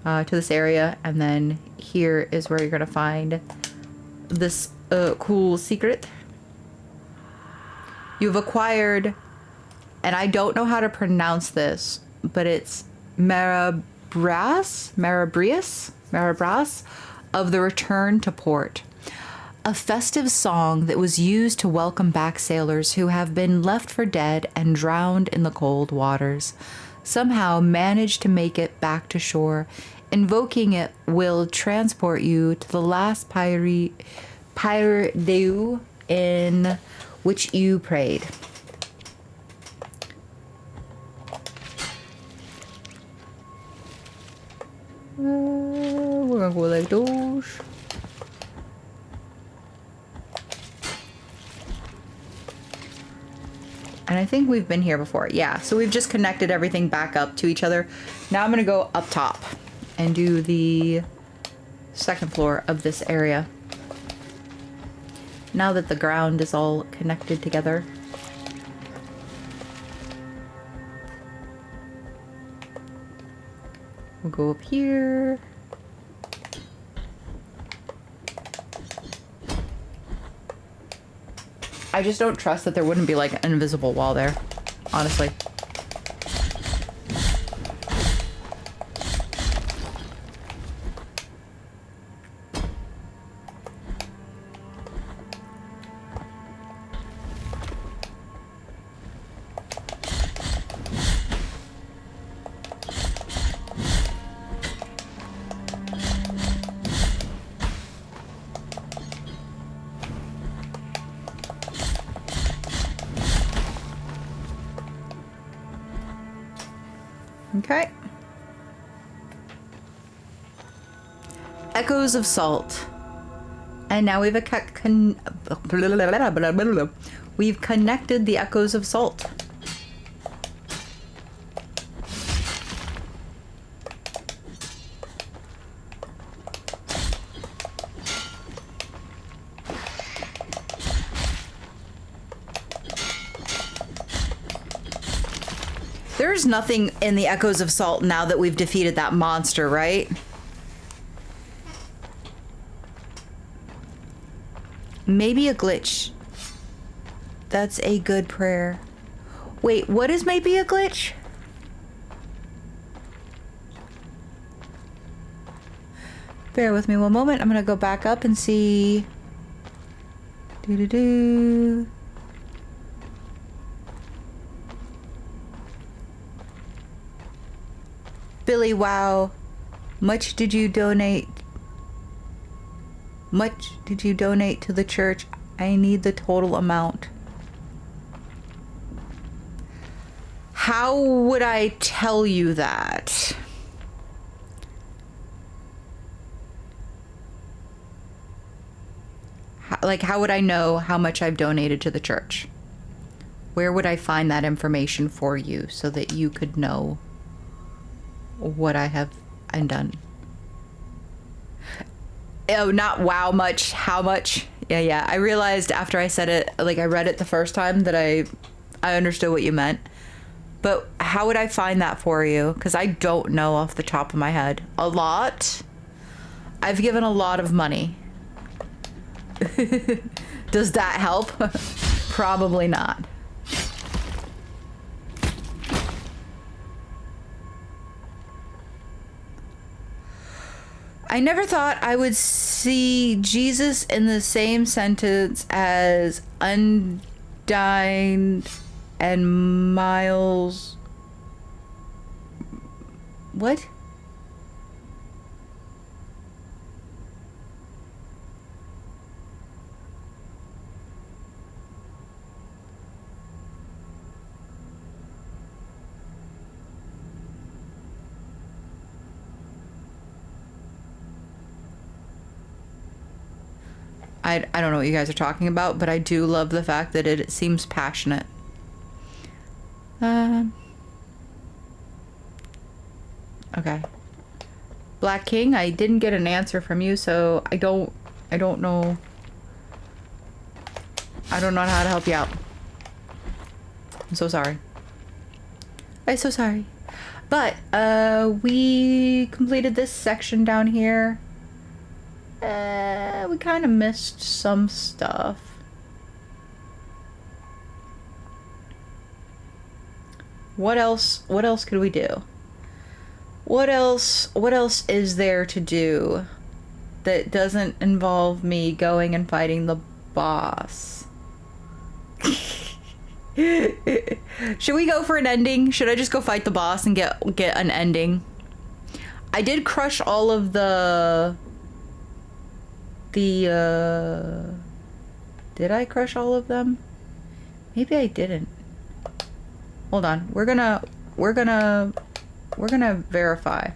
to this area, and then here is where you're gonna find this cool secret. You've acquired, and I don't know how to pronounce this, but it's Marabrias of the Return to Port. A festive song that was used to welcome back sailors who have been left for dead and drowned in the cold waters. Somehow managed to make it back to shore. Invoking it will transport you to the last pyre deu in which you prayed. We're gonna go like those. And I think we've been here before. Yeah, so we've just connected everything back up to each other. Now I'm gonna go up top and do the second floor of this area. Now that the ground is all connected together. We'll go up here. I just don't trust that there wouldn't be like an invisible wall there, honestly. Okay. Echoes of Salt. And now we've we've connected the Echoes of Salt. There's nothing in the Echoes of Salt now that we've defeated that monster, right? Maybe a glitch. That's a good prayer. Wait, what is maybe a glitch? Bear with me one moment. I'm gonna go back up and see. Doo-doo-doo. Billy, wow. Much did you donate to the church? I need the total amount. How would I tell you that? How would I know how much I've donated to the church? Where would I find that information for you so that you could know what I have done? Oh, not wow much, how much? Yeah. I realized after I said it, like I read it the first time, that I understood what you meant. But how would I find that for you? Because I don't know off the top of my head. A lot? I've given a lot of money. Does that help? Probably not. I never thought I would see Jesus in the same sentence as Undyne and Miles. What? I don't know what you guys are talking about, but I do love the fact that it seems passionate. Okay. Black King, I didn't get an answer from you, so I don't know. I don't know how to help you out. I'm so sorry. I'm so sorry. But, we completed this section down here. We kind of missed some stuff. What else could we do? What else is there to do that doesn't involve me going and fighting the boss? Should we go for an ending? Should I just go fight the boss and get an ending? I did crush all of the did I crush all of them? Maybe I didn't. Hold on. We're gonna verify.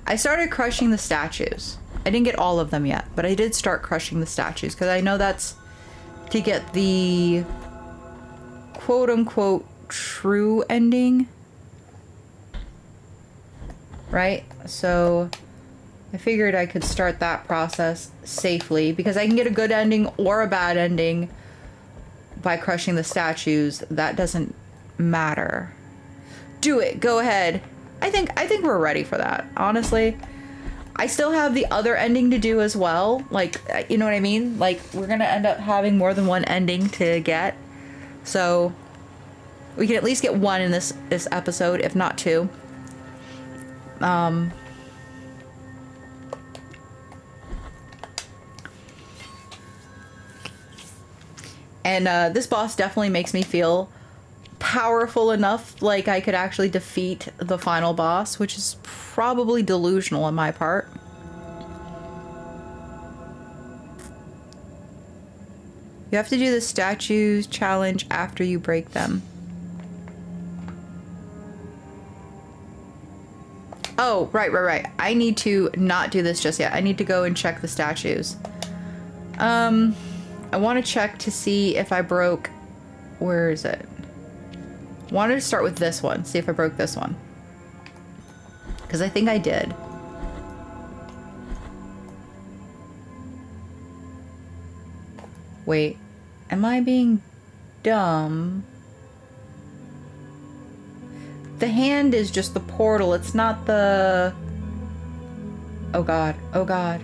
I started crushing the statues. I didn't get all of them yet, but I did start crushing the statues because I know that's to get the quote-unquote true ending, right? So I figured I could start that process safely because I can get a good ending or a bad ending by crushing the statues. That doesn't matter. Do it. Go ahead. I think we're ready for that, honestly. I still have the other ending to do as well. Like, you know what I mean? Like, we're gonna end up having more than one ending to get. So we can at least get one in this episode, if not two. And this boss definitely makes me feel powerful enough like I could actually defeat the final boss, which is probably delusional on my part. You have to do the statues challenge after you break them. Oh, right. I need to not do this just yet. I need to go and check the statues. I want to check to see if I broke... Where is it? Wanted to start with this one. See if I broke this one. Because I think I did. Wait. Am I being dumb? The hand is just the portal. It's not the... Oh god. Oh god.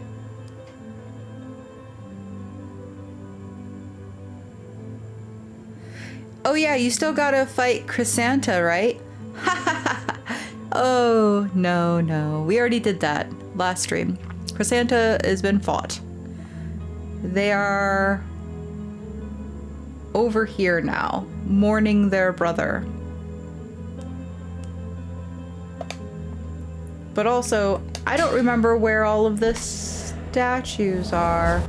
Oh yeah, you still gotta fight Chrysanta, right? Oh, no. We already did that last stream. Chrysanta has been fought. They are over here now, mourning their brother. But also, I don't remember where all of the statues are.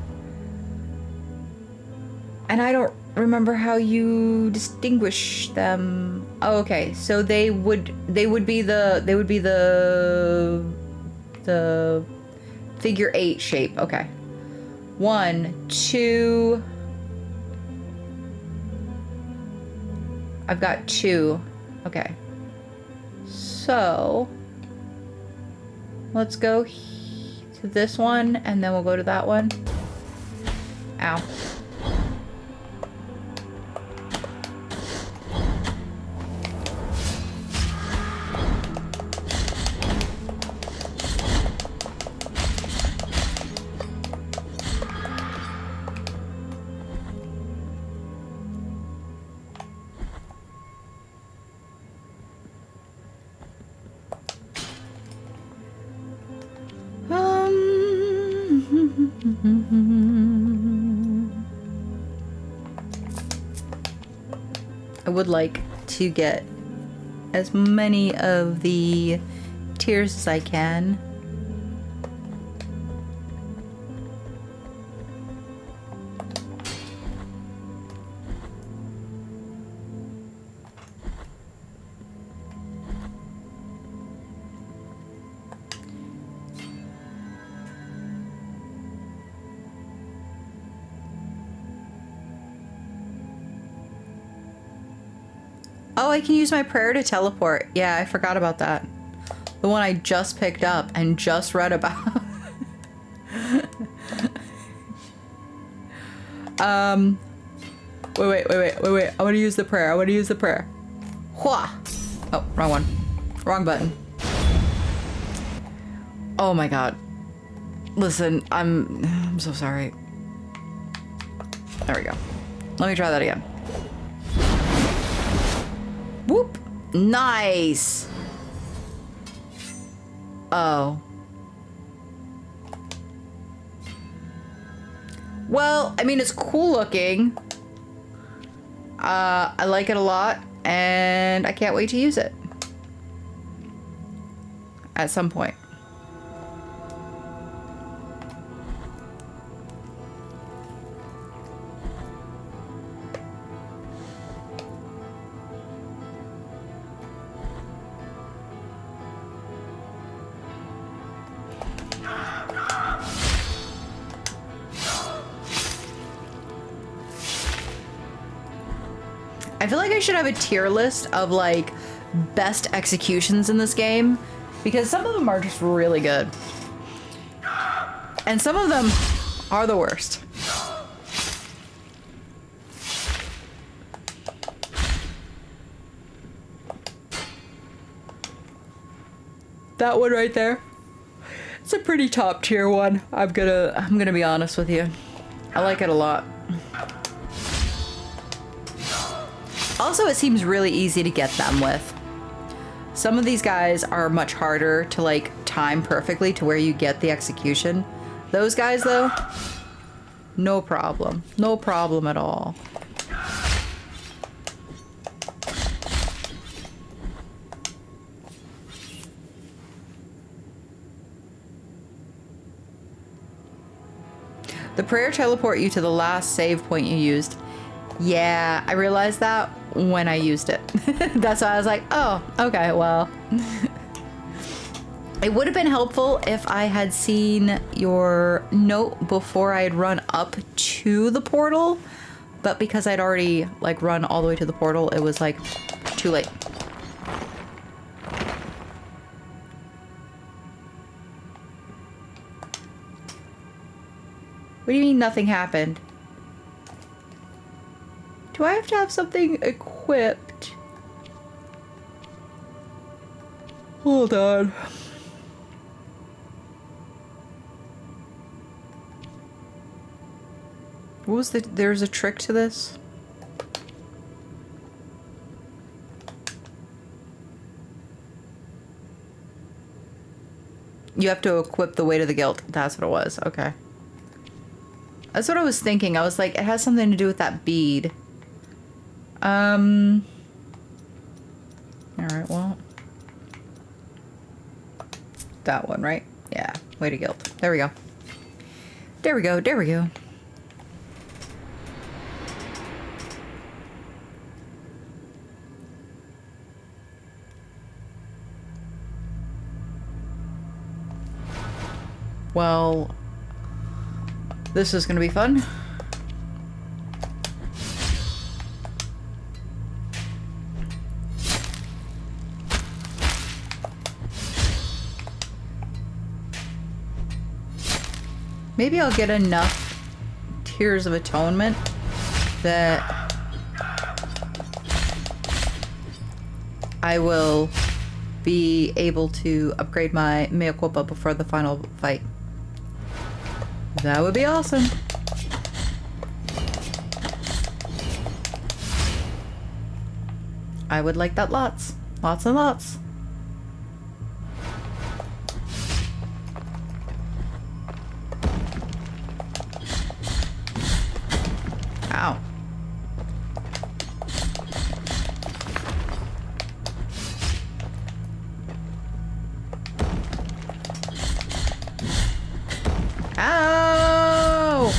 And I don't remember how you distinguish them. Oh, okay. So they would be the figure 8 shape. Okay. 1, 2. I've got 2. Okay. So let's go to this one and then we'll go to that one. Ow. I would like to get as many of the tears as I can. Oh, I can use my prayer to teleport. Yeah, I forgot about that. The one I just picked up and just read about. Wait. I want to use the prayer. Hua! Oh, wrong one. Wrong button. Oh my god. Listen, I'm so sorry. There we go. Let me try that again. Whoop! Nice! Oh. Well, I mean, it's cool looking. I like it a lot, and I can't wait to use it. At some point. I feel like I should have a tier list of like best executions in this game, because some of them are just really good. And some of them are the worst. That one right there. It's a pretty top tier one. I'm gonna be honest with you. I like it a lot. Also, it seems really easy to get them with. Some of these guys are much harder to like time perfectly to where you get the execution. Those guys though, no problem. No problem at all. The prayer teleport you to the last save point you used. Yeah, I realized that when I used it. That's why I was like, oh, okay, well. It would have been helpful if I had seen your note before I had run up to the portal, but because I'd already like run all the way to the portal, it was like too late. What do you mean nothing happened? Do I have to have something equipped? Hold on. What was there's a trick to this? You have to equip the weight of the guilt. That's what it was. Okay. That's what I was thinking. I was like, it has something to do with that bead. Alright, well. That one, right? Yeah. Weight of guilt. There we go. There we go. There we go. Well, this is gonna be fun. Maybe I'll get enough Tears of Atonement that I will be able to upgrade my mea culpa before the final fight. That would be awesome. I would like that lots. Lots and lots. Ow. Ow!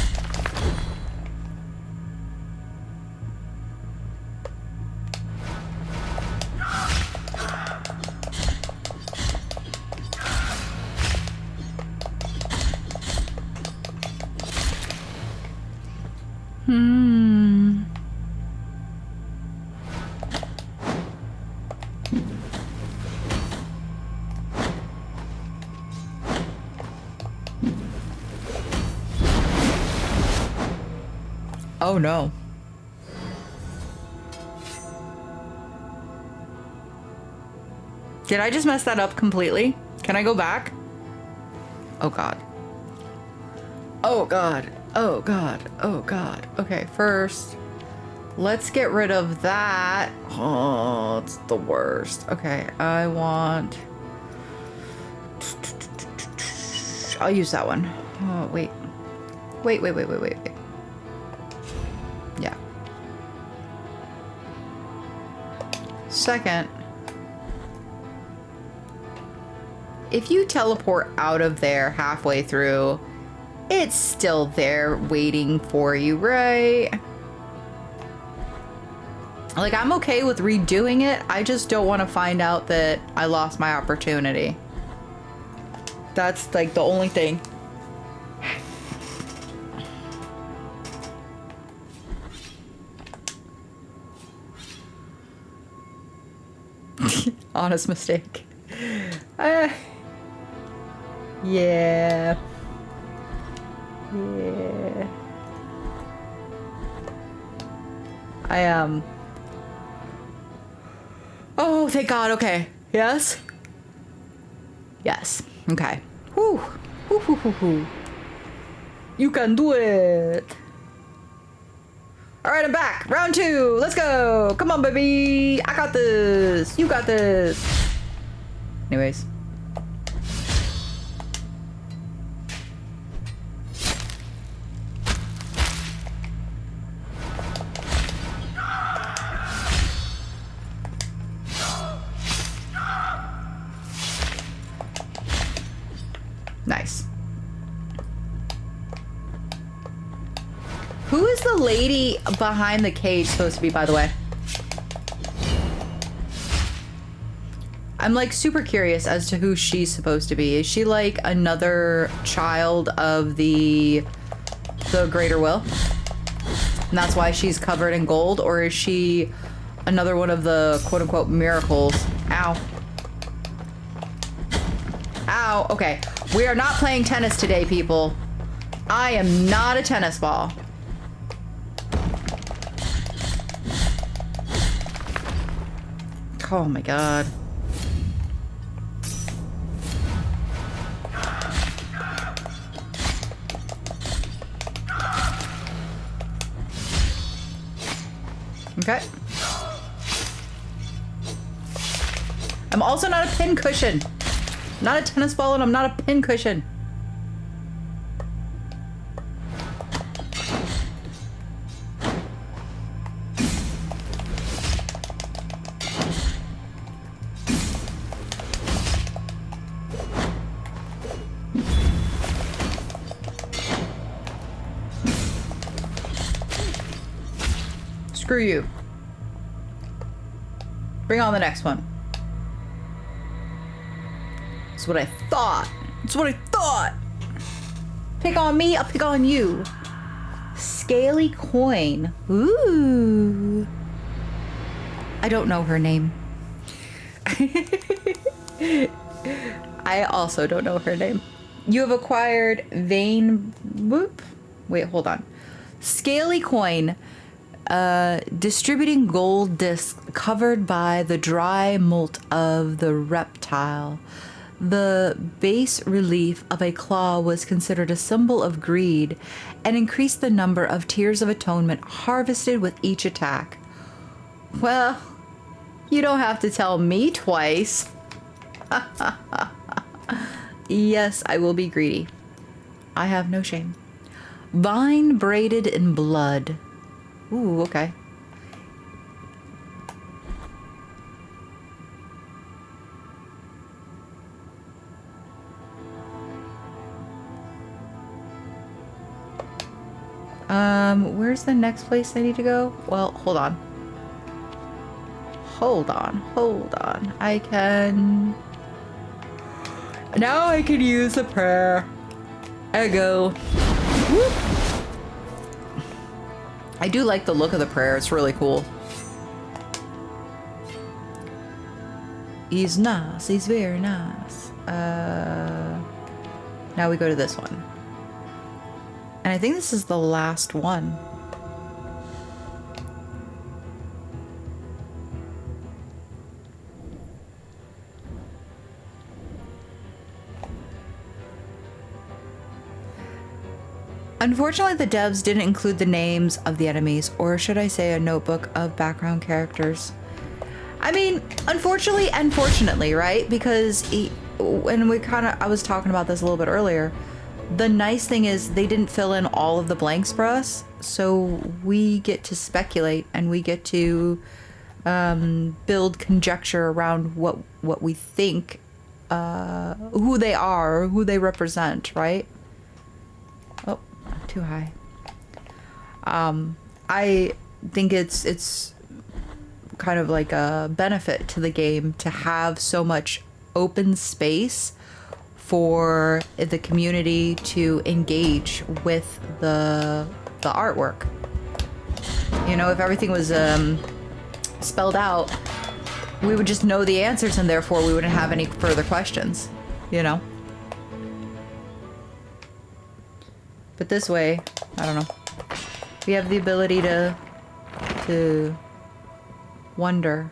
Oh no. Did I just mess that up completely? Can I go back? Oh god. Oh god. Oh god. Oh god. Okay, first, let's get rid of that. Oh, it's the worst. Okay, I want... I'll use that one. Oh, wait. Wait. Yeah. Second, if you teleport out of there halfway through, it's still there waiting for you, right? Like, I'm okay with redoing it. I just don't want to find out that I lost my opportunity. That's like the only thing. Honest mistake. Yeah. Yeah. I am. Oh, thank God. Okay. Yes. Yes. Okay. Whew. Whew. You can do it. All right, I'm back. Round 2. Let's go. Come on, baby. I got this. You got this. Anyways. Nice. Who is the lady behind the cage supposed to be, by the way? I'm like super curious as to who she's supposed to be. Is she like another child of the Greater Will? And that's why she's covered in gold? Or is she another one of the quote-unquote miracles? Ow. Ow. Okay. We are not playing tennis today, people. I am not a tennis ball. Oh my God. Okay. I'm also not a pin cushion. I'm not a tennis ball and I'm not a pin cushion. Screw you. Bring on the next one. That's what I thought. That's what I thought. Pick on me, I'll pick on you. Scaly coin. Ooh. I don't know her name. I also don't know her name. You have acquired vein... Whoop. Wait, hold on. Scaly coin. Distributing gold discs covered by the dry molt of the reptile. The bas relief of a claw was considered a symbol of greed and increased the number of tears of atonement harvested with each attack. Well, you don't have to tell me twice. Yes, I will be greedy. I have no shame. Vine braided in blood. Ooh, okay. Where's the next place I need to go? Well, hold on. Hold on. I can... Now I can use the prayer. I go. Whoop. I do like the look of the prayer. It's really cool. He's nice. He's very nice. Now we go to this one. And I think this is the last one. Unfortunately, the devs didn't include the names of the enemies, or should I say a notebook of background characters. I mean, unfortunately and fortunately, right? Because when I was talking about this a little bit earlier, the nice thing is they didn't fill in all of the blanks for us, so we get to speculate and we get to build conjecture around what we think, who they are, who they represent, right? Oh, too high. I think it's kind of like a benefit to the game to have so much open space for the community to engage with the artwork. You know, if everything was spelled out, we would just know the answers and therefore we wouldn't have any further questions, you know? But this way, I don't know. We have the ability to wonder.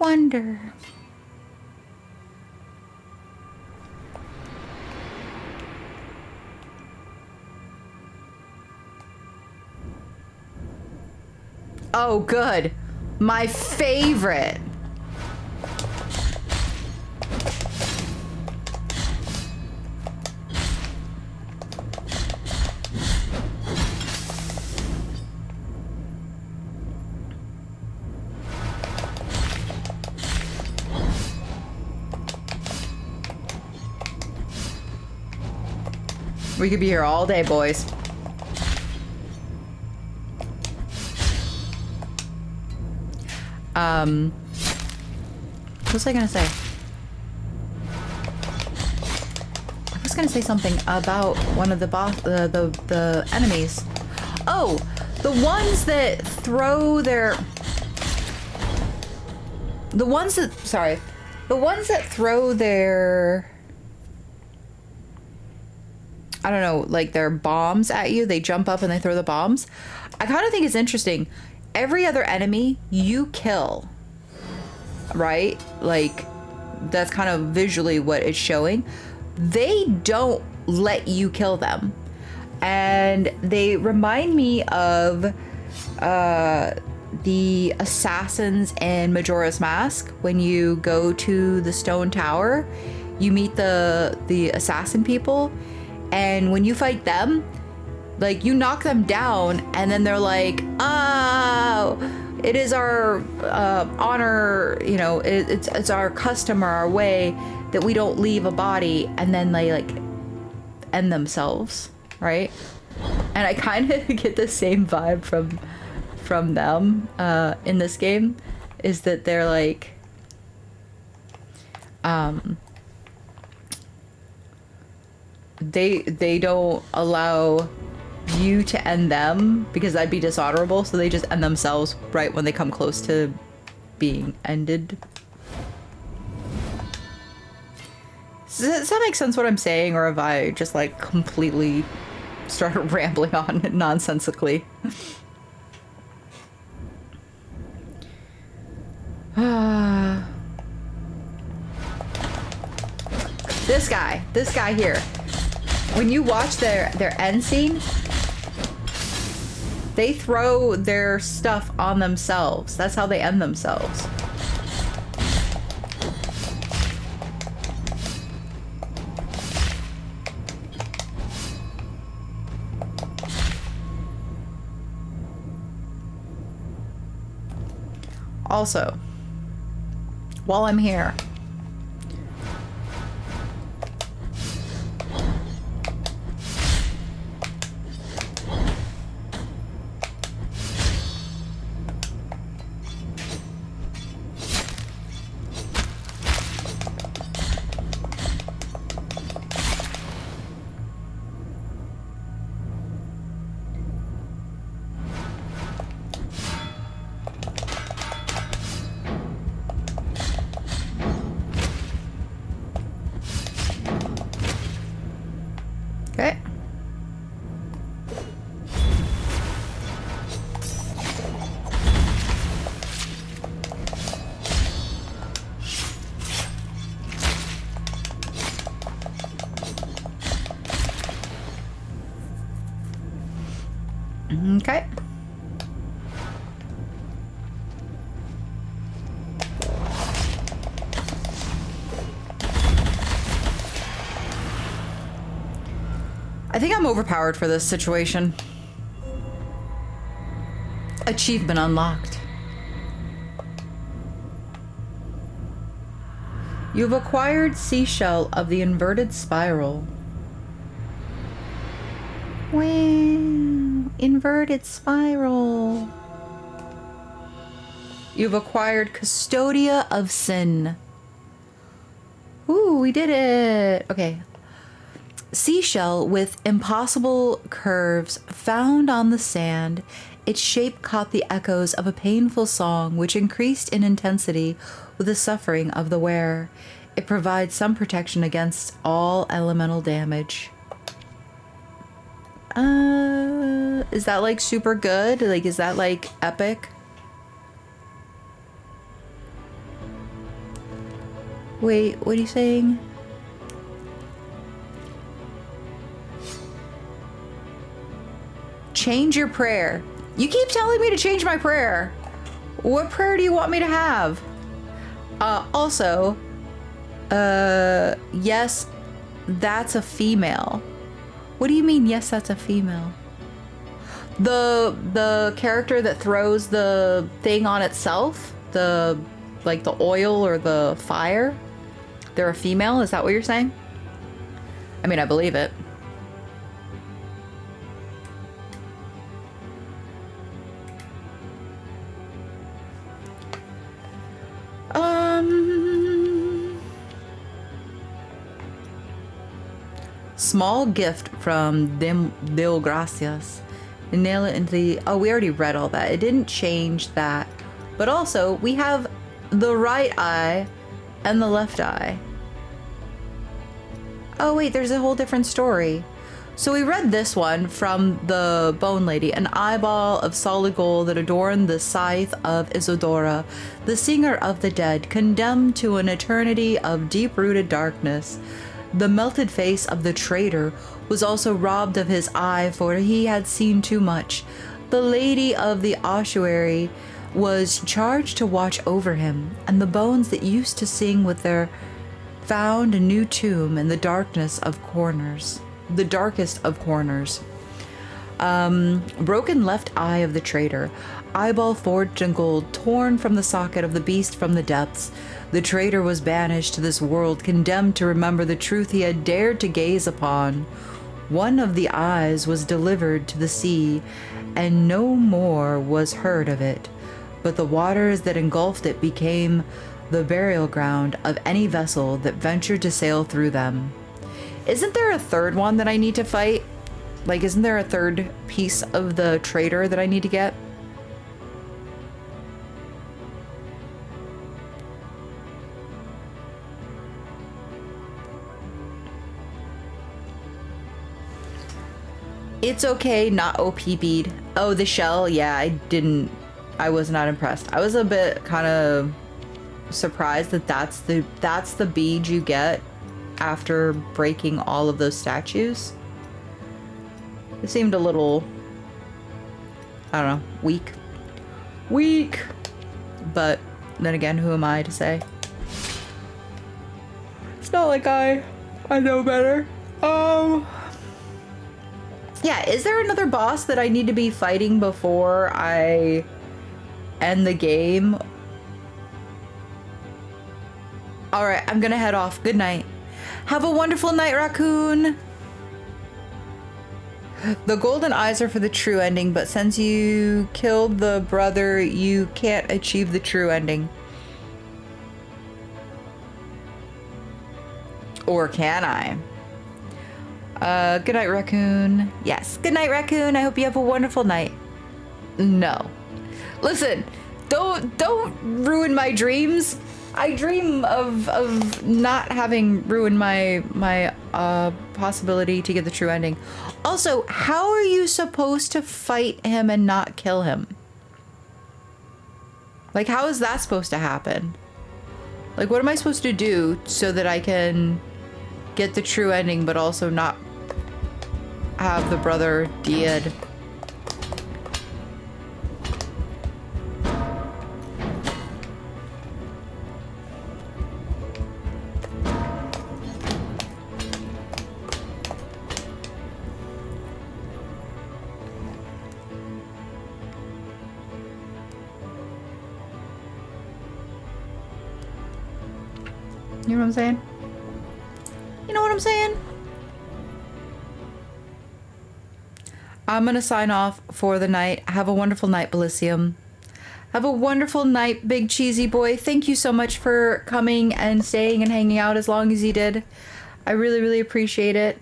Wonder. Oh, good. My favorite. We could be here all day, boys. What was I gonna say? I was gonna say something about one of the the enemies. Oh, the ones that throw their... The ones that throw their... I don't know, like their bombs at you. They jump up and they throw the bombs. I kind of think it's interesting. Every other enemy you kill, right? Like, that's kind of visually what it's showing. They don't let you kill them. And they remind me of the assassins in Majora's Mask. When you go to the stone tower, you meet the assassin people. And when you fight them, like, you knock them down and then they're like, oh, it is our honor, you know, it's our custom or our way that we don't leave a body, and then they like end themselves, right? And I kind of get the same vibe from them in this game, is that they're like they don't allow you to end them because that'd be dishonorable, so they just end themselves right when they come close to being ended. Does that make sense what I'm saying, or have I just like completely started rambling on nonsensically? This guy here. When you watch their end scene, they throw their stuff on themselves. That's how they end themselves. Also, while I'm here, Okay. I think I'm overpowered for this situation. Achievement unlocked. You've acquired seashell of the inverted spiral. Wow, inverted spiral. You've acquired Custodia of Sin. Ooh, we did it. Okay. Seashell with impossible curves found on the sand. Its shape caught the echoes of a painful song, which increased in intensity with the suffering of the wearer. It provides some protection against all elemental damage. Is that like super good? Like, is that like epic? Wait, what are you saying? Change your prayer. You keep telling me to change my prayer. What prayer do you want me to have? Also, yes, that's a female. What do you mean, yes, that's a female? The character that throws the thing on itself, like the oil or the fire, they're a female? Is that what you're saying? I mean, I believe it. Small gift from Dil Gracias. Nail it into the... Oh, we already read all that. It didn't change that. But also, we have the right eye and the left eye. Oh, wait, there's a whole different story. So we read this one from the Bone Lady. An eyeball of solid gold that adorned the scythe of Isidora, the singer of the dead, condemned to an eternity of deep-rooted darkness. The melted face of the traitor was also robbed of his eye, for he had seen too much. The lady of the ossuary was charged to watch over him, and the bones that used to sing with their found a new tomb in the darkness of corners. The darkest of corners. Broken left eye of the traitor, eyeball forged in gold, torn from the socket of the beast from the depths. The traitor was banished to this world, condemned to remember the truth he had dared to gaze upon. One of the eyes was delivered to the sea, and no more was heard of it, but the waters that engulfed it became the burial ground of any vessel that ventured to sail through them. Isn't there a third one that I need to fight? Like, isn't there a third piece of the traitor that I need to get? It's okay, not OP bead. Oh, the shell? Yeah, I was not impressed. I was a bit kind of surprised that that's the bead you get after breaking all of those statues. It seemed a little, I don't know, weak. But then again, who am I to say? It's not like I know better. Yeah, is there another boss that I need to be fighting before I end the game? Alright, I'm gonna head off. Good night. Have a wonderful night, Raccoon! The golden eyes are for the true ending, but since you killed the brother, you can't achieve the true ending. Or can I? Good night, Raccoon. Yes, good night, Raccoon. I hope you have a wonderful night. No. Listen, don't ruin my dreams. I dream of not having ruined my possibility to get the true ending. Also, how are you supposed to fight him and not kill him? Like, how is that supposed to happen? Like, what am I supposed to do so that I can get the true ending but also not have the brother dead? You know what I'm saying? You know what I'm saying? I'm gonna sign off for the night. Have a wonderful night, Belysium. Have a wonderful night, Big Cheesy Boy. Thank you so much for coming and staying and hanging out as long as you did. I really, really appreciate it.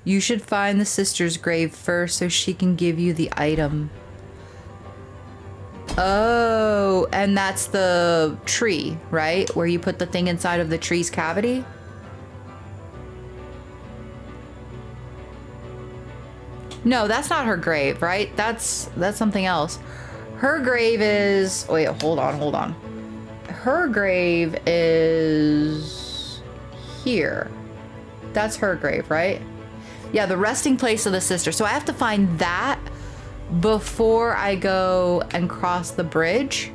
You should find the sister's grave first so she can give you the item. Oh, and that's the tree, right? Where you put the thing inside of the tree's cavity? No, that's not her grave, right? That's something else. Her grave is... Wait, hold on. Her grave is... here. That's her grave, right? Yeah, the resting place of the sister. So I have to find that before I go and cross the bridge.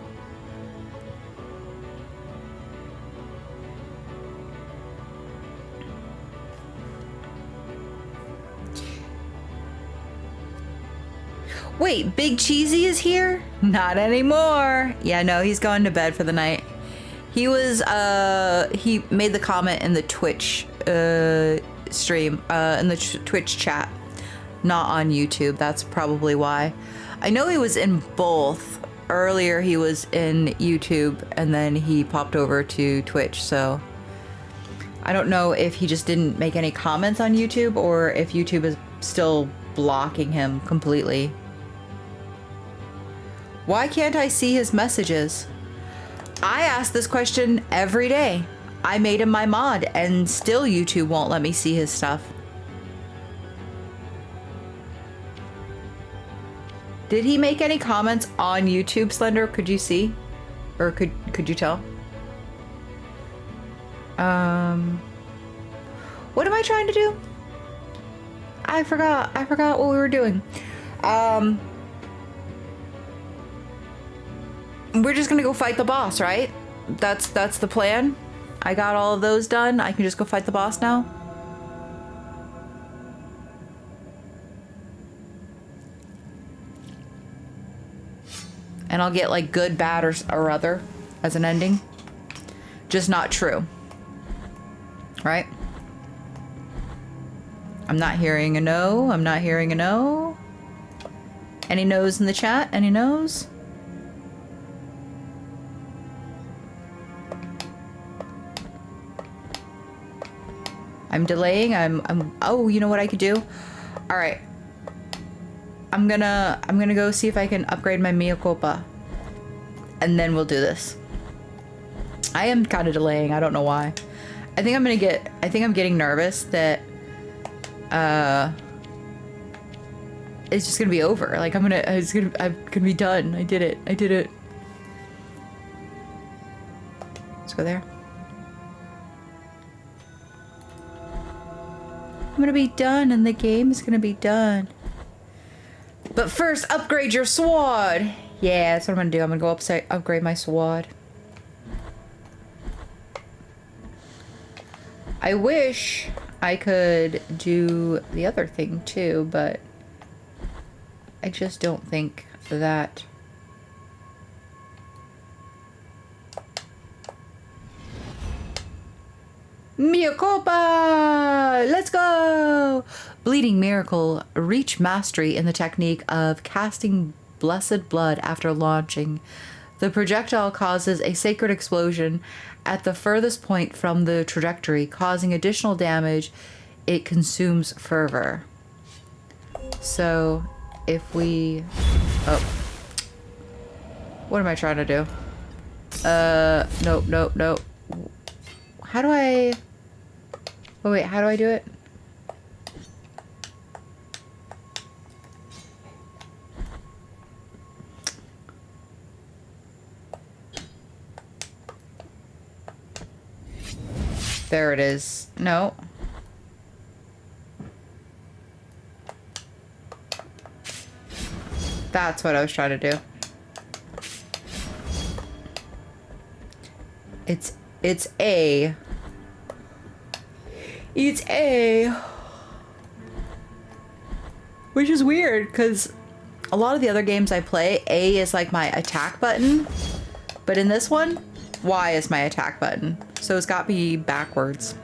Wait, Big Cheesy is here? Not anymore. Yeah, no, he's going to bed for the night. He was, he made the comment in the Twitch stream, in the Twitch chat. Not on YouTube, that's probably why. I know he was in both. Earlier he was in YouTube and then he popped over to Twitch, so I don't know if he just didn't make any comments on YouTube or if YouTube is still blocking him completely. Why can't I see his messages? I ask this question every day. I made him my mod and still YouTube won't let me see his stuff. Did he make any comments on YouTube, Slender? Could you see? Or could you tell? What am I trying to do? I forgot what we were doing. We're just gonna go fight the boss, right? That's the plan. I got all of those done. I can just go fight the boss now. And I'll get like good, bad, or other as an ending. Just not true. Right? I'm not hearing a no. I'm not hearing a no. Any no's in the chat? Any no's? I'm delaying. Oh, you know what I could do? All right. I'm gonna go see if I can upgrade my Mea Culpa. And then we'll do this. I am kind of delaying. I don't know why. I think I'm getting nervous that it's just gonna be over. Like I'm gonna be done. I did it. Let's go there. I'm gonna be done and the game is gonna be done. But first, upgrade your sword. Yeah, that's what I'm gonna do. I'm gonna go upgrade my sword. I wish I could do the other thing too, but I just don't think that. Mea Culpa! Let's go! Bleeding Miracle. Reach mastery in the technique of casting blessed blood after launching. The projectile causes a sacred explosion at the furthest point from the trajectory, causing additional damage. It consumes fervor. So, if we... Oh. What am I trying to do? Nope. How do I... Oh wait, how do I do it? There it is. No. That's what I was trying to do. It's A. It's A. Which is weird, because a lot of the other games I play, A is like my attack button. But in this one, Y is my attack button. So it's got me backwards.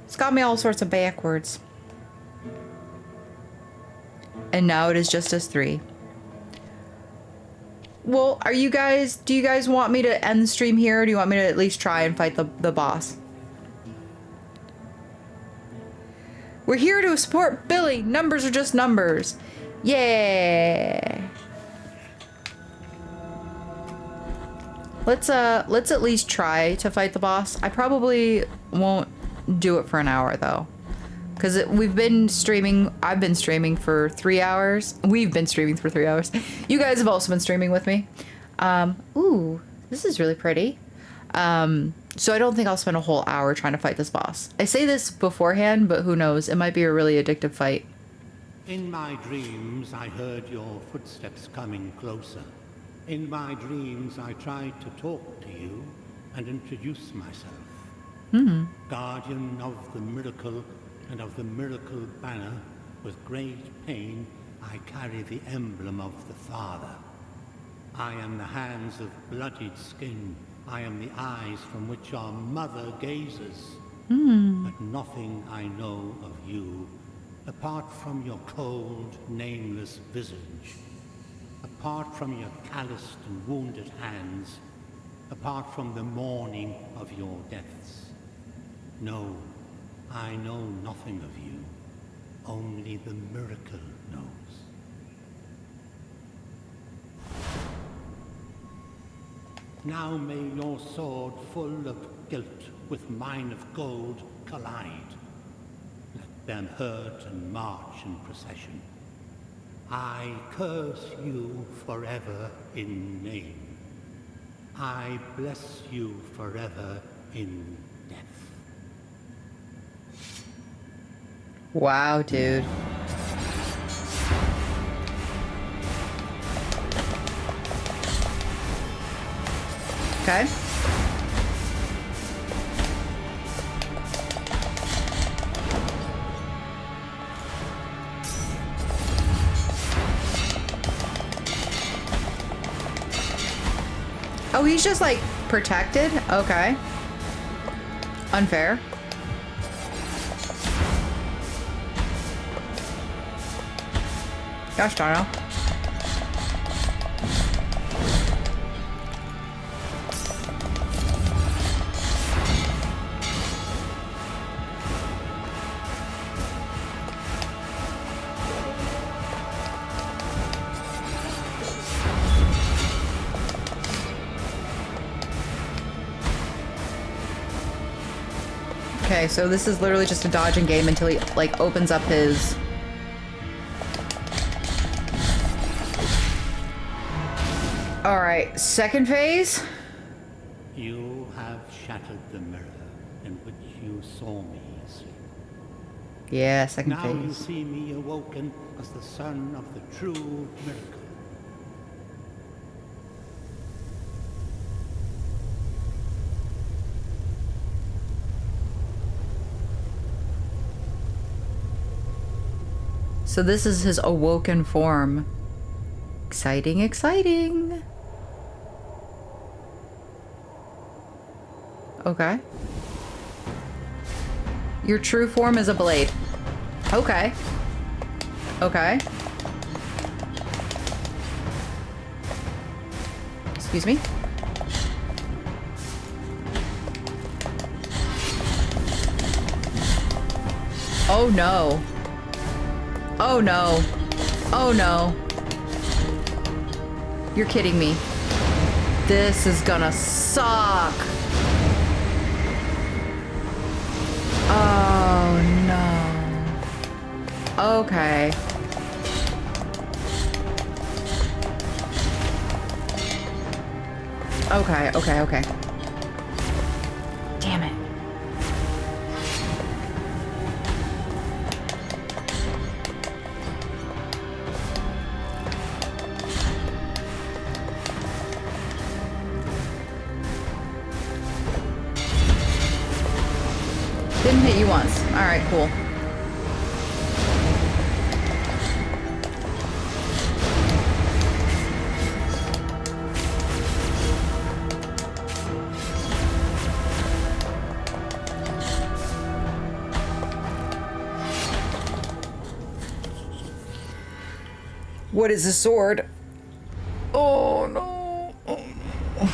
It's got me all sorts of backwards. And now it is just us three. Well, do you guys want me to end the stream here, or do you want me to at least try and fight the boss? We're here to support Billy. Numbers are just numbers. Yeah. Let's at least try to fight the boss. I probably won't do it for an hour though. Because we've been streaming, I've been streaming for 3 hours. We've been streaming for 3 hours. You guys have also been streaming with me. Ooh, this is really pretty. So I don't think I'll spend a whole hour trying to fight this boss. I say this beforehand, but who knows? It might be a really addictive fight. In my dreams, I heard your footsteps coming closer. In my dreams, I tried to talk to you and introduce myself. Guardian of the miracle and of the miracle banner, with great pain, I carry the emblem of the Father. I am the hands of bloodied skin. I am the eyes from which our mother gazes. But nothing I know of you, apart from your cold, nameless visage, apart from your calloused and wounded hands, apart from the mourning of your deaths. No, I know nothing of you. Only the miracle knows. Now may your sword full of guilt with mine of gold collide. Let them hurt and march in procession. I curse you forever in name. I bless you forever in death. Wow, dude. Okay. Oh, he's just like protected? Okay. Unfair. Gosh darn it. Okay, so this is literally just a dodging game until he like opens up his... Alright, second phase. You have shattered the mirror in which you saw me sleep. Yeah, second Now you phase. see me awoken as the son of the true miracle. So this is his awoken form. Exciting, exciting. Okay. Your true form is a blade. Okay. Okay. Excuse me. Oh no. Oh no. Oh no. You're kidding me. This is gonna suck. Oh no. Okay. Okay, okay, okay. Damn it. Didn't hit you once. Alright, cool. What is a sword? Oh no. Oh, no.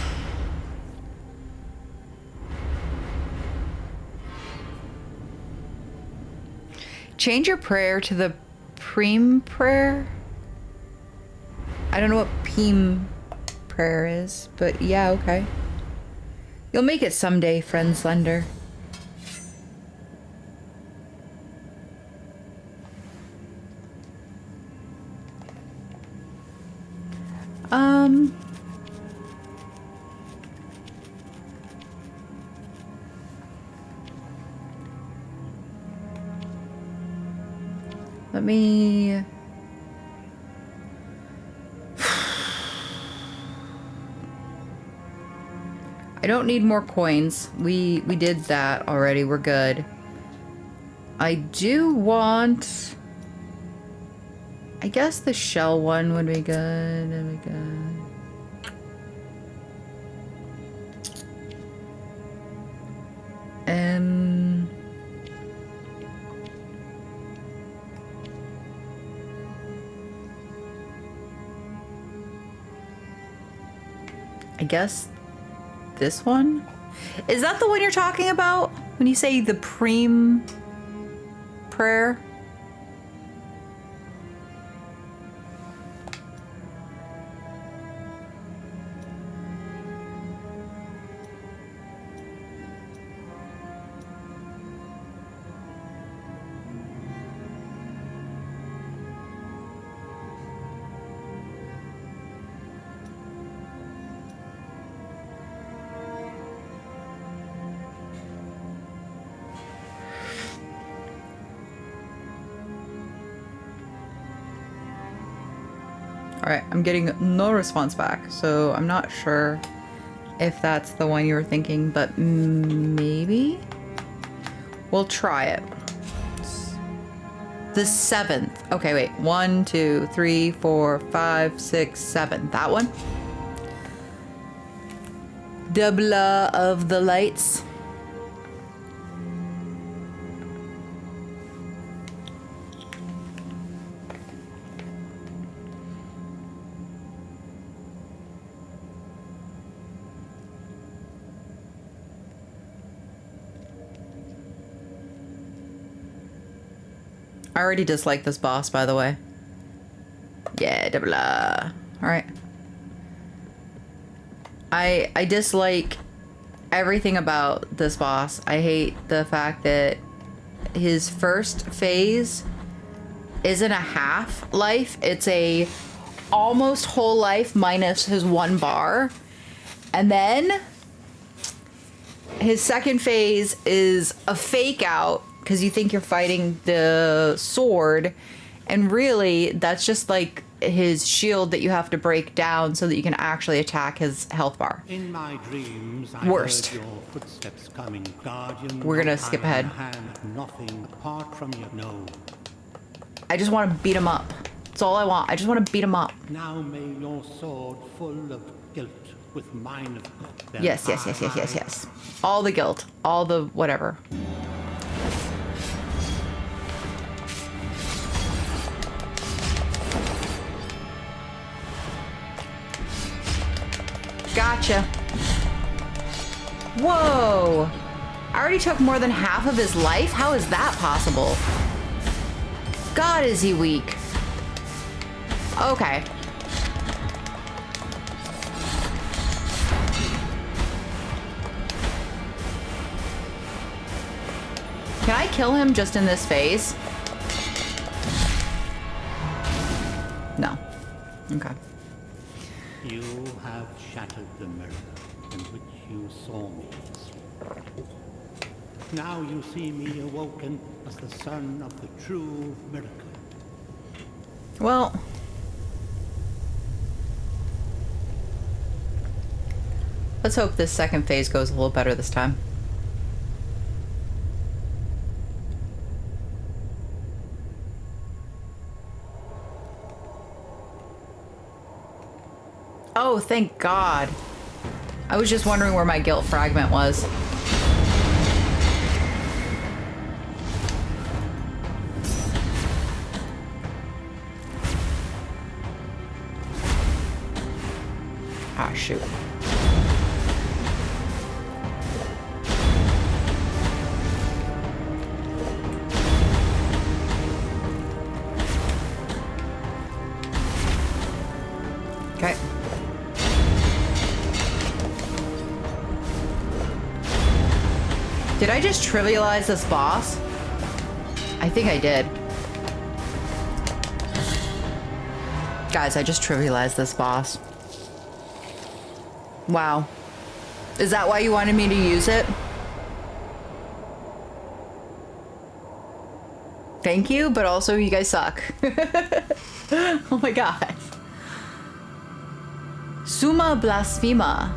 Change your prayer to the Preem prayer. I don't know what Preem prayer is, but yeah, okay. You'll make it someday, friend Slender. Let me... I don't need more coins. We did that already. We're good. I do want... I guess the shell one would be good. Would be good. I guess this one? Is that the one you're talking about when you say the Preem prayer? Alright, I'm getting no response back, so I'm not sure if that's the one you were thinking, but maybe? We'll try it. The 7th. Okay, wait. 1, 2, 3, 4, 5, 6, 7. That one? Double of the lights. I already dislike this boss, by the way. Yeah, double. Alright. I dislike everything about this boss. I hate the fact that his first phase isn't a half life. It's a almost whole life minus his 1 bar. And then his second phase is a fake out because you think you're fighting the sword, and really that's just like his shield that you have to break down so that you can actually attack his health bar. In my dreams, I Worst. heard your footsteps coming, guardian. We're gonna skip ahead. Nothing apart from your no. I just want to beat him up. That's all I want. I just want to beat him up. Now may your sword full of guilt with mine of guilt. Yes. All the guilt. All the whatever. Gotcha. Whoa. I already took more than half of his life? How is that possible? God, is he weak. Okay. Can I kill him just in this phase? No. Okay. You have shattered the mirror in which you saw me. Now you see me awoken as the son of the true miracle. Well, let's hope this second phase goes a little better this time. Oh, thank God. I was just wondering where my guilt fragment was. Ah, shoot. Okay. Did I just trivialize this boss? I think I did. Guys, I just trivialized this boss. Wow. Is that why you wanted me to use it? Thank you, but also you guys suck. Oh my god. Summa Blasphema.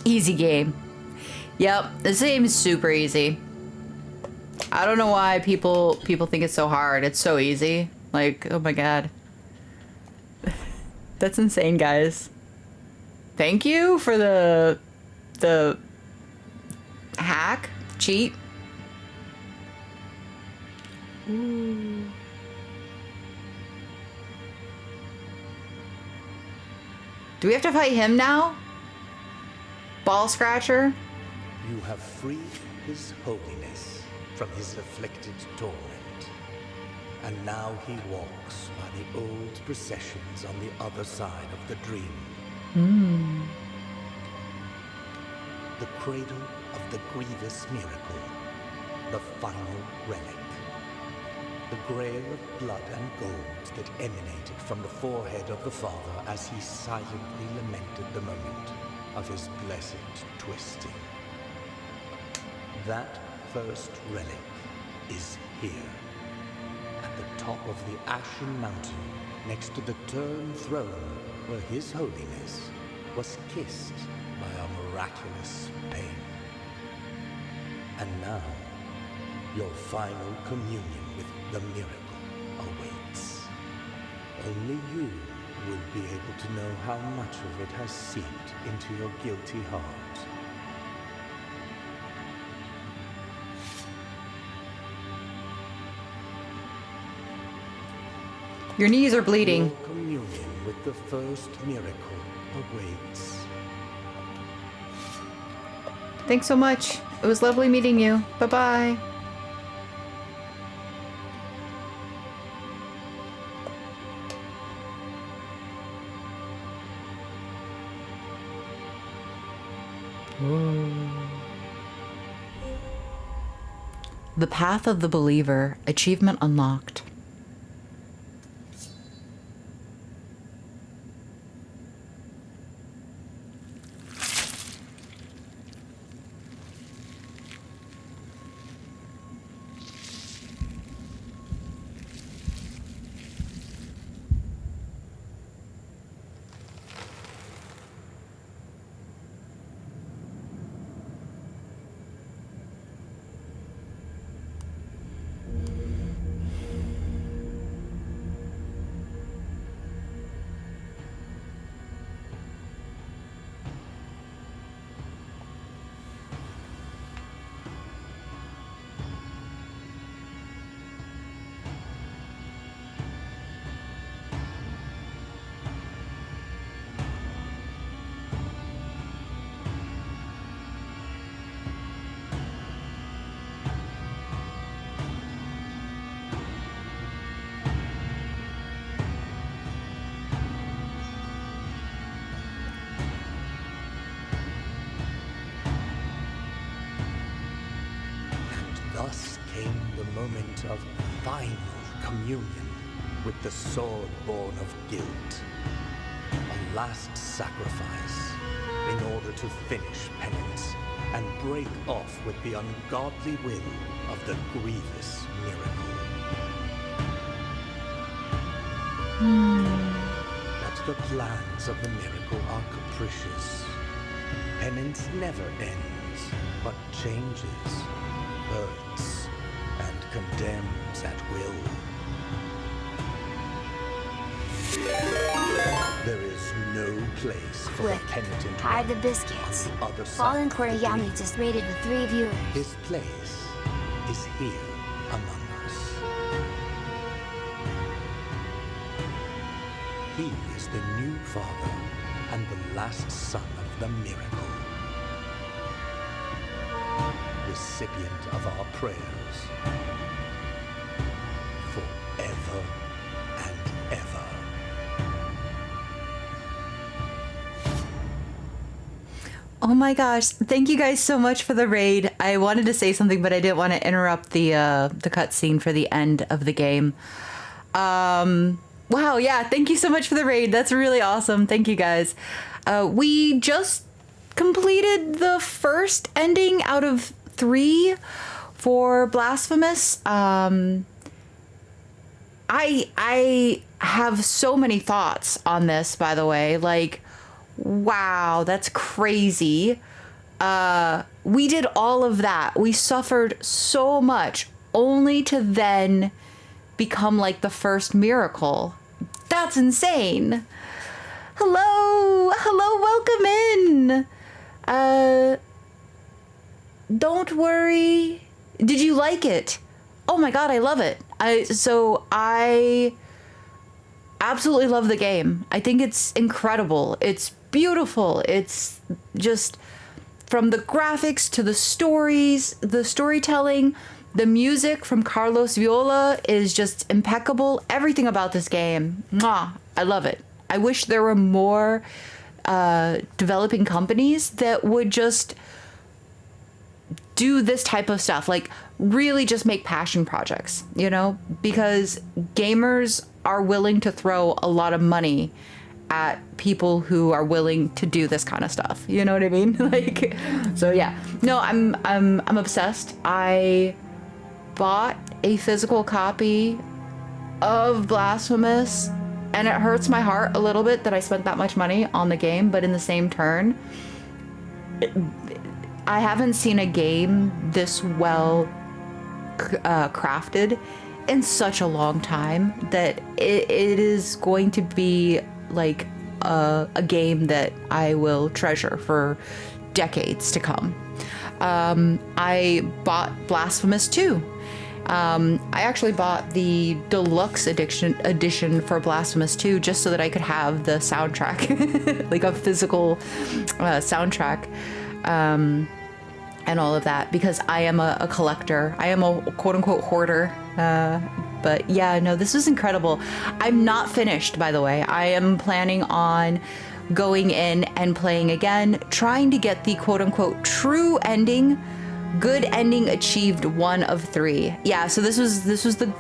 Easy game. Yep, this game is super easy. I don't know why people think it's so hard. It's so easy. Like, oh my god. That's insane, guys. Thank you for the hack, cheat. Ooh. Do we have to fight him now? Ball scratcher? You have freed his holiness from his afflicted torment. And now he walks by the old processions on the other side of the dream. The cradle of the grievous miracle, the final relic. The grail of blood and gold that emanated from the forehead of the Father as he silently lamented the moment of his blessed twisting. That first relic is here. At the top of the Ashen Mountain, next to the turned throne where His Holiness was kissed by a miraculous pain. And now, your final communion with the miracle awaits. Only you will be able to know how much of it has seeped into your guilty heart. Your knees are bleeding. Your communion with the first miracle awaits. Thanks so much. It was lovely meeting you. Bye-bye. The Path of the Believer. Achievement unlocked. Thus came the moment of final communion with the sword born of guilt. A last sacrifice in order to finish penance and break off with the ungodly will of the grievous miracle. But the plans of the miracle are capricious. Penance never ends, but changes, hurts, and condemns at will. There is no place for Quick, the penitent hide the one biscuits. on the other side Fallen of the Korayami dream. just raided with 3 viewers. His place is here among us. he is the new father and the last son of the miracle. Recipient of our prayers. Forever and ever. Oh my gosh, thank you guys so much for the raid. I wanted to say something, but I didn't want to interrupt the cutscene for the end of the game. Wow, yeah, thank you so much for the raid. That's really awesome. Thank you guys. We just completed the first ending out of 3 for Blasphemous. I have so many thoughts on this, by the way. Like, wow, that's crazy. We did all of that. We suffered so much only to then become like the first miracle. That's insane. Hello, welcome in. Don't worry. Did you like it? Oh my god, I love it. I absolutely love the game. I think it's incredible. It's beautiful. It's just from the graphics to the stories, the storytelling, the music from Carlos Viola is just impeccable. Everything about this game, mwah, I love it. I wish there were more developing companies that would just do this type of stuff, like really just make passion projects, you know, because gamers are willing to throw a lot of money at people who are willing to do this kind of stuff. You know what I mean? Like, so yeah, no, I'm obsessed. I bought a physical copy of Blasphemous, and it hurts my heart a little bit that I spent that much money on the game, but in the same turn, I haven't seen a game this well crafted in such a long time that it is going to be like a game that I will treasure for decades to come. I bought Blasphemous 2. I actually bought the deluxe edition for Blasphemous 2 just so that I could have the soundtrack, like a physical soundtrack, and all of that, because I am a collector. I am a quote-unquote hoarder. But yeah, no, this was incredible. I'm not finished, by the way. I am planning on going in and playing again, trying to get the quote-unquote true ending. Good ending achieved 1 of 3. Yeah, so this was the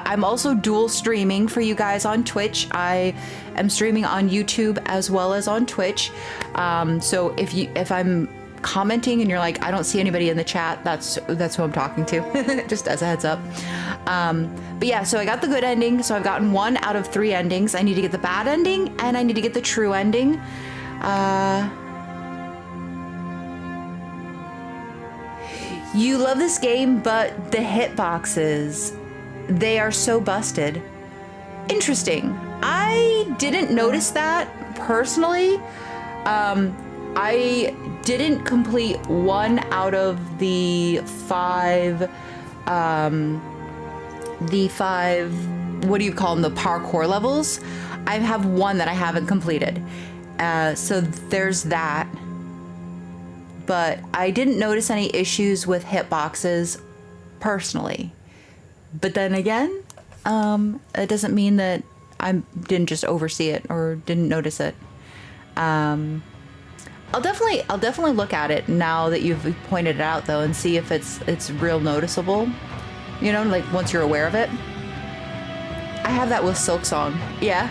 I'm also dual streaming for you guys on Twitch. I am streaming on YouTube as well as on Twitch. So if I'm commenting and you're like, I don't see anybody in the chat, that's who I'm talking to. Just as a heads up. But yeah, so I got the good ending. So I've gotten 1 out of 3 endings. I need to get the bad ending and I need to get the true ending. You love this game, but the hitboxes, they are so busted. Interesting. I didn't notice that personally. I didn't complete 1 out of the 5, what do you call them, the parkour levels. I have 1 that I haven't completed. So there's that. But I didn't notice any issues with hitboxes personally. But then again, it doesn't mean that I didn't just oversee it or didn't notice it. I'll definitely look at it now that you've pointed it out though, and see if it's real noticeable. You know, like once you're aware of it. I have that with Silksong. Yeah.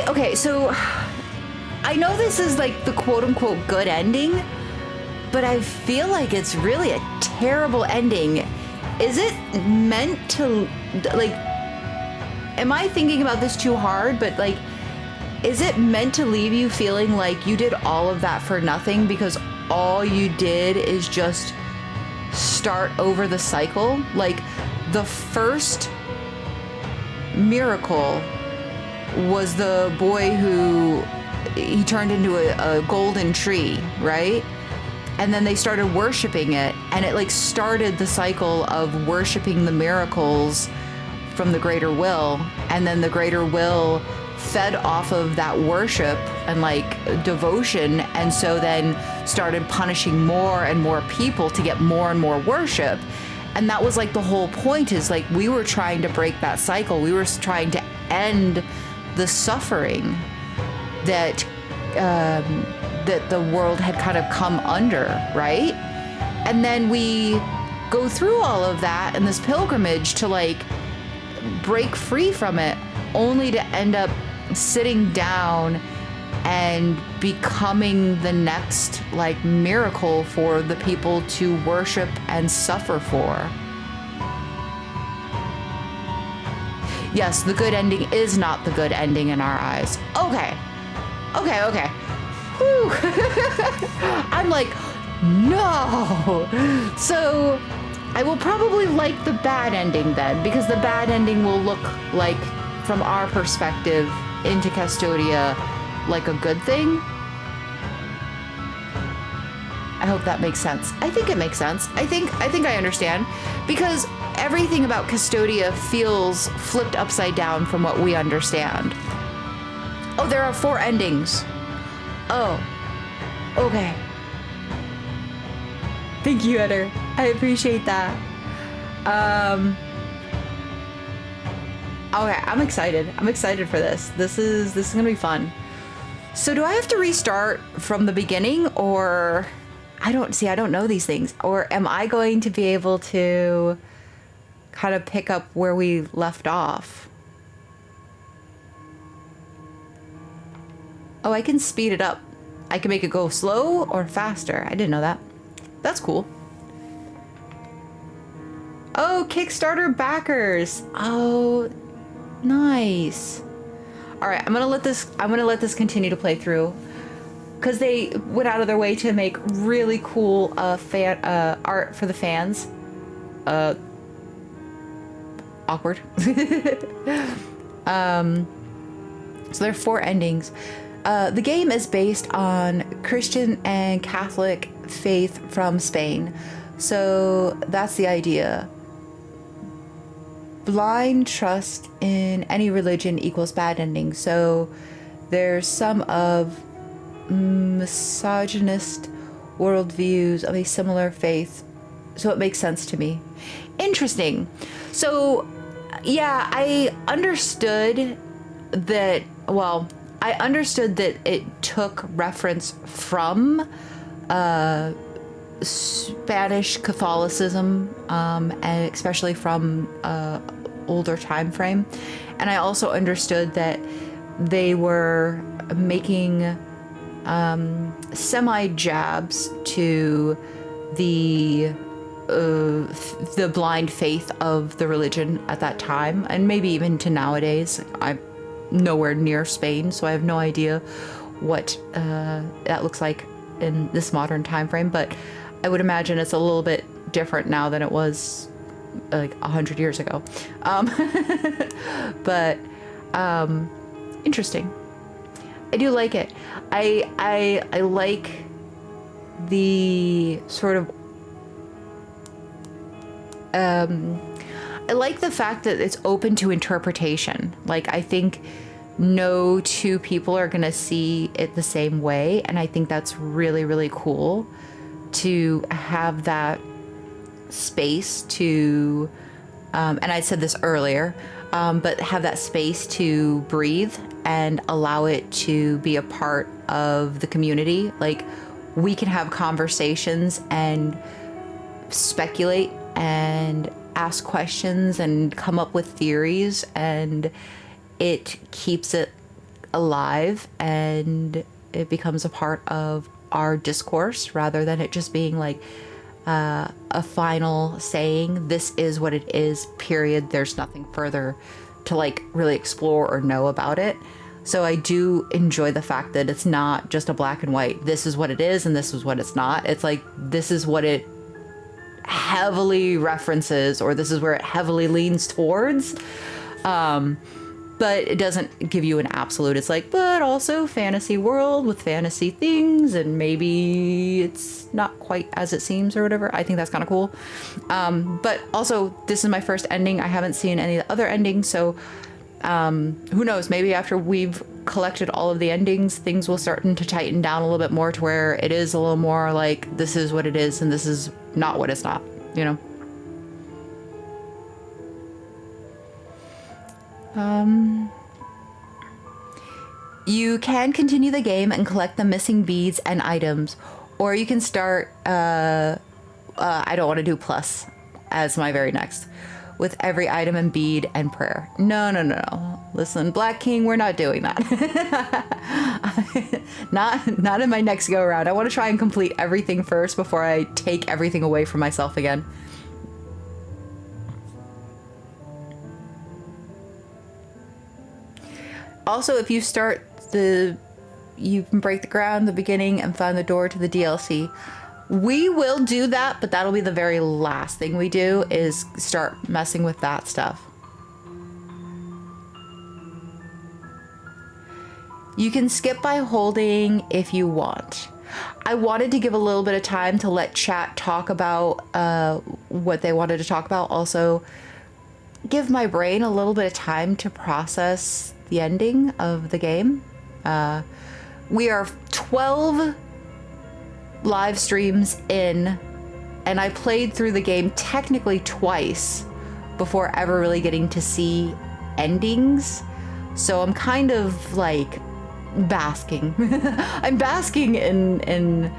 Okay, so I know this is like the quote-unquote good ending, but I feel like it's really a terrible ending. Is it meant to, like, am I thinking about this too hard? But like, is it meant to leave you feeling like you did all of that for nothing because all you did is just start over the cycle? Like, the first miracle was the boy who he turned into a golden tree, right? and then they started worshiping it, and it like started the cycle of worshiping the miracles from the greater will, and then the greater will fed off of that worship and like devotion, and so then started punishing more and more people to get more and more worship. And that was like the whole point, is like we were trying to break that cycle. We were trying to end the suffering that that the world had kind of come under, right? And then we go through all of that in this pilgrimage to like break free from it, only to end up sitting down and becoming the next like miracle for the people to worship and suffer for. Yes, the good ending is not the good ending in our eyes. Okay. Whew. I'm like, no. So I will probably like the bad ending then, because the bad ending will look like, from our perspective into Custodia, like a good thing. I hope that makes sense. I think it makes sense. I think I understand, because everything about Custodia feels flipped upside down from what we understand. Oh, there are 4 endings. Oh, okay. Thank you, Eder. I appreciate that. Okay, I'm excited. I'm excited for this. This is gonna be fun. So do I have to restart from the beginning, or I don't know these things, or am I going to be able to kind of pick up where we left off? Oh, I can speed it up. I can make it go slow or faster. I didn't know that. That's cool. Oh, Kickstarter backers. Oh, nice. All right, I'm gonna let this continue to play through, because they went out of their way to make really cool fan art for the fans. Awkward. So there are 4 endings. The game is based on Christian and Catholic faith from Spain. So that's the idea. Blind trust in any religion equals bad ending. So there's some of misogynist worldviews of a similar faith. So it makes sense to me. Interesting. So yeah, I understood that, I understood that it took reference from Spanish Catholicism, and especially from older time frame. And I also understood that they were making semi-jabs to the blind faith of the religion at that time, and maybe even to nowadays. I'm nowhere near Spain, so I have no idea what that looks like in this modern time frame, but I would imagine it's a little bit different now than it was like 100 years ago. But interesting. I do like it. I like the sort of I like the fact that it's open to interpretation. Like, I think no 2 people are gonna see it the same way, and I think that's really, really cool to have that space to, and I said this earlier, but have that space to breathe and allow it to be a part of the community. Like, we can have conversations and speculate and ask questions and come up with theories, and it keeps it alive and it becomes a part of our discourse, rather than it just being like a final saying, this is what it is, period. There's nothing further to like really explore or know about it. So I do enjoy the fact that it's not just a black and white, this is what it is and this is what it's not. It's like, this is what it heavily references, or this is where it heavily leans towards. but it doesn't give you an absolute. It's like, but also fantasy world with fantasy things, and maybe it's not quite as it seems or whatever. I think that's kind of cool. But also, this is my first ending. I haven't seen any of the other endings, so who knows? Maybe after we've collected all of the endings, things will start to tighten down a little bit more to where it is a little more like, this is what it is and this is not what it's not, you know? You can continue the game and collect the missing beads and items, or you can start, I don't want to do plus as my very next, with every item and bead and prayer. No. Listen, Black King, we're not doing that. not in my next go around. I want to try and complete everything first before I take everything away from myself again. Also, if you start you can break the ground in the beginning and find the door to the DLC. We will do that, but that'll be the very last thing we do, is start messing with that stuff. You can skip by holding if you want. I wanted to give a little bit of time to let chat talk about what they wanted to talk about. Also, give my brain a little bit of time to process the ending of the game. We are 12 live streams in, and I played through the game technically twice before ever really getting to see endings. So I'm kind of like basking. I'm basking in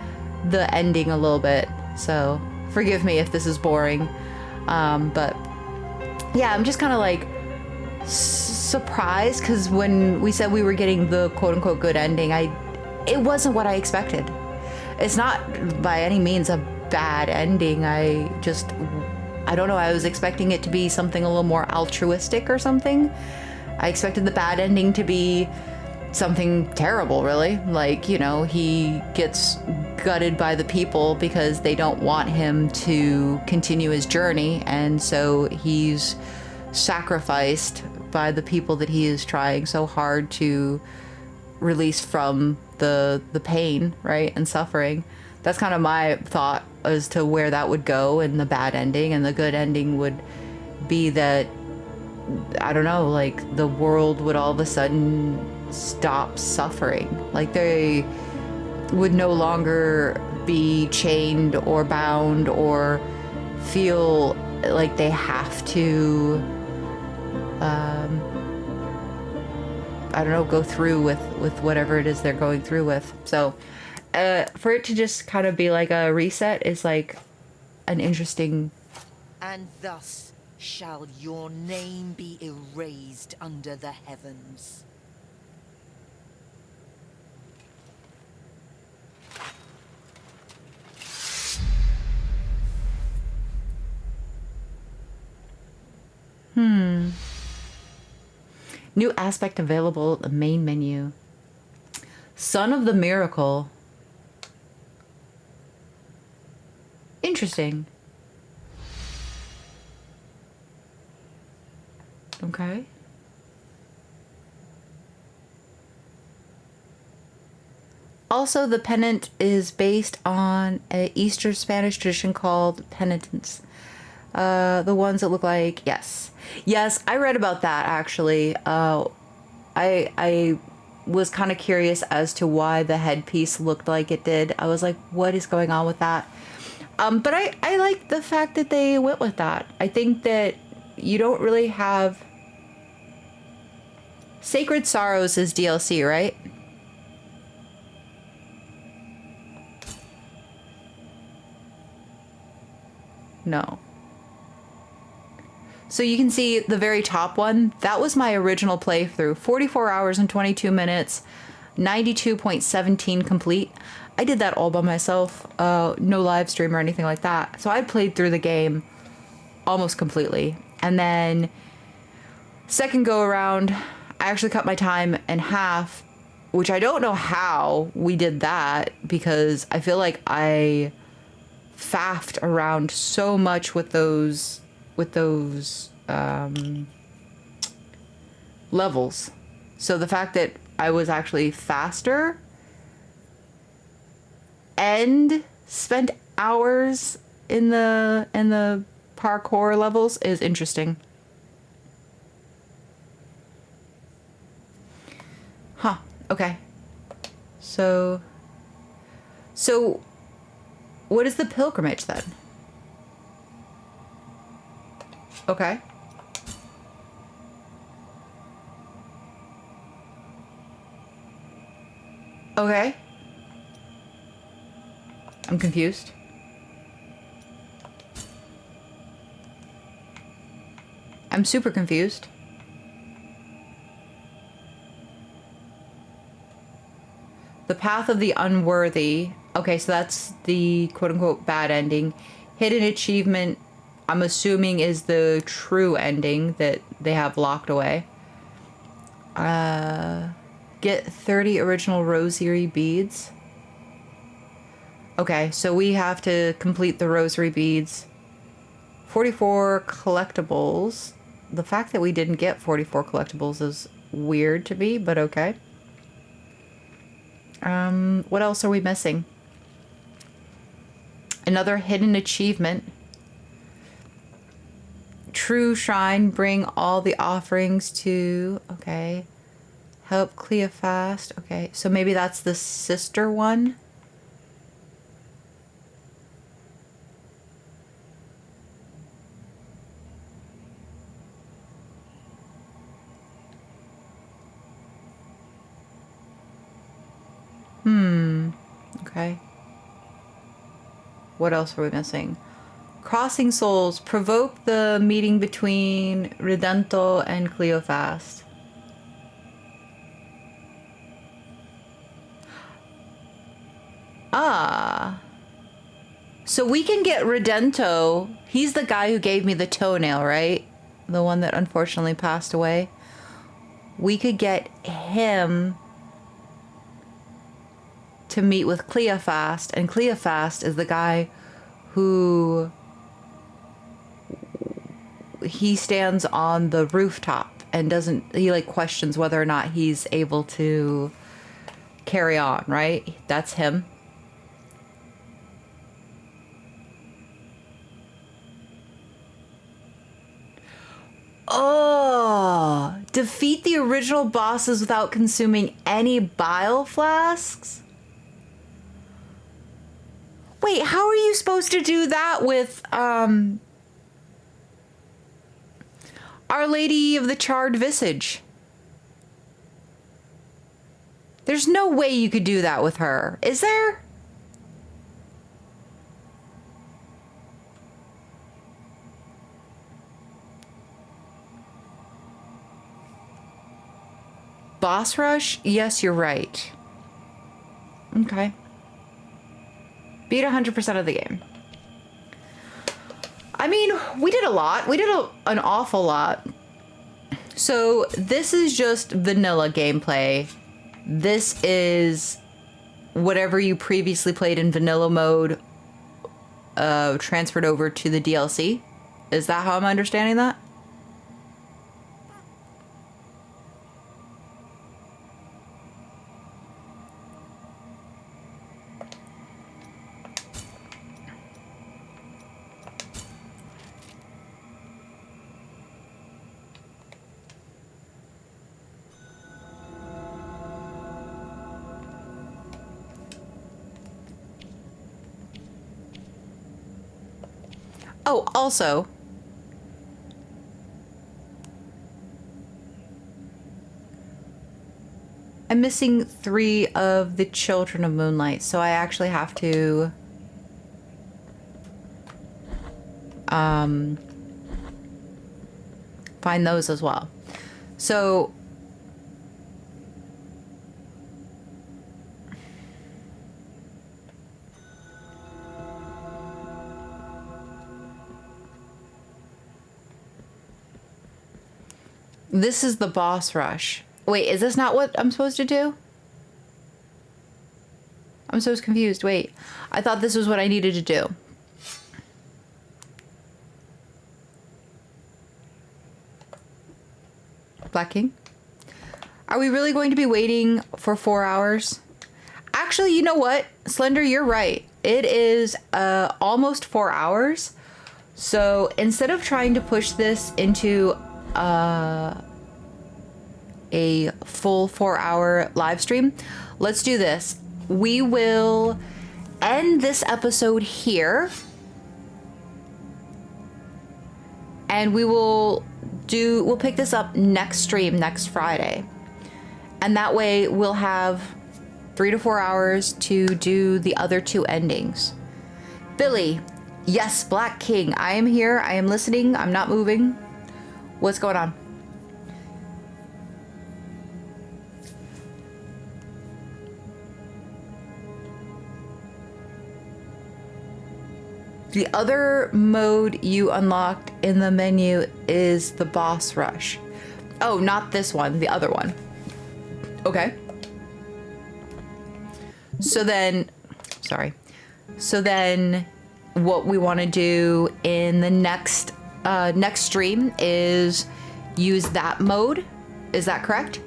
the ending a little bit. So forgive me if this is boring. But yeah, I'm just kind of like surprised, because when we said we were getting the quote-unquote good ending, it wasn't what I expected. It's not by any means a bad ending. I don't know, I was expecting it to be something a little more altruistic or something. I expected the bad ending to be something terrible, really. Like, you know, he gets gutted by the people because they don't want him to continue his journey, and so he's sacrificed by the people that he is trying so hard to release from the pain, right, and suffering. That's kind of my thought as to where that would go in the bad ending, and the good ending would be that, I don't know, like the world would all of a sudden stop suffering. Like they would no longer be chained or bound or feel like they have to I don't know, go through with whatever it is they're going through with. So for it to just kind of be like a reset is like an interesting... And thus shall your name be erased under the heavens. New aspect available at the main menu. Son of the Miracle. Interesting. Okay. Also, the pennant is based on an Eastern Spanish tradition called penitence. The ones that look like, yes, I read about that actually. I was kind of curious as to why the headpiece looked like it did. I was like, what is going on with that? But I like the fact that they went with that. I think that you don't really have... Sacred Sorrows is DLC, right? No. So you can see the very top one. That was my original playthrough. 44 hours and 22 minutes. 92.17 complete. I did that all by myself. No live stream or anything like that. So I played through the game almost completely. And then second go around, I actually cut my time in half, which I don't know how we did that, because I feel like I faffed around so much with those levels. So the fact that I was actually faster and spent hours in the parkour levels is interesting. Huh. Okay. So what is the pilgrimage then? Okay. Okay. I'm confused. I'm super confused. The path of the unworthy. Okay, so that's the quote-unquote bad ending. Hidden achievement, I'm assuming, is the true ending that they have locked away. Get 30 original rosary beads. Okay, so we have to complete the rosary beads. 44 collectibles. The fact that we didn't get 44 collectibles is weird to me, but okay. What else are we missing? Another hidden achievement. True shrine, bring all the offerings to... Okay. Help Cleophast. Okay, so maybe that's the sister one. Okay. What else are we missing? Crossing souls. Provoke the meeting between Redento and Cleophast. Ah. So we can get Redento. He's the guy who gave me the toenail, right? The one that unfortunately passed away. We could get him to meet with Cleophast, and Cleophast is the guy who he stands on the rooftop and he like questions whether or not he's able to carry on, right? That's him. Oh, defeat the original bosses without consuming any bile flasks? Wait, how are you supposed to do that with Our Lady of the Charred Visage? There's no way you could do that with her, is there? Boss rush? Yes, you're right. Okay. Beat 100% of the game. I mean, we did a lot. We did an awful lot. So this is just vanilla gameplay. This is whatever you previously played in vanilla mode transferred over to the DLC. Is that how I'm understanding that? Oh, also, I'm missing 3 of the Children of Moonlight, so I actually have to find those as well. So this is the boss rush. Wait, is this not what I'm supposed to do? I'm so confused. Wait, I thought this was what I needed to do. Black King? Are we really going to be waiting for 4 hours? Actually, you know what? Slender, you're right. It is almost 4 hours. So instead of trying to push this into a full 4-hour live stream, let's do this. We will end this episode here. And we'll pick this up next stream, next Friday. And that way we'll have 3 to 4 hours to do the other 2 endings. Billy, yes, Black King, I am here. I am listening. I'm not moving. What's going on? The other mode you unlocked in the menu is the boss rush. Oh, not this one, the other one. Okay. So then what we want to do in the next stream is use that mode. Is that correct?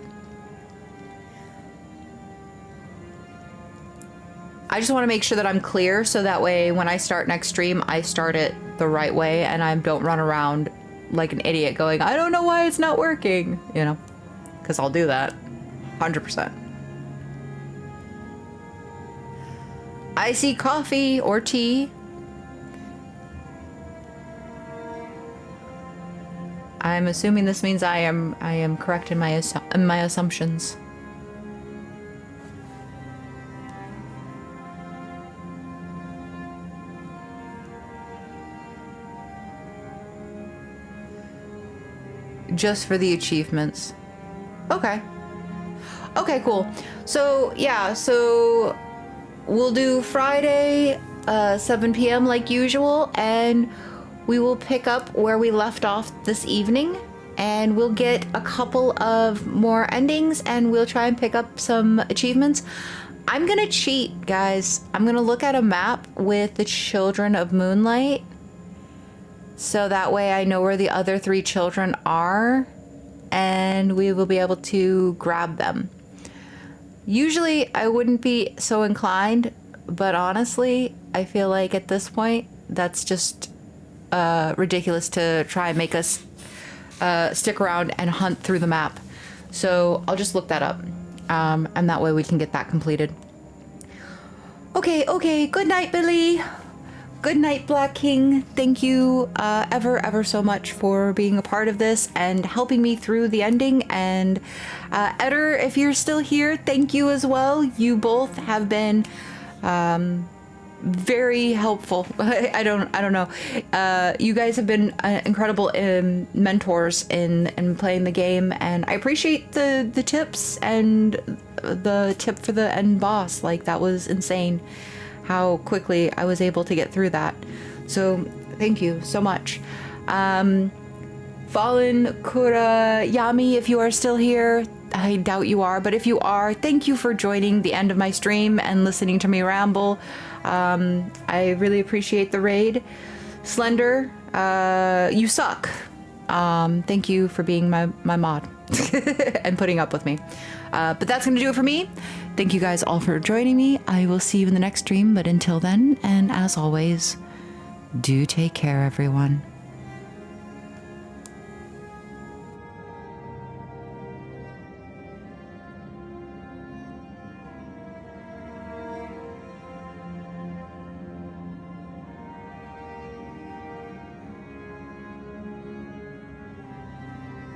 I just want to make sure that I'm clear so that way when I start next stream, I start it the right way and I don't run around like an idiot going, I don't know why it's not working, you know, because I'll do that 100%. I see coffee or tea. I'm assuming this means I am correct in my assumptions. Just for the achievements. Okay. Okay, cool. So, yeah, so we'll do Friday, 7 p.m. like usual, and we will pick up where we left off this evening, and we'll get a couple of more endings, and we'll try and pick up some achievements. I'm gonna cheat, guys. I'm gonna look at a map with the Children of Moonlight, so that way I know where the other 3 children are, and we will be able to grab them. Usually I wouldn't be so inclined, but honestly, I feel like at this point, that's just ridiculous to try and make us stick around and hunt through the map. So I'll just look that up, and that way we can get that completed. Okay, good night, Billy. Good night, Black King. Thank you ever so much for being a part of this and helping me through the ending. And Eder, if you're still here, thank you as well. You both have been very helpful. I don't know. You guys have been incredible mentors in playing the game, and I appreciate the tips and the tip for the end boss. Like, that was insane how quickly I was able to get through that. So thank you so much. Fallen Kurayami, if you are still here, I doubt you are, but if you are, thank you for joining the end of my stream and listening to me ramble. I really appreciate the raid. Slender, you suck. Thank you for being my mod and putting up with me. But that's going to do it for me. Thank you guys all for joining me. I will see you in the next stream, but until then, and as always, do take care, everyone.